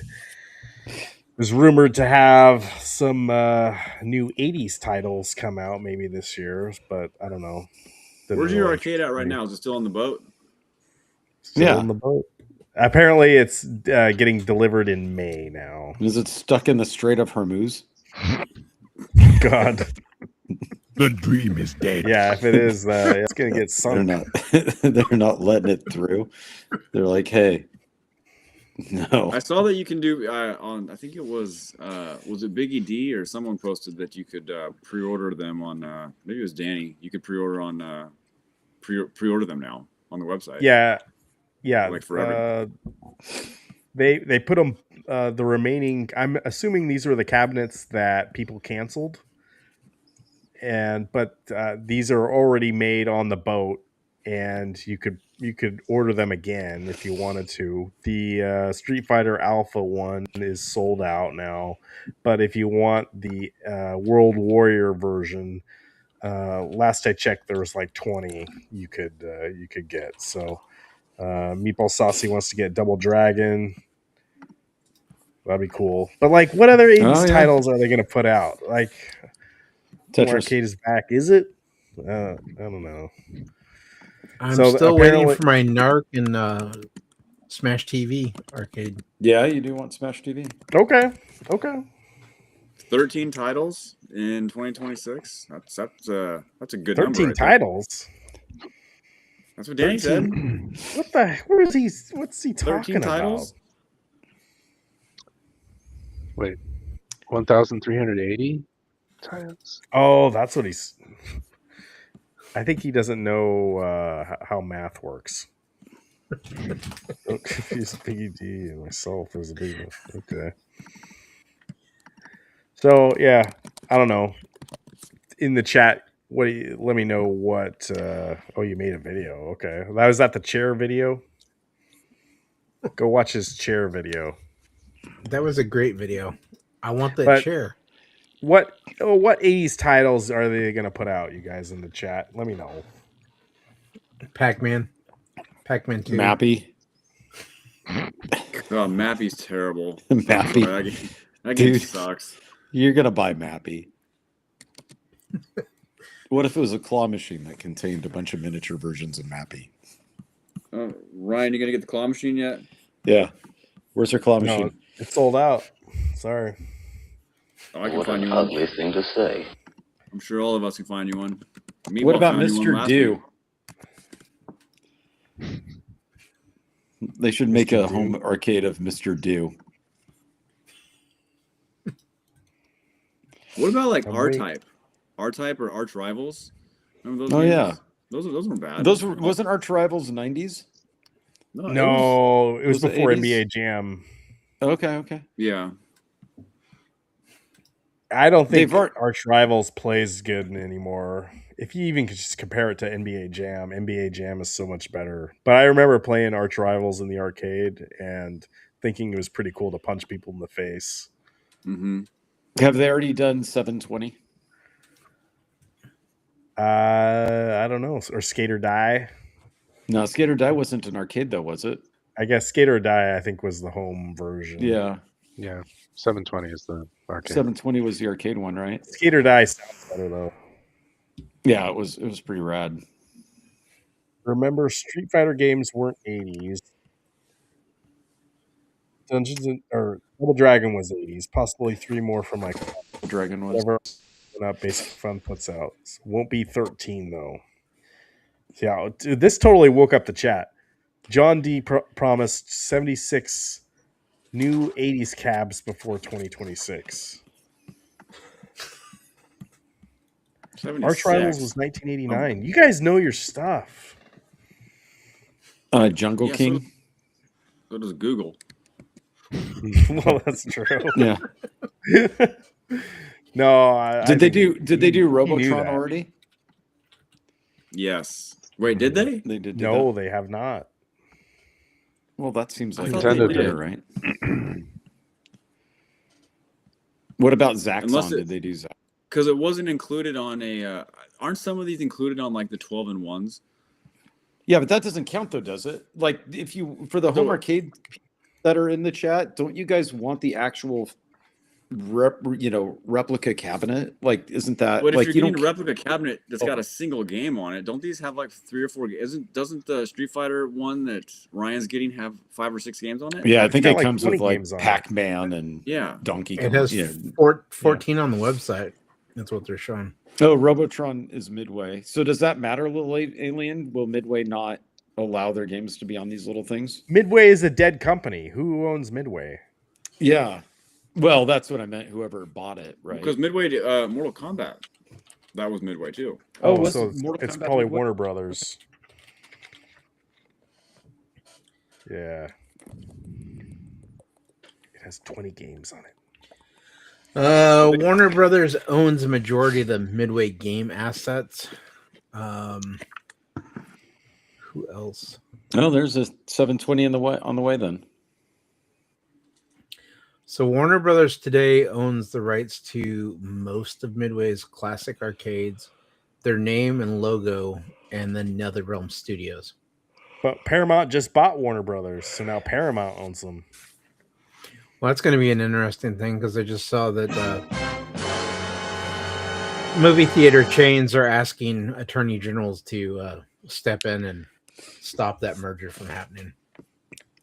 Was rumored to have some new 80s titles come out maybe this year, but I don't know. Where's your arcade at right now? Is it still on the boat? Still on the boat. Apparently, it's getting delivered in May now. Is it stuck in the Strait of Hormuz? God. The dream is dead. Yeah, if it is, it's going to get sunk. They're not letting it through. They're like, hey, no. I saw that you can do on. I think it was it Biggie D or someone posted that you could pre-order them on. Maybe it was Danny. You could pre-order on pre-order them now on the website. Yeah. Like forever. They put them the remaining. I'm assuming these are the cabinets that people canceled, but these are already made on the boat, and you could order them again if you wanted to. The Street Fighter Alpha one is sold out now, but if you want the World Warrior version, last I checked, there was like 20 you could get. So Meatball Saucy wants to get Double Dragon. That'd be cool. But like, what other 80s titles are they going to put out? Like, Tetris Arcade is back. Is it? I don't know. I'm still waiting for my Narc and Smash TV arcade. Yeah, you do want Smash TV. Okay. 13 titles in 2026. That's a good 13 number. 13 titles. That's what Danny said. What the? Where is he? What's he talking 13 titles? about? Wait, 1,380 titles? Oh, that's what he's. I think he doesn't know how math works. Don't confuse Biggie D and myself as a big one. Okay. So yeah, I don't know. In the chat, let me know what. Oh, you made a video. Okay, was that the chair video. Go watch his chair video. That was a great video. I want that chair. What 80s titles are they going to put out, you guys, in the chat? Let me know. Pac-Man 2. Mappy. Oh, Mappy's terrible. Mappy. That game sucks. You're going to buy Mappy. What if it was a claw machine that contained a bunch of miniature versions of Mappy? Ryan, you going to get the claw machine yet? Yeah. Where's your claw machine? No, it's sold out. Sorry. Oh, I can find you one. Ugly thing to say. I'm sure all of us can find you one. What about Mr. Do? They should make a home arcade of Mr. Do. What about like R-Type? R-Type or Arch Rivals? Remember those? Oh games? yeah, those weren't bad. Wasn't Arch Rivals 90s? No, it was Was it before 80s? NBA Jam. Okay. Yeah. I don't think Arch Rivals plays good anymore. If you even could just compare it to NBA Jam is so much better. But I remember playing Arch Rivals in the arcade and thinking it was pretty cool to punch people in the face. Mm-hmm. Have they already done 720? I don't know. Or Skate or Die. No, Skate or Die wasn't an arcade though, was it? I guess Skate or Die, I think, was the home version. Yeah. 720 is the arcade. 720 was the arcade one, right? Skate or Die sounds better though. Yeah, it was pretty rad. Remember, Street Fighter games weren't 80s. Double Dragon was 80s. Possibly 3 more from like Dragon was. Whatever Basic Fun puts out. Won't be 13 though. Yeah, this totally woke up the chat. John D promised 76 new 80s cabs before 2026. 76. Arch Rivals was 1989. You guys know your stuff. Jungle King. So does Google. Well, that's true. Yeah. No, Did they do Robotron already? Yes. Wait, did they? They did. No, they have not. Well, that seems like Nintendo did, did. right? What about Zaxxon? Did they do Zaxxon? Because it wasn't included on a. Aren't some of these included on like the 12-in-1s? Yeah, but that doesn't count though, does it? Like if you for the home arcade that are in the chat, don't you guys want the actual replica cabinet? Like, isn't that But like if you're getting don't a replica cabinet that's got a single game on it, don't these have like 3 or 4? Doesn't the Street Fighter one that Ryan's getting have 5 or 6 games on it? Yeah, I think got it like comes 20 with like games on it. Pac-Man and Yeah. Donkey Kong. It has Yeah. 14 on the website. That's what they're showing. Oh, Robotron is Midway. So does that matter, Little Alien? Will Midway not allow their games to be on these little things? Midway is a dead company. Who owns Midway? Yeah. Well, that's what I meant. Whoever bought it, right? Because Midway, Mortal Kombat, that was Midway too. Oh, was so Mortal it's Kombat probably Midway? Warner Brothers. Yeah. It has 20 games on it. Warner Brothers owns a majority of the Midway game assets. Who else? Oh, there's a 720 on the way then. So Warner Brothers today owns the rights to most of Midway's classic arcades, their name and logo, and then NetherRealm Studios. But Paramount just bought Warner Brothers, so now Paramount owns them. Well, that's going to be an interesting thing because I just saw that movie theater chains are asking attorney generals to step in and stop that merger from happening.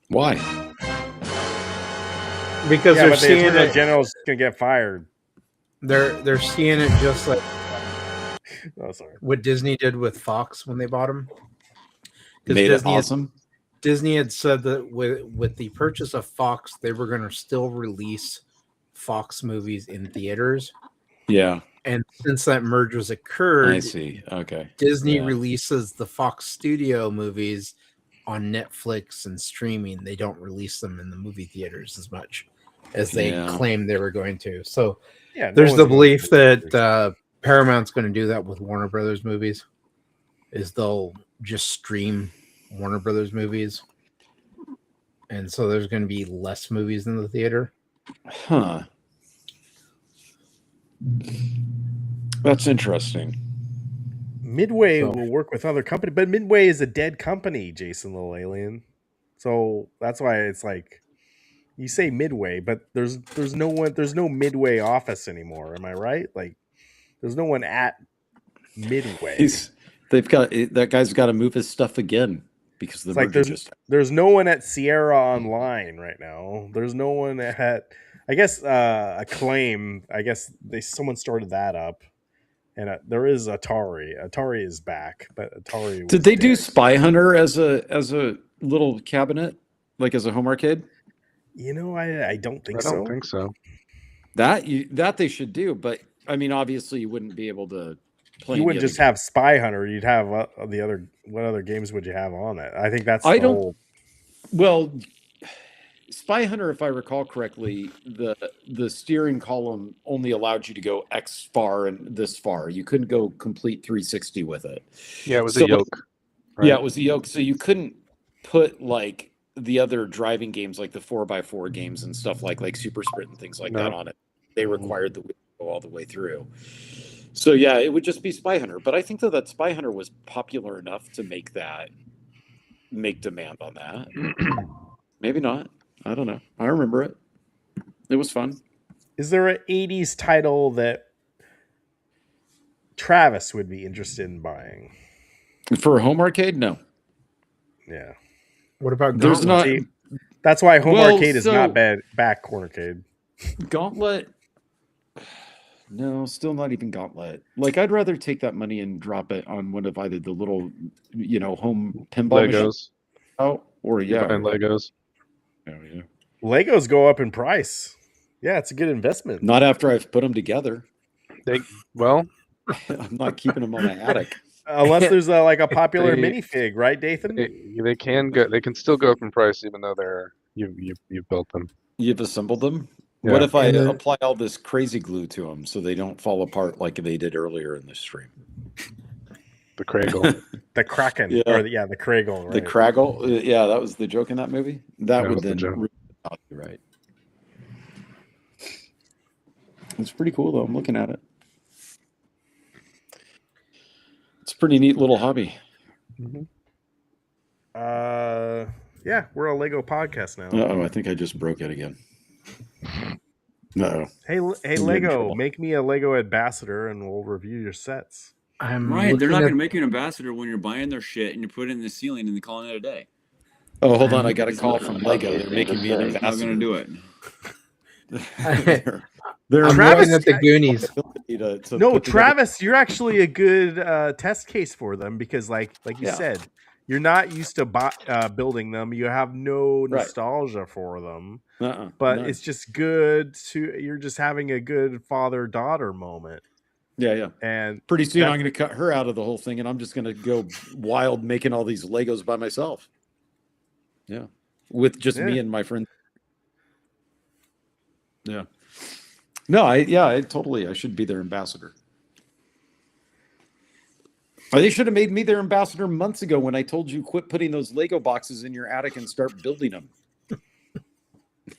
Why? Because they're seeing the general's gonna get fired. They're seeing it just like sorry. what Disney did with Fox when they bought them. Made Disney it awesome. Disney had said that with the purchase of Fox, they were going to still release Fox movies in theaters. Yeah. And since that merger has occurred, I see. Okay. Disney releases the Fox Studio movies on Netflix and streaming. They don't release them in the movie theaters as much as they claimed they were going to. So there's the belief that Paramount's going to do that with Warner Brothers movies, is they'll just stream Warner Brothers movies. And so there's going to be less movies in the theater. Huh. That's interesting. Midway will work with other companies, but Midway is a dead company, Jason Little Alien. So that's why it's like you say Midway, but there's no Midway office anymore. Am I right? Like there's no one at Midway. That guy's got to move his stuff again because the like there's no one at Sierra Online right now. There's no one at I guess Acclaim. I guess someone started that up. And there is Atari. Atari is back, but Atari. Did they do Spy Hunter as a little cabinet, like as a home arcade? You know, I don't think so. I don't think so. That they should do, but I mean, obviously, you wouldn't be able to play. You wouldn't just have Spy Hunter. You'd have the other. What other games would you have on it? I think that's the whole. Well, Spy Hunter, if I recall correctly, the steering column only allowed you to go X far and this far. You couldn't go complete 360 with it. Yeah, it was a yoke. Right? Yeah, it was a yoke. So you couldn't put like the other driving games, like the 4x4 games and stuff like Super Sprint and things like that on it. They required the wheel to go all the way through. So yeah, it would just be Spy Hunter. But I think that Spy Hunter was popular enough to make demand on that. Maybe not. I don't know. I remember it. It was fun. Is there an 80s title that Travis would be interested in buying? For a home arcade? No. Yeah. What about There's Gauntlet? not. That's why home arcade is not bad. Back cornercade. Gauntlet. No, still not even Gauntlet. Like I'd rather take that money and drop it on one of either the little, home pinball Legos. machines. Oh, or And Legos. Oh, yeah. Legos go up in price. Yeah, it's a good investment. Not after I've put them together. I'm not keeping them on my attic. Unless there's a popular minifig, right, Dathan? They can go. They can still go up in price even though you've built them. You've assembled them. Yeah. What if I apply all this crazy glue to them so they don't fall apart like they did earlier in the stream? The Kraggle. The Kraken. Yeah. Or the Kraggle. Right? The Kraggle. Yeah, that was the joke in that movie. That would then right. It's pretty cool though. I'm looking at it. It's a pretty neat little hobby. Mm-hmm. Yeah, we're a Lego podcast now. Uh-oh, I think I just broke it again. No. Hey, Lego, make me a Lego ambassador and we'll review your sets. Right, they're not going to make you an ambassador when you're buying their shit and you put it in the ceiling and they're calling it a day. Oh, hold on, I got a call from Lego. They're making me an ambassador. I'm going to do it. They're Travis at the Goonies. No, Travis, you're actually a good test case for them because, like you said, you're not used to building them. You have no nostalgia for them, but it's just good you're just having a good father-daughter moment. Yeah. And pretty soon I'm going to cut her out of the whole thing, and I'm just going to go wild making all these Legos by myself. Yeah, with just me and my friend. Yeah. No, I should be their ambassador. They should have made me their ambassador months ago when I told you quit putting those Lego boxes in your attic and start building them.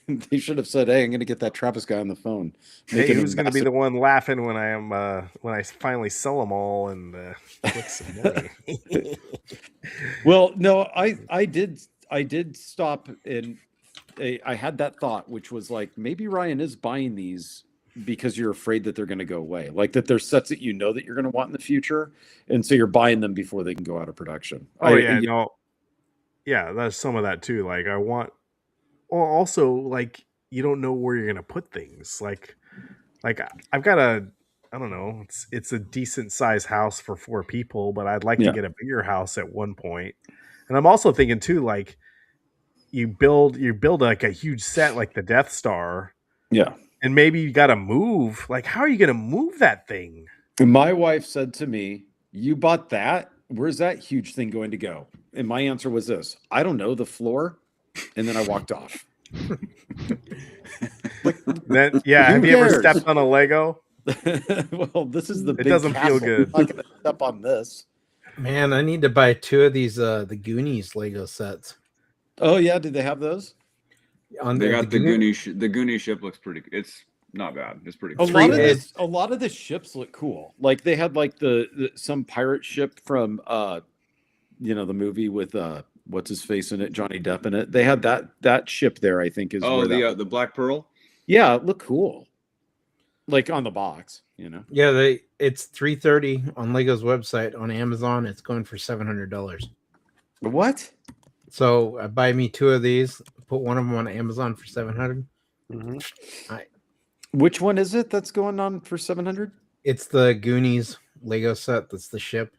They should have said, "Hey, I'm going to get that Travis guy on the phone." Hey, who's going to be the one laughing when I finally sell them all and get some money? Well, no, I did stop and I had that thought, which was like, maybe Ryan is buying these because you're afraid that they're going to go away, like that there's sets that you know that you're going to want in the future, and so you're buying them before they can go out of production. Yeah, there's some of that too. Like I want. Well, also, like, you don't know where you're going to put things. Like I've got I don't know, it's a decent sized house for 4 people, but I'd like to get a bigger house at one point. And I'm also thinking too, like, you build like a huge set like the Death Star. Yeah. And maybe you got to move. Like, how are you going to move that thing? And my wife said to me, "You bought that? Where's that huge thing going to go?" And my answer was this: "I don't know, the floor." And then I walked off. Have you ever stepped on a Lego? Well, this is the it big doesn't castle. feel good. I'm not gonna step on this. Man, I need to buy 2 of these the Goonies Lego sets. Oh yeah, did they have those? They got the Goonie ship looks pretty. It's not bad. It's pretty cool. A lot of the ships look cool. Like they had like the some pirate ship from the movie with what's his face in it, Johnny Depp in it. They had that ship there, I think is the Black Pearl. Yeah, it looked cool. Like on the box, Yeah, it's $330 on Lego's website. On Amazon, it's going for $700. What? So buy me 2 of these. Put one of them on Amazon for $700. Mm-hmm. Which one is it that's going on for $700? It's the Goonies Lego set. That's the ship.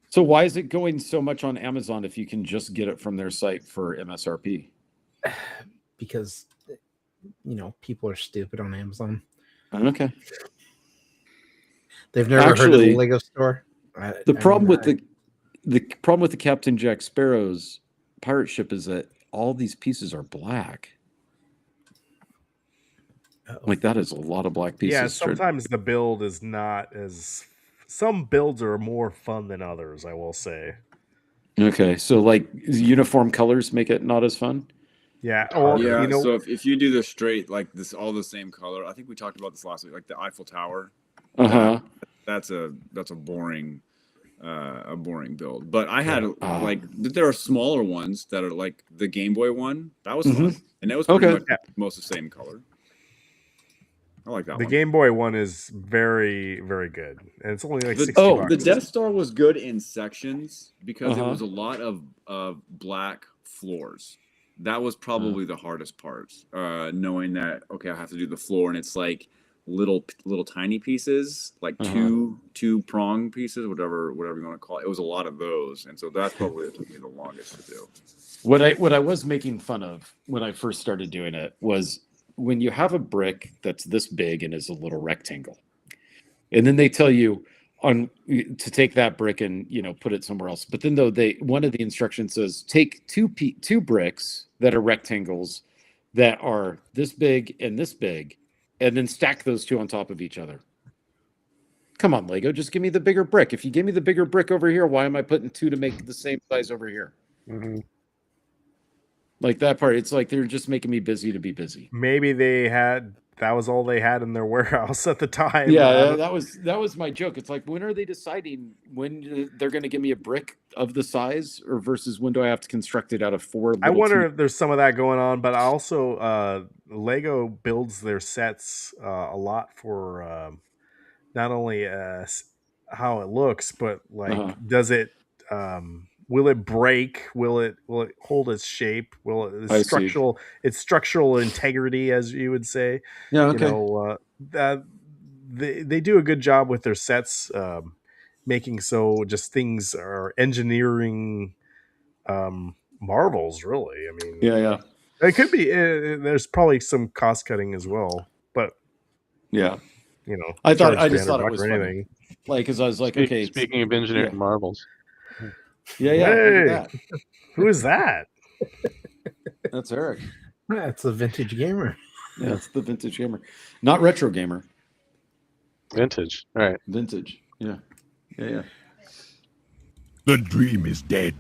So why is it going so much on Amazon if you can just get it from their site for MSRP? Because people are stupid on Amazon. Okay. They've never heard of the Lego store. The problem with the Captain Jack Sparrow's pirate ship is that all these pieces are black. Like that is a lot of black pieces. Yeah, sometimes the build is not as. Some builds are more fun than others, I will say. Okay, so like uniform colors make it not as fun. Yeah. So if you do the straight like this, all the same color. I think we talked about this last week, like the Eiffel Tower. That's a boring build. But I had there are smaller ones that are like the Game Boy one. That was fun, and that was pretty much most the same color. I like that the one. Game Boy one is very, very good. And it's only like $60. The Death Star was good in sections because it was a lot of black floors. That was probably the hardest part. Knowing that, okay, I have to do the floor and it's like little tiny pieces, like two prong pieces, whatever you want to call it. It was a lot of those. And so that's probably what took me the longest to do. What I was making fun of when I first started doing it was when you have a brick that's this big and is a little rectangle, and then they tell you to take that brick and put it somewhere else. But then one of the instructions says take two bricks that are rectangles that are this big, and then stack those 2 on top of each other. Come on, Lego, just give me the bigger brick. If you give me the bigger brick over here, why am I putting 2 to make the same size over here? Mm-hmm. Like that part, it's like they're just making me busy to be busy. Maybe that was all they had in their warehouse at the time. Yeah, that was my joke. It's like, when are they deciding when they're going to give me a brick of the size, or versus when do I have to construct it out of 4? I wonder if there's some of that going on, but also Lego builds their sets a lot for not only how it looks, but like does it. Will it break? Will it hold its shape? Will it structural integrity, as you would say? Yeah. Okay. They do a good job with their sets, making so just things are engineering marvels. Really, I mean, yeah. It could be. There's probably some cost cutting as well, but yeah, I just thought it was funny. Like, because I was like, okay. Speaking of engineering marvels. Yeah. Hey, who is that? That's Eric. That's a vintage gamer. Yeah, it's the vintage gamer, not retro gamer. Vintage, all right? Vintage. Yeah. The dream is dead.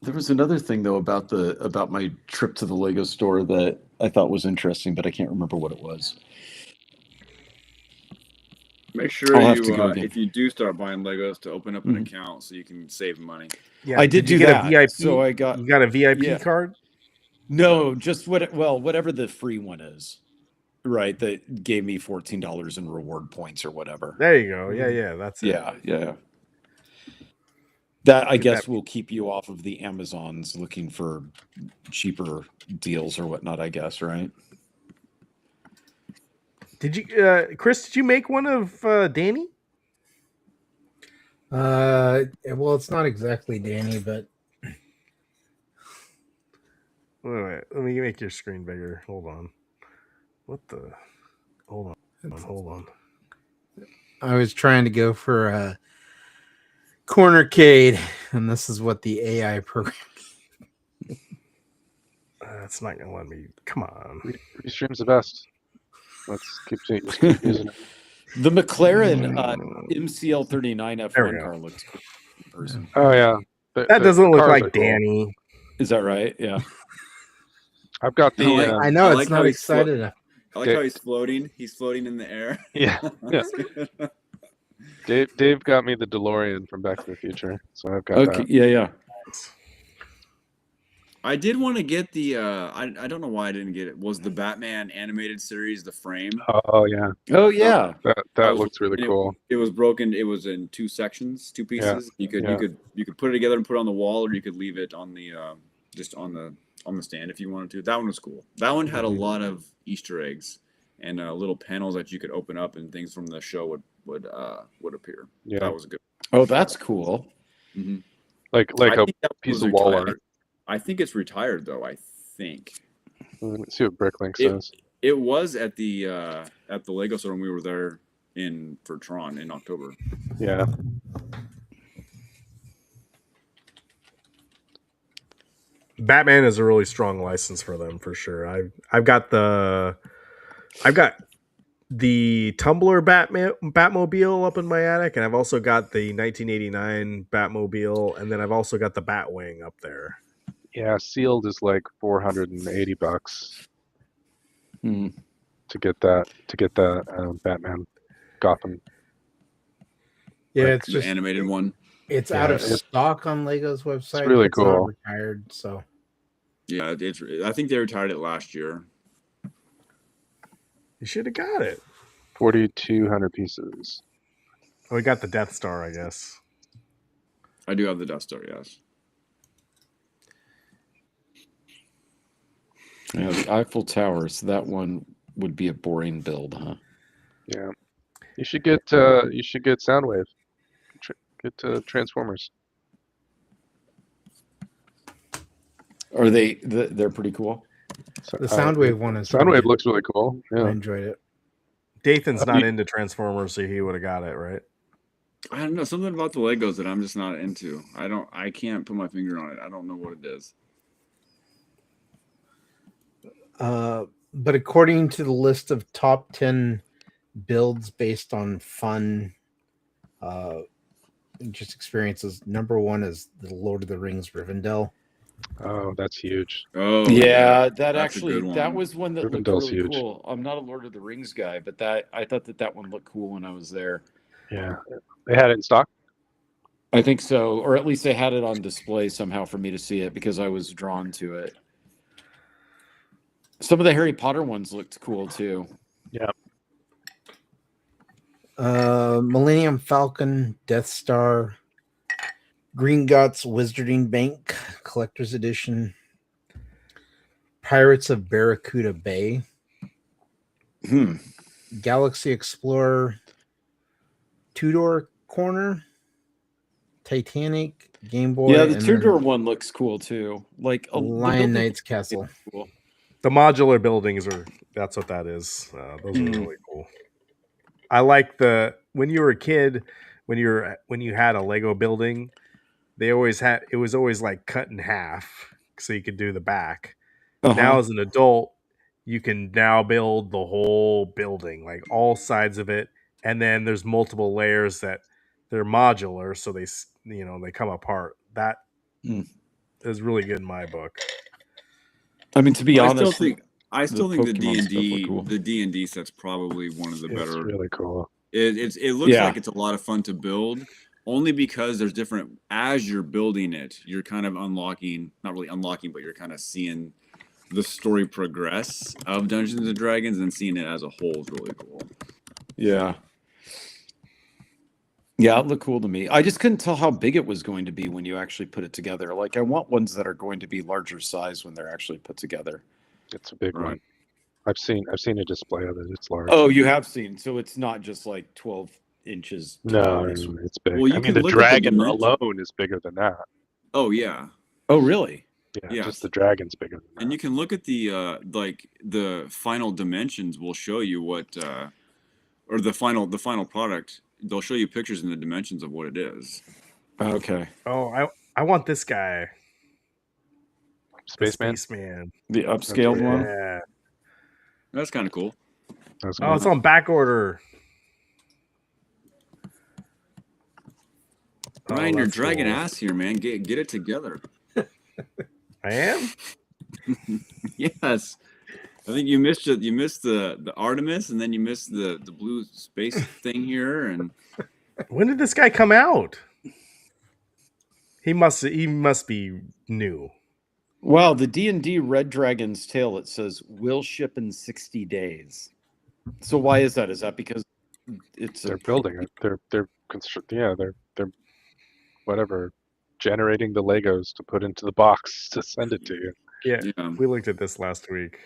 There was another thing though about my trip to the Lego store that I thought was interesting, but I can't remember what it was. Make sure I'll have to go again. if you do start buying Legos, to open up an account so you can save money. Yeah, I did you do get that. a VIP? So you got a VIP card? No, just whatever the free one is, right? That gave me $14 in reward points or whatever. There you go. Yeah, that's it. Yeah. That I guess will keep you off of the Amazons looking for cheaper deals or whatnot. I guess, right? Did you, Chris? Did you make one of Danny? Well, it's not exactly Danny, but Wait. Let me make your screen bigger. Hold on. What the? Hold on. I was trying to go for a Cornercade, and this is what the AI program. It's not gonna let me. Come on. Restream's the best. Let's keep using it. The McLaren MCL 39 F1 car looks cool in person. Oh yeah, that doesn't look like Danny. Cool. Is that right? Yeah. I've got the. I know it's not excited enough. I like how he's floating. He's floating in the air. Yeah. Dave got me the DeLorean from Back to the Future, so I've got that. Yeah. I did want to get the I don't know why I didn't get it. Was the Batman animated series The Frame? Oh yeah. That looks really cool. It was broken. It was in two sections, two pieces. You could put it together and put it on the wall, or you could leave it on the just on the stand if you wanted to. That one was cool. That one had a lot of Easter eggs and little panels that you could open up, and things from the show would appear. Yeah, that was good. Oh, that's cool. Mm-hmm. Like a piece of wall art. I think it's retired though. I think. Let me see what Bricklink says. It was at the Lego store when we were there for Tron in October. Yeah. Batman is a really strong license for them for sure. I've got the Tumbler Batmobile up in my attic, and I've also got the 1989 Batmobile, and then I've also got the Batwing up there. Yeah, sealed is like $480 to get that Batman Gotham. Yeah, Like it's just the animated one. It's out of stock on Lego's website. It's really not cool. retired, so Yeah, I think they retired it last year. You should have got it. 4,200 pieces. Oh, we got the Death Star, I guess. I do have the Death Star, yes. Yeah, the Eiffel Tower. So that one would be a boring build, huh? Yeah, you should get Soundwave. Get Transformers. Are they're pretty cool? The Soundwave one is. Soundwave looks really cool. Yeah, I enjoyed it. Dathan's not into Transformers, so he would have got it, right? I don't know, something about the Legos that I'm just not into. I can't put my finger on it. I don't know what it is. But according to the list of top 10 builds based on fun, just experiences, number one is the Lord of the Rings Rivendell. Oh, that's huge. Oh yeah, that that's actually that was one that looked Rivendell's really huge. cool. I'm not a Lord of the Rings guy, but I thought that one looked cool when I was there. Yeah, they had it in stock. I think so, or at least they had it on display somehow for me to see it because I was drawn to it. Some of the Harry Potter ones looked cool too. Yeah. Millennium Falcon, Death Star, Green Guts Wizarding Bank Collector's Edition, Pirates of Barracuda Bay, Galaxy Explorer, Tudor Corner, Titanic, Game Boy. Yeah, the two-door one looks cool too. Like a Lion Knight's Castle. Cool. The modular buildings that's what that is. Those are really cool. I like when you were a kid, when you had a Lego building, it was always like cut in half so you could do the back. Now as an adult, you can now build the whole building, like all sides of it, and then there's multiple layers that they're modular, so they they come apart. That is really good in my book. I mean, to be honest, I still think the D&D cool. the D&D set's probably one of the better. It's really cool. It looks like it's a lot of fun to build, only because there's different, as you're building it, you're kind of unlocking, not really unlocking, but you're kind of seeing the story progress of Dungeons and Dragons, and seeing it as a whole is really cool. Yeah. Yeah, it looked cool to me. I just couldn't tell how big it was going to be when you actually put it together. Like, I want ones that are going to be larger size when they're actually put together. It's a big one. I've seen a display of it. It's large. Oh, you have seen. So it's not just like 12 inches. No, It's it's big. Well, you I mean, can the look at the dragon dimensions. alone is bigger than that. Oh yeah. Oh really? Yeah, Yes. just the dragon's bigger than that. And you can look at the like the final dimensions will show you what or the final product. They'll show you pictures in the dimensions of what it is. Okay. Oh, I want this guy. Spaceman? Spaceman. The upscaled one? Yeah. That's kind of cool. Oh, it's on back order. Ryan, you're that's dragging cool. ass here, man. Get it together. I am? Yes. I think you missed the Artemis, and then you missed the blue space thing here. And When did this guy come out? He must be new. Wow, the D&D Red Dragon's Tale, it says will ship in 60 days. So why is that? Is that because they're building it? They're whatever, generating the Legos to put into the box to send it to you. Yeah, we looked at this last week.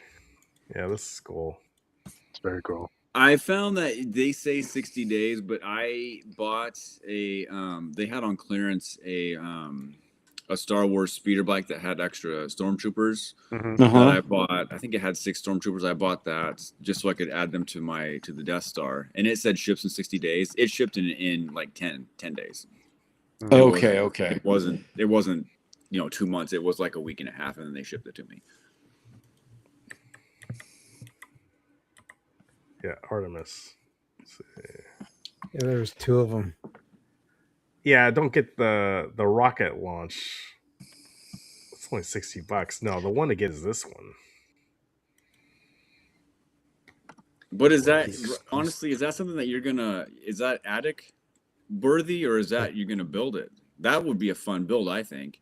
Yeah, this is cool. It's very cool. I found that they say 60 days, but I bought a they had on clearance a Star Wars speeder bike that had extra stormtroopers. That I bought. I think it had 6 stormtroopers. I bought that just so I could add them to the Death Star, and it said ships in 60 days. It shipped in like 10 days. Okay. It wasn't 2 months. It was like a week and a half, and then they shipped it to me. Yeah, Artemis. Let's see. Yeah, there's 2 of them. Yeah, don't get the rocket launch. It's only $60. No, the one to get is this one. But is that honestly? Is that something that you're gonna? Is that attic worthy, or is that you're gonna build it? That would be a fun build, I think.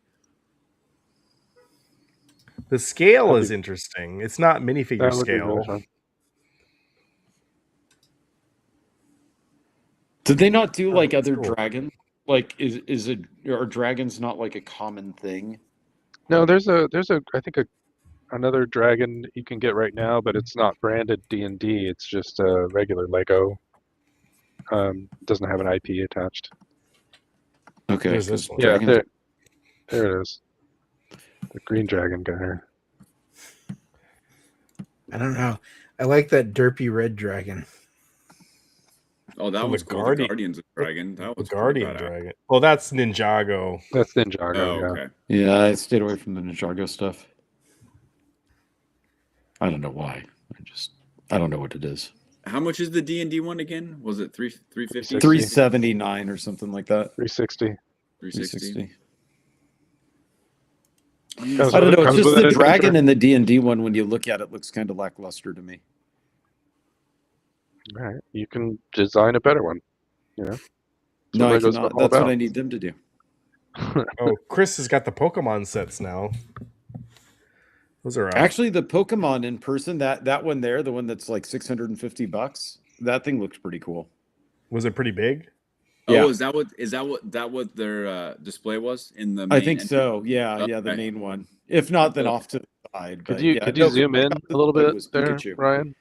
The scale is interesting. It's not minifigure That would be really scale. fun. Did they not do like other cool. dragons? Like are dragons not like a common thing? No, there's I think another dragon you can get right now, but it's not branded D&D. It's just a regular Lego. It doesn't have an IP attached. Okay. There's this one. Yeah, there it is. The green dragon guy. I don't know. I like that derpy red dragon. Oh, that Oh, was the cool. Guardian- The Guardians of Dragon. That The was Guardian pretty badass. Dragon. Well, that's Ninjago. That's Ninjago. Oh, yeah. okay. Yeah, I stayed away from the Ninjago stuff. I don't know why. I don't know what it is. How much is the D&D one again? Was it 350? 379 or something like that. 360. 360. Comes I don't with- know. It's comes just with the an dragon adventure. in the D&D one. When you look at it, looks kind of lackluster to me. All right, you can design a better one. You know. No, I Lego's cannot. all That's what about. I need them to do. Oh, Chris has got the Pokemon sets now. Those are out. Actually, the Pokemon in person, that one there, the one that's like $650, that thing looks pretty cool. Was it pretty big? Oh, Yeah. is that what their display was in the? I main think entry? so. Yeah, the Okay. main one. If not, then off to the side. Could but you yeah, could you no, zoom in a little it bit was there, Pikachu. Ryan?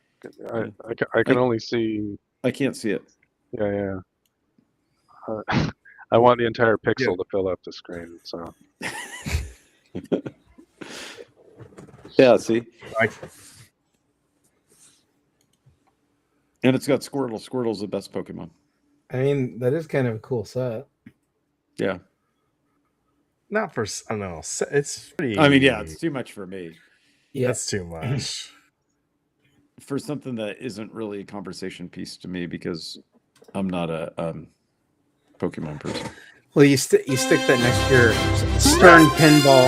I can only see. I can't see it. Yeah. I want the entire pixel to fill up the screen. So Yeah, see? I, And it's got Squirtle. Squirtle's the best Pokemon. I mean, that is kind of a cool set. Yeah. not for, I don't know. It's pretty. I mean, yeah, it's too much for me. Yeah. That's too much. For something that isn't really a conversation piece to me because I'm not a Pokemon person. Well, you stick that next to your Stern pinball.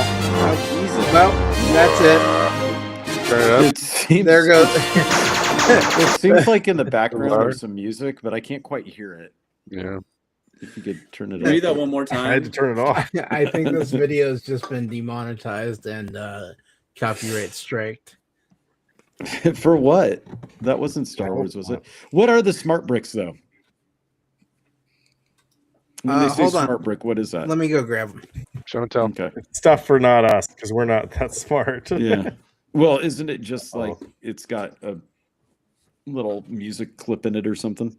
Well, that's it. Turn it up. It seems, There goes. it seems like in the background there's some music, but I can't quite hear it. Yeah. If you could turn it Read up. that one more time. I had to turn it off. I think this video has just been demonetized and copyright striked. For what? That wasn't Star Wars, was it? What are the smart bricks, though? When they say Hold on. smart brick, what is that? Let me go grab them. Show and tell. Okay. Stuff for not us because we're not that smart. Yeah. Well, isn't it just like it's got a little music clip in it or something?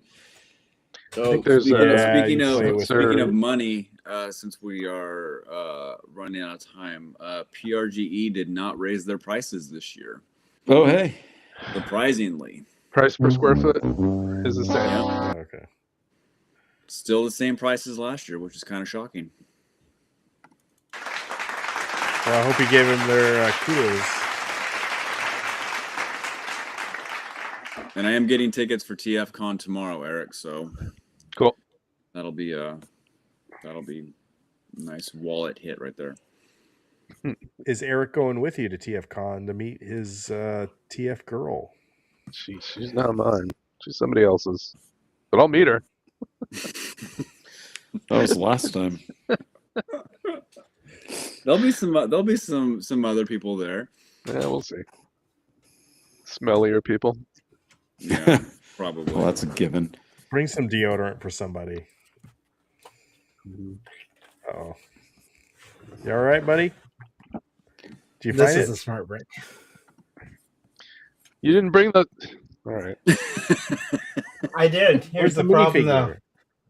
So there's, speaking sensor- of money, since we are running out of time, PRGE did not raise their prices this year. Oh, hey. Surprisingly. Price per square foot is the same. Yeah. Okay. Still the same price as last year, which is kind of shocking. Well, I hope you gave them their kudos. And I am getting tickets for TFCon tomorrow, Eric. So cool. That'll be a nice wallet hit right there. Is Eric going with you to TFCon to meet his TF girl? She's not mine. She's somebody else's. But I'll meet her. That was the last time. There'll be some other people there. Yeah, we'll see. Smellier people. Yeah, probably. Well, that's a given. Bring some deodorant for somebody. Oh, you all right, buddy? Did you This find is it? a smart brick. You didn't bring the. All right. I did. Here's the problem, though.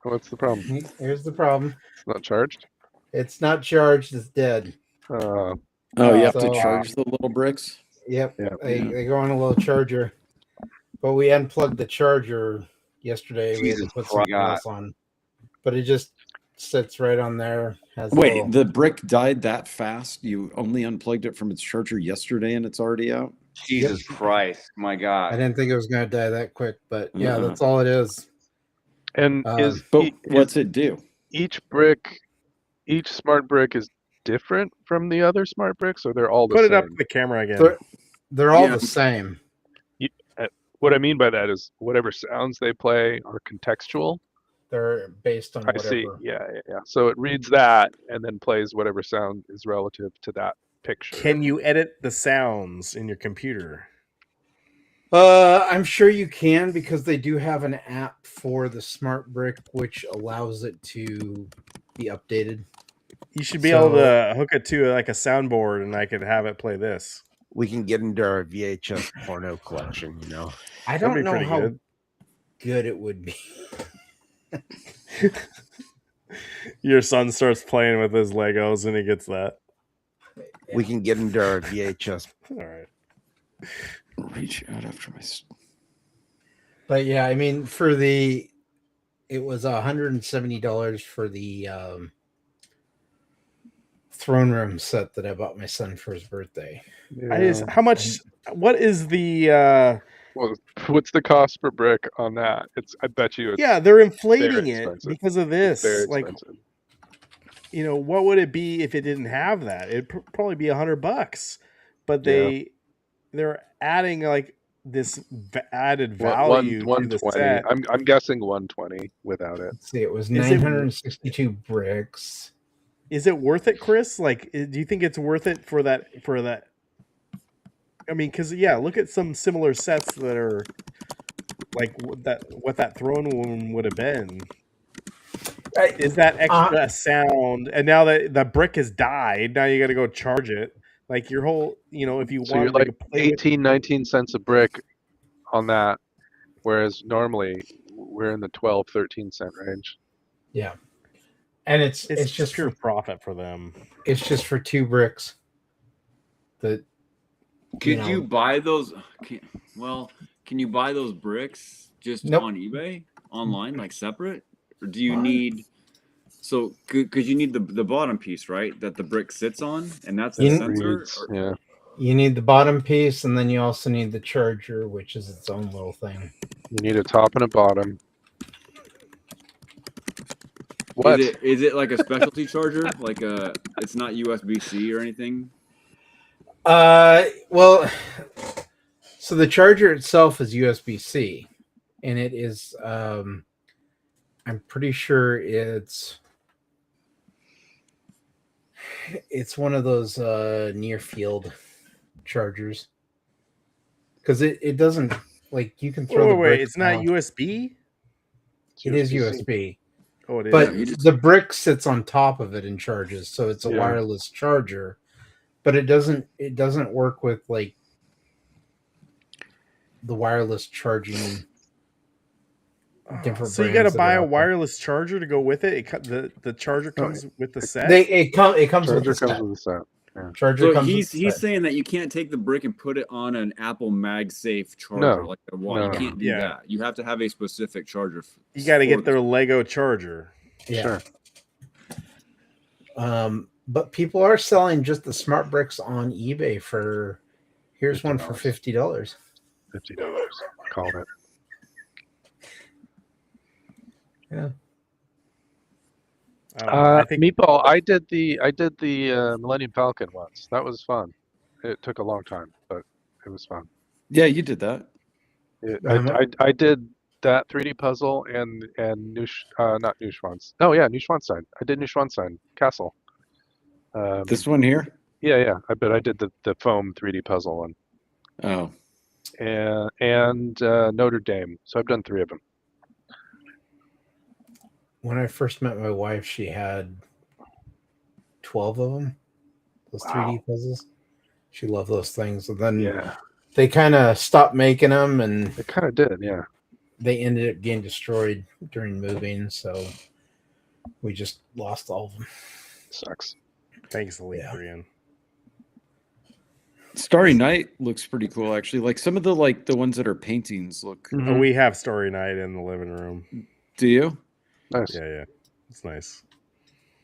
What's the problem? Here's the problem. It's not charged. It's not charged. It's dead. Oh, you have to So, charge the little bricks? Yep. Yeah. They go on a little charger. But we unplugged the charger yesterday. We had to Jesus put something Christ. else on. But it just sits right on there. Has a Wait, little- the brick died that fast? You only unplugged it from its charger yesterday and it's already out? Jesus Christ, my I God. didn't think it was going to die that quick, but yeah, Uh-uh. that's all it is. And But what's it do? each smart brick is different from the other smart bricks, or they're all the Put same? it up to the camera again. They're all Yeah. the same. What I mean by that is whatever sounds they play are contextual. They're based on I whatever. see. Yeah. So it reads that and then plays whatever sound is relative to that picture. Can you edit the sounds in your computer? I'm sure you can because they do have an app for the smart brick which allows it to be updated. You should be able to hook it to like a soundboard, and I could have it play this. We can get into our VHS porno collection, you know. I That'd don't be know pretty how good. it would be. Your son starts playing with his Legos, and he gets that. We can get into our VHS. All right. Reach out after my. But yeah, I mean, it was $170 for the throne room set that I bought my son for his birthday. How much? What is the? Well, what's the cost per brick on that? I bet you. Yeah, they're inflating very it expensive. because of It's this. very Like, expensive. what would it be if it didn't have that? It'd probably be $100. But they're adding like this added value to the 120. set. I'm guessing 120 without it. Let's see, it was Is it- 962 bricks. Is it worth it, Chris? Like, do you think it's worth it for that? I mean, because look at some similar sets that are like what that throne room would have been. Is that extra sound? And now that the brick has died, now you got to go charge it. Like your whole, if you So you're want like 18, 19 cents a brick on that, whereas normally we're in the 12, 13 cent range. Yeah. And it's just pure profit for them. It's just for 2 bricks. Could you buy those? Can you buy those bricks just on eBay online, like separate, or do you need? So, because you need the bottom piece, right? That the brick sits on, and that's the sensor. Yeah. You need the bottom piece, and then you also need the charger, which is its own little thing. You need a top and a bottom. What? Is it like a specialty charger? Like it's not USB-C or anything? Well, so the charger itself is USB-C, and it is. I'm pretty sure it's one of those near field chargers, because it doesn't, like, you can throw. Wait, it's not USB. It is USB. Oh, it is. But the brick sits on top of it and charges, so it's a wireless charger. But it doesn't work with like the wireless charging. Different. So you got to buy a wireless charger to go with it. The charger comes with the set. It comes with the set. Yeah. Charger. So he's saying that you can't take the brick and put it on an Apple MagSafe charger like a wall. You can't do that. You have to have a specific charger. You got to get their Lego charger. Yeah. Sure. But people are selling just the smart bricks on eBay for. Here's $50. One for $50. $50. Called it. Yeah. I think Meatball. I did the Millennium Falcon once. That was fun. It took a long time, but it was fun. Yeah, you did that. I did that 3D puzzle and not Neuschwanstein. Oh yeah, Neuschwanstein. I did Neuschwanstein Castle. This one here. Yeah. I did the foam 3D puzzle one. Oh. And Notre Dame. So I've done 3 of them. When I first met my wife, she had 12 of them. Those 3D puzzles. She loved those things. And then they kind of stopped making them, and they kind of did. Yeah. They ended up getting destroyed during moving, so we just lost all of them. Sucks. Thanks, Leafrian. Starry Night looks pretty cool, actually. Like some of the ones that are paintings look. Oh, we have Starry Night in the living room. Do you? Nice. Yeah. It's nice.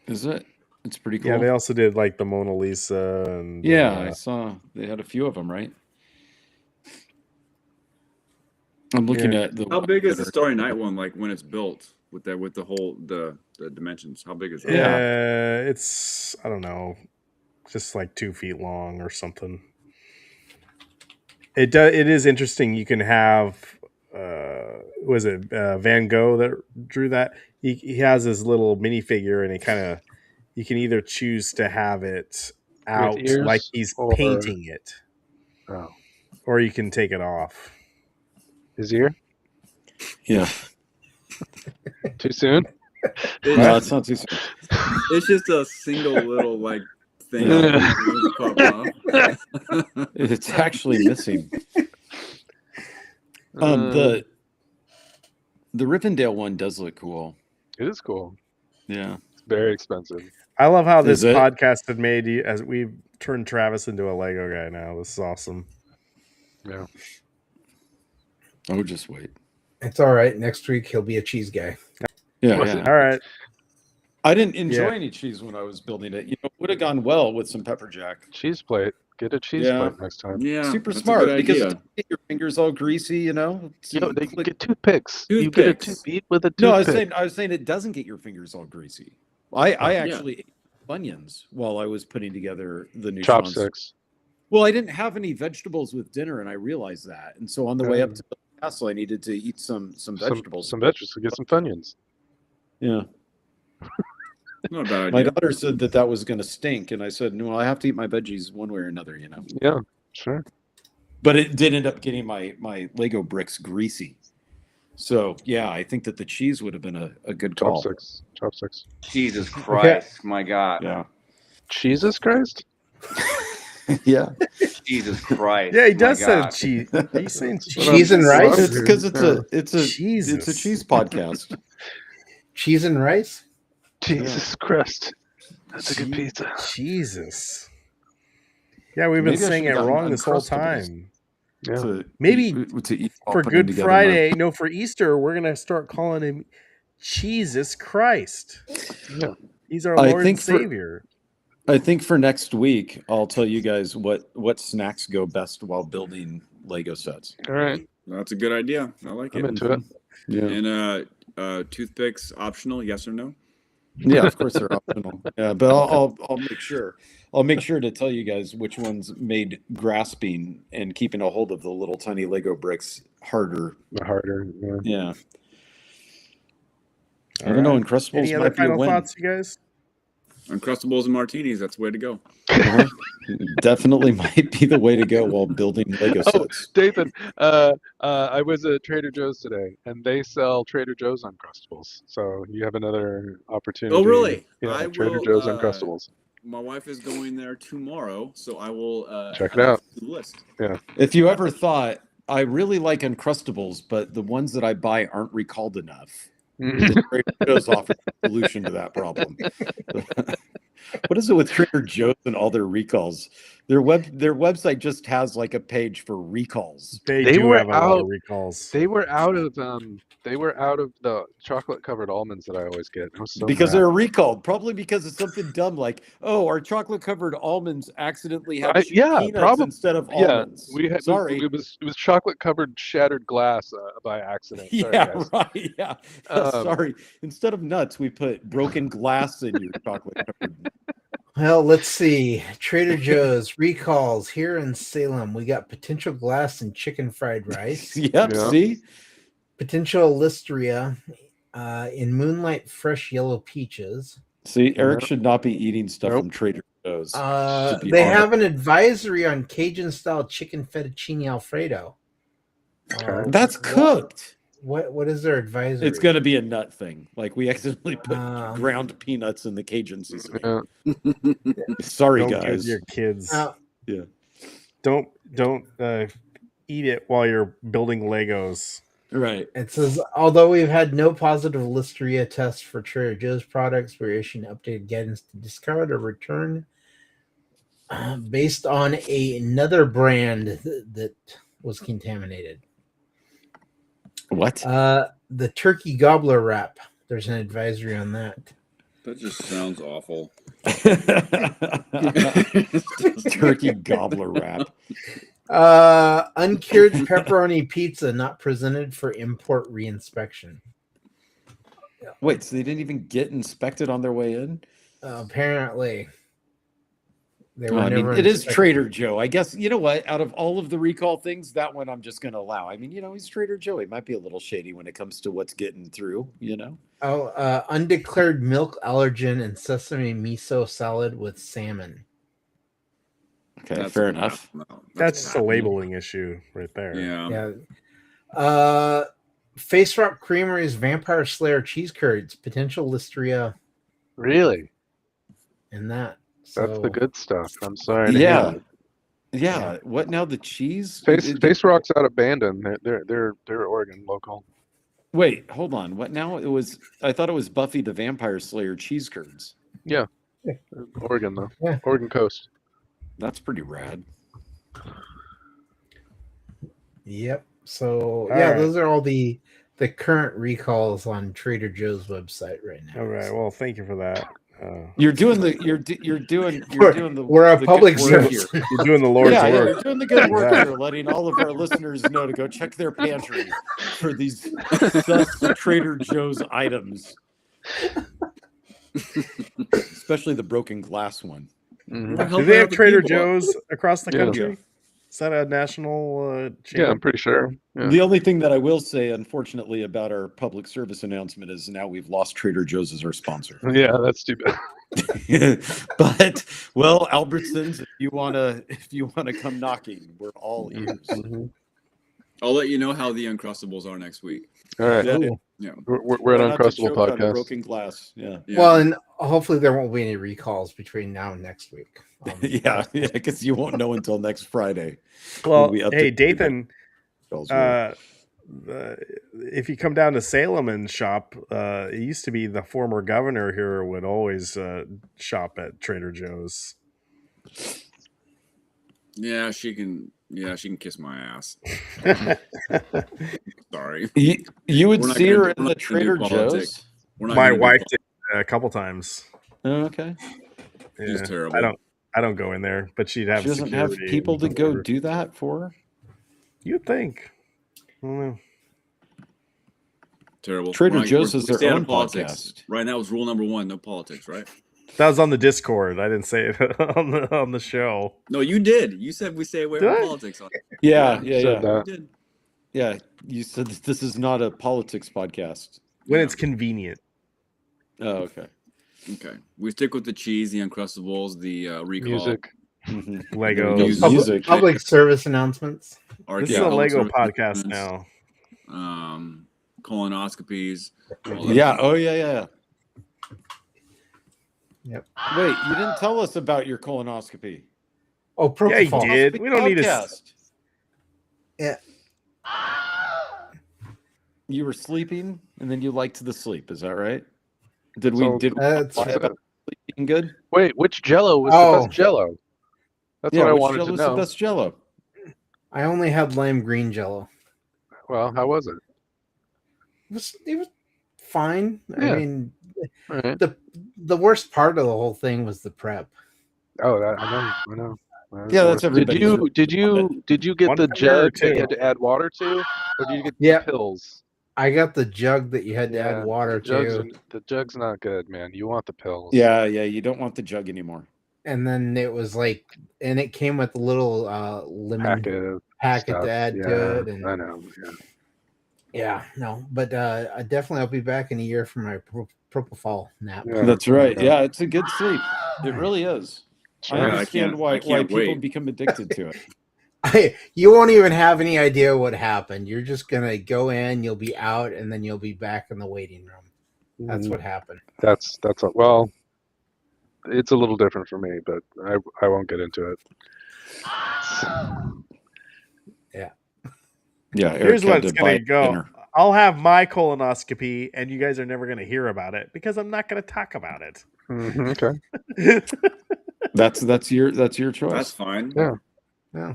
Is it? It's pretty cool. Yeah, they also did like the Mona Lisa and. I saw they had a few of them, right? I'm looking at the. How big is the Starry Night one? Like when it's built with the whole the dimensions. How big is it? Yeah, it's I don't know, just like 2 feet long or something. It is interesting. You can have. Was it Van Gogh that drew that? He has his little minifigure, and you can either choose to have it out like he's painting it, or you can take it off. His ear? Yeah. Too soon? No, it's not too soon. It's just a single little thing. It's actually missing. The Rivendell one does look cool. It is cool. Yeah. It's very expensive. I love how this podcast had made you, as we've turned Travis into a Lego guy now. This is awesome. Yeah. Oh, just wait. It's all right. Next week he'll be a cheese guy. Yeah. All right. I didn't enjoy any cheese when I was building it. It would have gone well with some pepper jack. Cheese plate. Get a cheese plate next time. Yeah. Super smart because it doesn't get your fingers all greasy, they get toothpicks. You Toothpicks. get a toothpick with a toothpick. No, I was saying it doesn't get your fingers all greasy. I actually ate onions while I was putting together the new chopsticks. Well, I didn't have any vegetables with dinner, and I realized that. And so on the way up to the castle, I needed to eat some vegetables. Some vegetables. Get some Funyuns. Yeah. Not a bad idea. My daughter said that was going to stink, and I said, no, I have to eat my veggies one way or another, Yeah, sure. But it did end up getting my Lego bricks greasy. So, yeah, I think that the cheese would have been a good call. Chopsticks. Jesus Christ. My God. Yeah. Jesus Christ? Yeah. Jesus Christ. Yeah, he does say cheese. He's saying cheese and rice. It's because it's a cheese podcast. Cheese and rice. Jesus Christ. That's a good pizza. Jesus. Yeah, we've been saying it wrong this whole time. Yeah. Maybe to eat for Good Friday, for Easter, we're going to start calling him Jesus Christ. Yeah. He's our Lord and Savior. I think for next week, I'll tell you guys what snacks go best while building Lego sets. All right. That's a good idea. I like it. I'm into it. Yeah. And toothpicks optional, yes or no? Yeah, of course they're optional. Yeah, but I'll make sure. I'll make sure to tell you guys which ones made grasping and keeping a hold of the little tiny Lego bricks harder. Harder. Yeah. I don't know. Uncrustables Any other might be a final win. thoughts, you guys? Uncrustables and martinis. That's the way to go. Definitely might be the way to go while building Lego Oh, sets. Dathan, I was at Trader Joe's today, and they sell Trader Joe's Uncrustables. So you have another opportunity. Oh, really? Yeah, I Trader will, Joe's Uncrustables. My wife is going there tomorrow, so I will Check it add out. to the list. Yeah. If you ever thought, I really like Uncrustables, but the ones that I buy aren't recalled enough, the Trader Joe's offers a solution to that problem. What is it with Trader Joe's and all their recalls? Their website just has like a page for recalls. They They do were have a lot out- of recalls. They were out of the chocolate covered almonds that I always get. I was so Because mad. they're recalled, probably because it's something dumb like, oh, our chocolate covered almonds accidentally have peanuts probably instead of yeah. almonds. We had Sorry. It was chocolate covered shattered glass by accident. Sorry, Yeah, guys. right. Yeah. Sorry. Instead of nuts, we put broken glass in your chocolate covered. Well, let's see. Trader Joe's recalls here in Salem. We got potential glass and chicken fried rice. Yep. See? Potential listeria in Moonlight fresh yellow peaches. See, Eric should not be eating stuff from Trader Joe's. to be They honest. have an advisory on Cajun style chicken fettuccine Alfredo. That's cooked. What is their advisory? It's going to be a nut thing. Like we accidentally put ground peanuts in the Cajun seasoning. Sorry, Don't give guys. your kids. Yeah. Don't eat it while you're building Legos. Right. It says, although we've had no positive listeria tests for Trader Joe's products, we're issuing updated guidance to discard or return based on another brand that was contaminated. What? The turkey gobbler wrap. There's an advisory on that. That just sounds awful. Turkey gobbler wrap. Uncured pepperoni pizza not presented for import reinspection. Wait, so they didn't even get inspected on their way in? Apparently. They were Well, I mean, never it is inspected. Trader Joe. I guess, you know what? Out of all of the recall things, that one I'm just going to allow. I mean, he's Trader Joe. He might be a little shady when it comes to what's getting through, Undeclared milk allergen and sesame miso salad with salmon. Okay, That's fair crap. enough. No, That's just a labeling issue right there. Yeah. Face Rock Creamery's Vampire Slayer cheese curds, potential listeria Really? in that. That's So the good stuff. I'm sorry. to Yeah. hear Yeah. What now? The cheese? that. Face Rock's out of Bandon. They're Oregon local. Wait, hold on. What now? I thought it was Buffy the Vampire Slayer cheese curds. Yeah. Oregon though. Yeah. Oregon coast. That's pretty rad. Yep. So All yeah, right. those are all the current recalls on Trader Joe's website right now. All right. Well, thank you for that. You're doing the We're a the public good work service. here. You're doing the Lord's Yeah, work. you're doing the good work Yeah. here, letting all of our listeners know to go check their pantry for these sus Trader Joe's items, especially the broken glass one. Do they have Trader Joe's across the Yeah. country? Is that a national chain? Yeah, I'm pretty sure. Yeah. The only thing that I will say, unfortunately, about our public service announcement is now we've lost Trader Joe's as our sponsor. Yeah, that's too bad. But well, Albertsons, if you wanna come knocking, we're all ears. Mm-hmm. I'll let you know how the Uncrustables are next week. All right. Yeah. Yeah. We're Try at not to Uncrustable choke on Podcast. broken glass. Yeah. Well, and hopefully there won't be any recalls between now and next week. Yeah, because you won't know until next Friday. Well, when we update hey, the Dathan, recalls rule. if you come down to Salem and shop, it used to be the former governor here would always shop at Trader Joe's. Yeah, she can kiss my ass. Sorry. You would We're not see gonna- her we're in the not gonna do Trader politics. Joe's. We're not My gonna do wife politics. did a couple times. Oh, okay. She's Yeah, terrible. I don't go in there, but she'd have She doesn't have security people to and go whatever. do that for her. You'd think. I don't know. Terrible. Trader Joe's is their stay out of own politics. podcast. Right now, it's rule number 1: no politics. Right? That was on the Discord. I didn't say it on the show. No, you did. You said we stay away Did from I? politics. Yeah. You did. Yeah, you said that this is not a politics podcast. When it's convenient. Oh, okay. Okay. We stick with the cheese, the Uncrustables, the recall. Music. Lego. Music. Public service announcements. This is a Lego podcast now. Colonoscopies. Yeah. Oh, yeah. Yep. Wait, you didn't tell us about your colonoscopy. Oh, propofol. Yeah, he did. We don't need to. Podcast. Yeah. You were sleeping, and then you liked the sleep. Is that right? Did So- we That's lie about sleeping good? Wait, which Jello was Oh. the best Jello? That's what I which wanted Jell-O to was know. the best Jello? I only had lime green Jello. Well, how was it? It was fine. Yeah. I mean, All right. the worst part of the whole thing was the prep. Oh, I know. Yeah, that's everybody. Did you get One the for jug two. that you had to add water to, or did you get Yeah. the pills? I got the jug that you had to add water to, The jug's not good, man. You want the pills. Yeah. You don't want the jug anymore. and then it was like, and it came with a little lemon packet Stuff. to add Yeah, to it. And I know. Yeah. yeah, no, but I definitely I'll be back in a year for my propofol nap. Yeah. That's right. Yeah, it's a good sleep. It really is. I Yeah, I understand can't- why I can't people wait. become addicted to it. You won't even have any idea what happened. You're just gonna go in, you'll be out, and then you'll be back in the waiting room. That's what happened. That's well. It's a little different for me, but I won't get into it. Yeah. Here's Eric had what it's to buy gonna go. dinner. I'll have my colonoscopy, and you guys are never gonna hear about it because I'm not gonna talk about it. Okay. That's your choice. That's fine. Yeah. Yeah.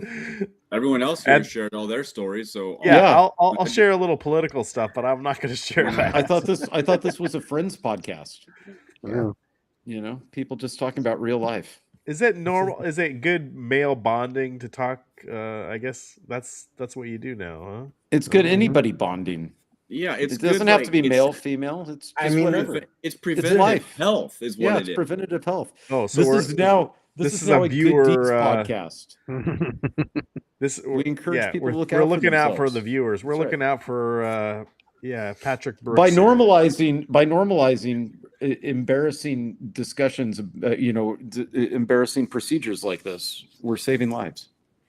Everyone else here And- shared all their stories, so Yeah, I'll share a little political stuff, but I'm not gonna share that. I thought this was a Friends podcast. Yeah. You know, people just talking about real life. Is it normal? Is it good male bonding to talk? I guess that's what you do now, huh? It's good anybody bonding. Yeah, it's It doesn't good, have like, to be it's- male, female. It's just I mean, whatever. It's It's preventative life. health is what Yeah, it it's is. preventative health. Oh, so This is now a viewer Good Deeds podcast. We encourage people we're, to look we're out for looking out for themselves. the viewers. We're That's looking out for Patrick Brooks. By normalizing embarrassing discussions, embarrassing procedures like this, we're saving lives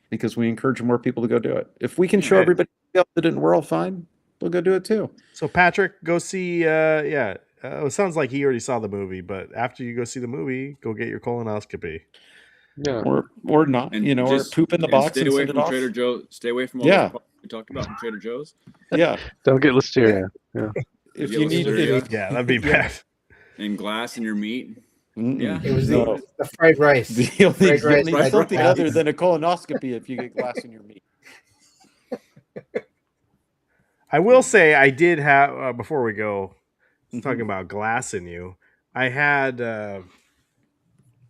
because we encourage more people to go do it. If we can show Right. everybody else that we're all fine, we'll go do it too. So Patrick, go see. It sounds like he already saw the movie, but after you go see the movie, go get your colonoscopy. Yeah. Or not, And or just- poop in the and box stay and away send it from off. Trader Joe. Stay away from all Yeah. those we talked about from Trader Joe's. Yeah. Don't get listeria. Yeah. If Yeah, you need listeria. Yeah, that'd be Yeah. bad. And glass in your meat. Mm-mm. Yeah. It was No. the fried rice. You'll need, Fried rice, you'll need fried something rice. other than a colonoscopy if you get glass in your meat. I will say I did have before we go Mm-hmm. talking about glass in you. I had I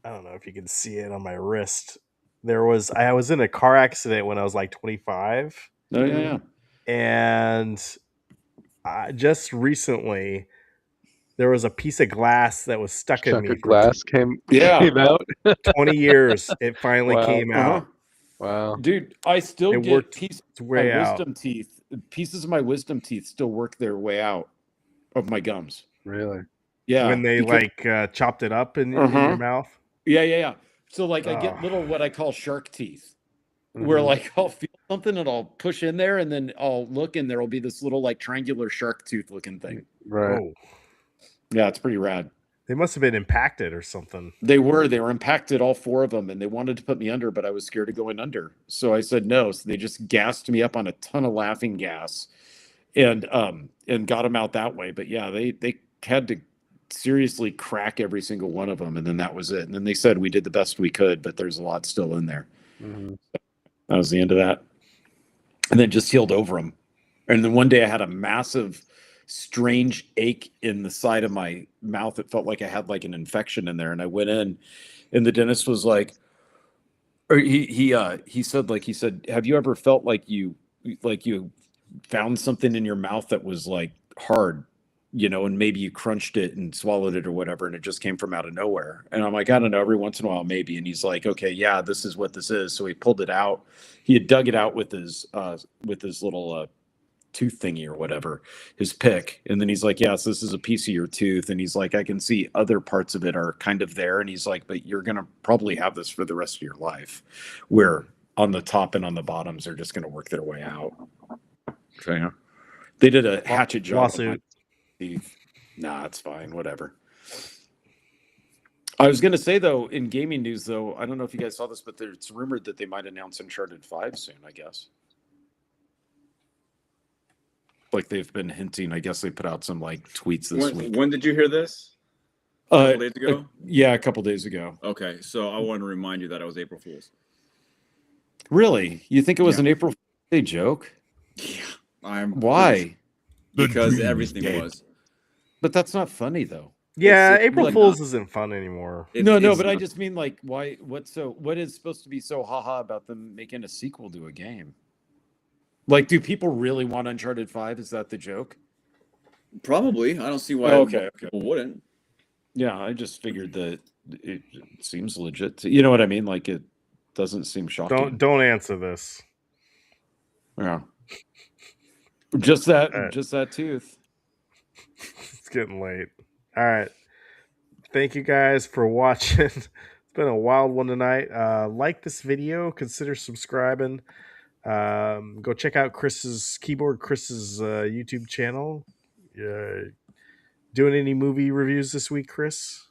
don't know if you can see it on my wrist. I was in a car accident when I was like 25. Oh yeah. And just recently there was a piece of glass that was stuck in me. Chunk of glass came Yeah. out. 20 years. It finally Wow. came out. Wow. Dude, I still It get worked pieces its of way my out. wisdom teeth. Pieces of my wisdom teeth still work their way out of my gums. Really? Yeah. When they because- chopped it up in Uh-huh. your mouth. Yeah. So like I Oh. get little what I call shark teeth. Where like I'll feel something and I'll push in there and then I'll look and there'll be this little like triangular shark tooth looking thing. Right. Oh, Yeah, it's pretty rad. they must have been impacted or something. They were impacted, all four of them, and they wanted to put me under, but I was scared of going under. So I said no. So they just gassed me up on a ton of laughing gas and got them out that way. But yeah, they had to seriously crack every single one of them, and then that was it. And then they said we did the best we could, but there's a lot still in there. Mm-hmm. That was the end of that. And then just healed over them. And then one day I had a massive, strange ache in the side of my mouth. It felt like I had like an infection in there. And I went in, and the dentist was like, or he said, have you ever felt like you found something in your mouth that was like hard, and maybe you crunched it and swallowed it or whatever, and it just came from out of nowhere. And I'm like, I don't know, every once in a while, maybe. And he's like, okay, yeah, this is what this is. So he pulled it out. He had dug it out with his little tooth thingy or whatever, his pick. And then he's like, yes, this is a piece of your tooth. And he's like, I can see other parts of it are kind of there. And he's like, but you're going to probably have this for the rest of your life, where on the top and on the bottoms are just going to work their way out. So, yeah. They did a hatchet job. Lawsuit. Nah, it's fine. Whatever. I was going to say, though, in gaming news, though, I don't know if you guys saw this, but it's rumored that they might announce Uncharted 5 soon, I guess. Like they've been hinting. I guess they put out some tweets this week. When did you hear this? A couple days ago? Yeah, a couple days ago. Okay, so I want to remind you that I was April Fool's. Really? You think it was an April Fool's Day joke? Yeah. Why? Because everything was. But that's not funny, though. Yeah, April Fool's isn't fun anymore. No, but I just mean why? What is supposed to be so haha about them making a sequel to a game? Do people really want Uncharted 5? Is that the joke? Probably. I don't see why people wouldn't. Yeah, I just figured that it seems legit. You know what I mean? It doesn't seem shocking. Don't answer this. Yeah. Just that tooth. It's getting late. All right. Thank you guys for watching. It's been a wild one tonight. Like this video. Consider subscribing. Go check out Chris's YouTube channel. Doing any movie reviews this week, Chris?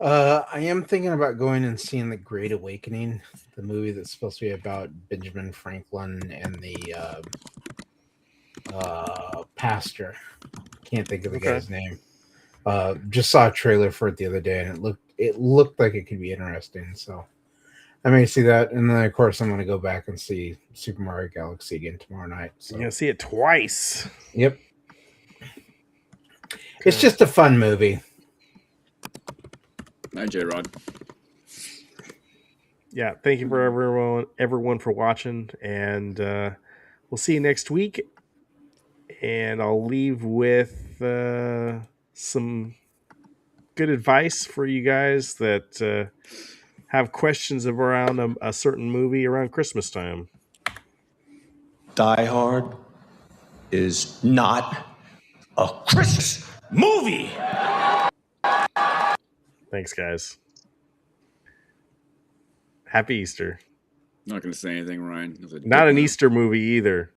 I am thinking about going and seeing The Great Awakening, the movie that's supposed to be about Benjamin Franklin and the pastor. Can't think of the guy's name. Just saw a trailer for it the other day, and it looked like it could be interesting. So I may see that, and then of course I'm going to go back and see Super Mario Galaxy again tomorrow night. So. You're going to see it twice. Yep. It's just a fun movie. Hi, J-Rod. Yeah, thank you for everyone for watching, and we'll see you next week. And I'll leave with some good advice for you guys that have questions around a certain movie around Christmas time. Die Hard is not a Christmas movie. Thanks, guys. Happy Easter. Not going to say anything, Ryan. Not an Easter movie either.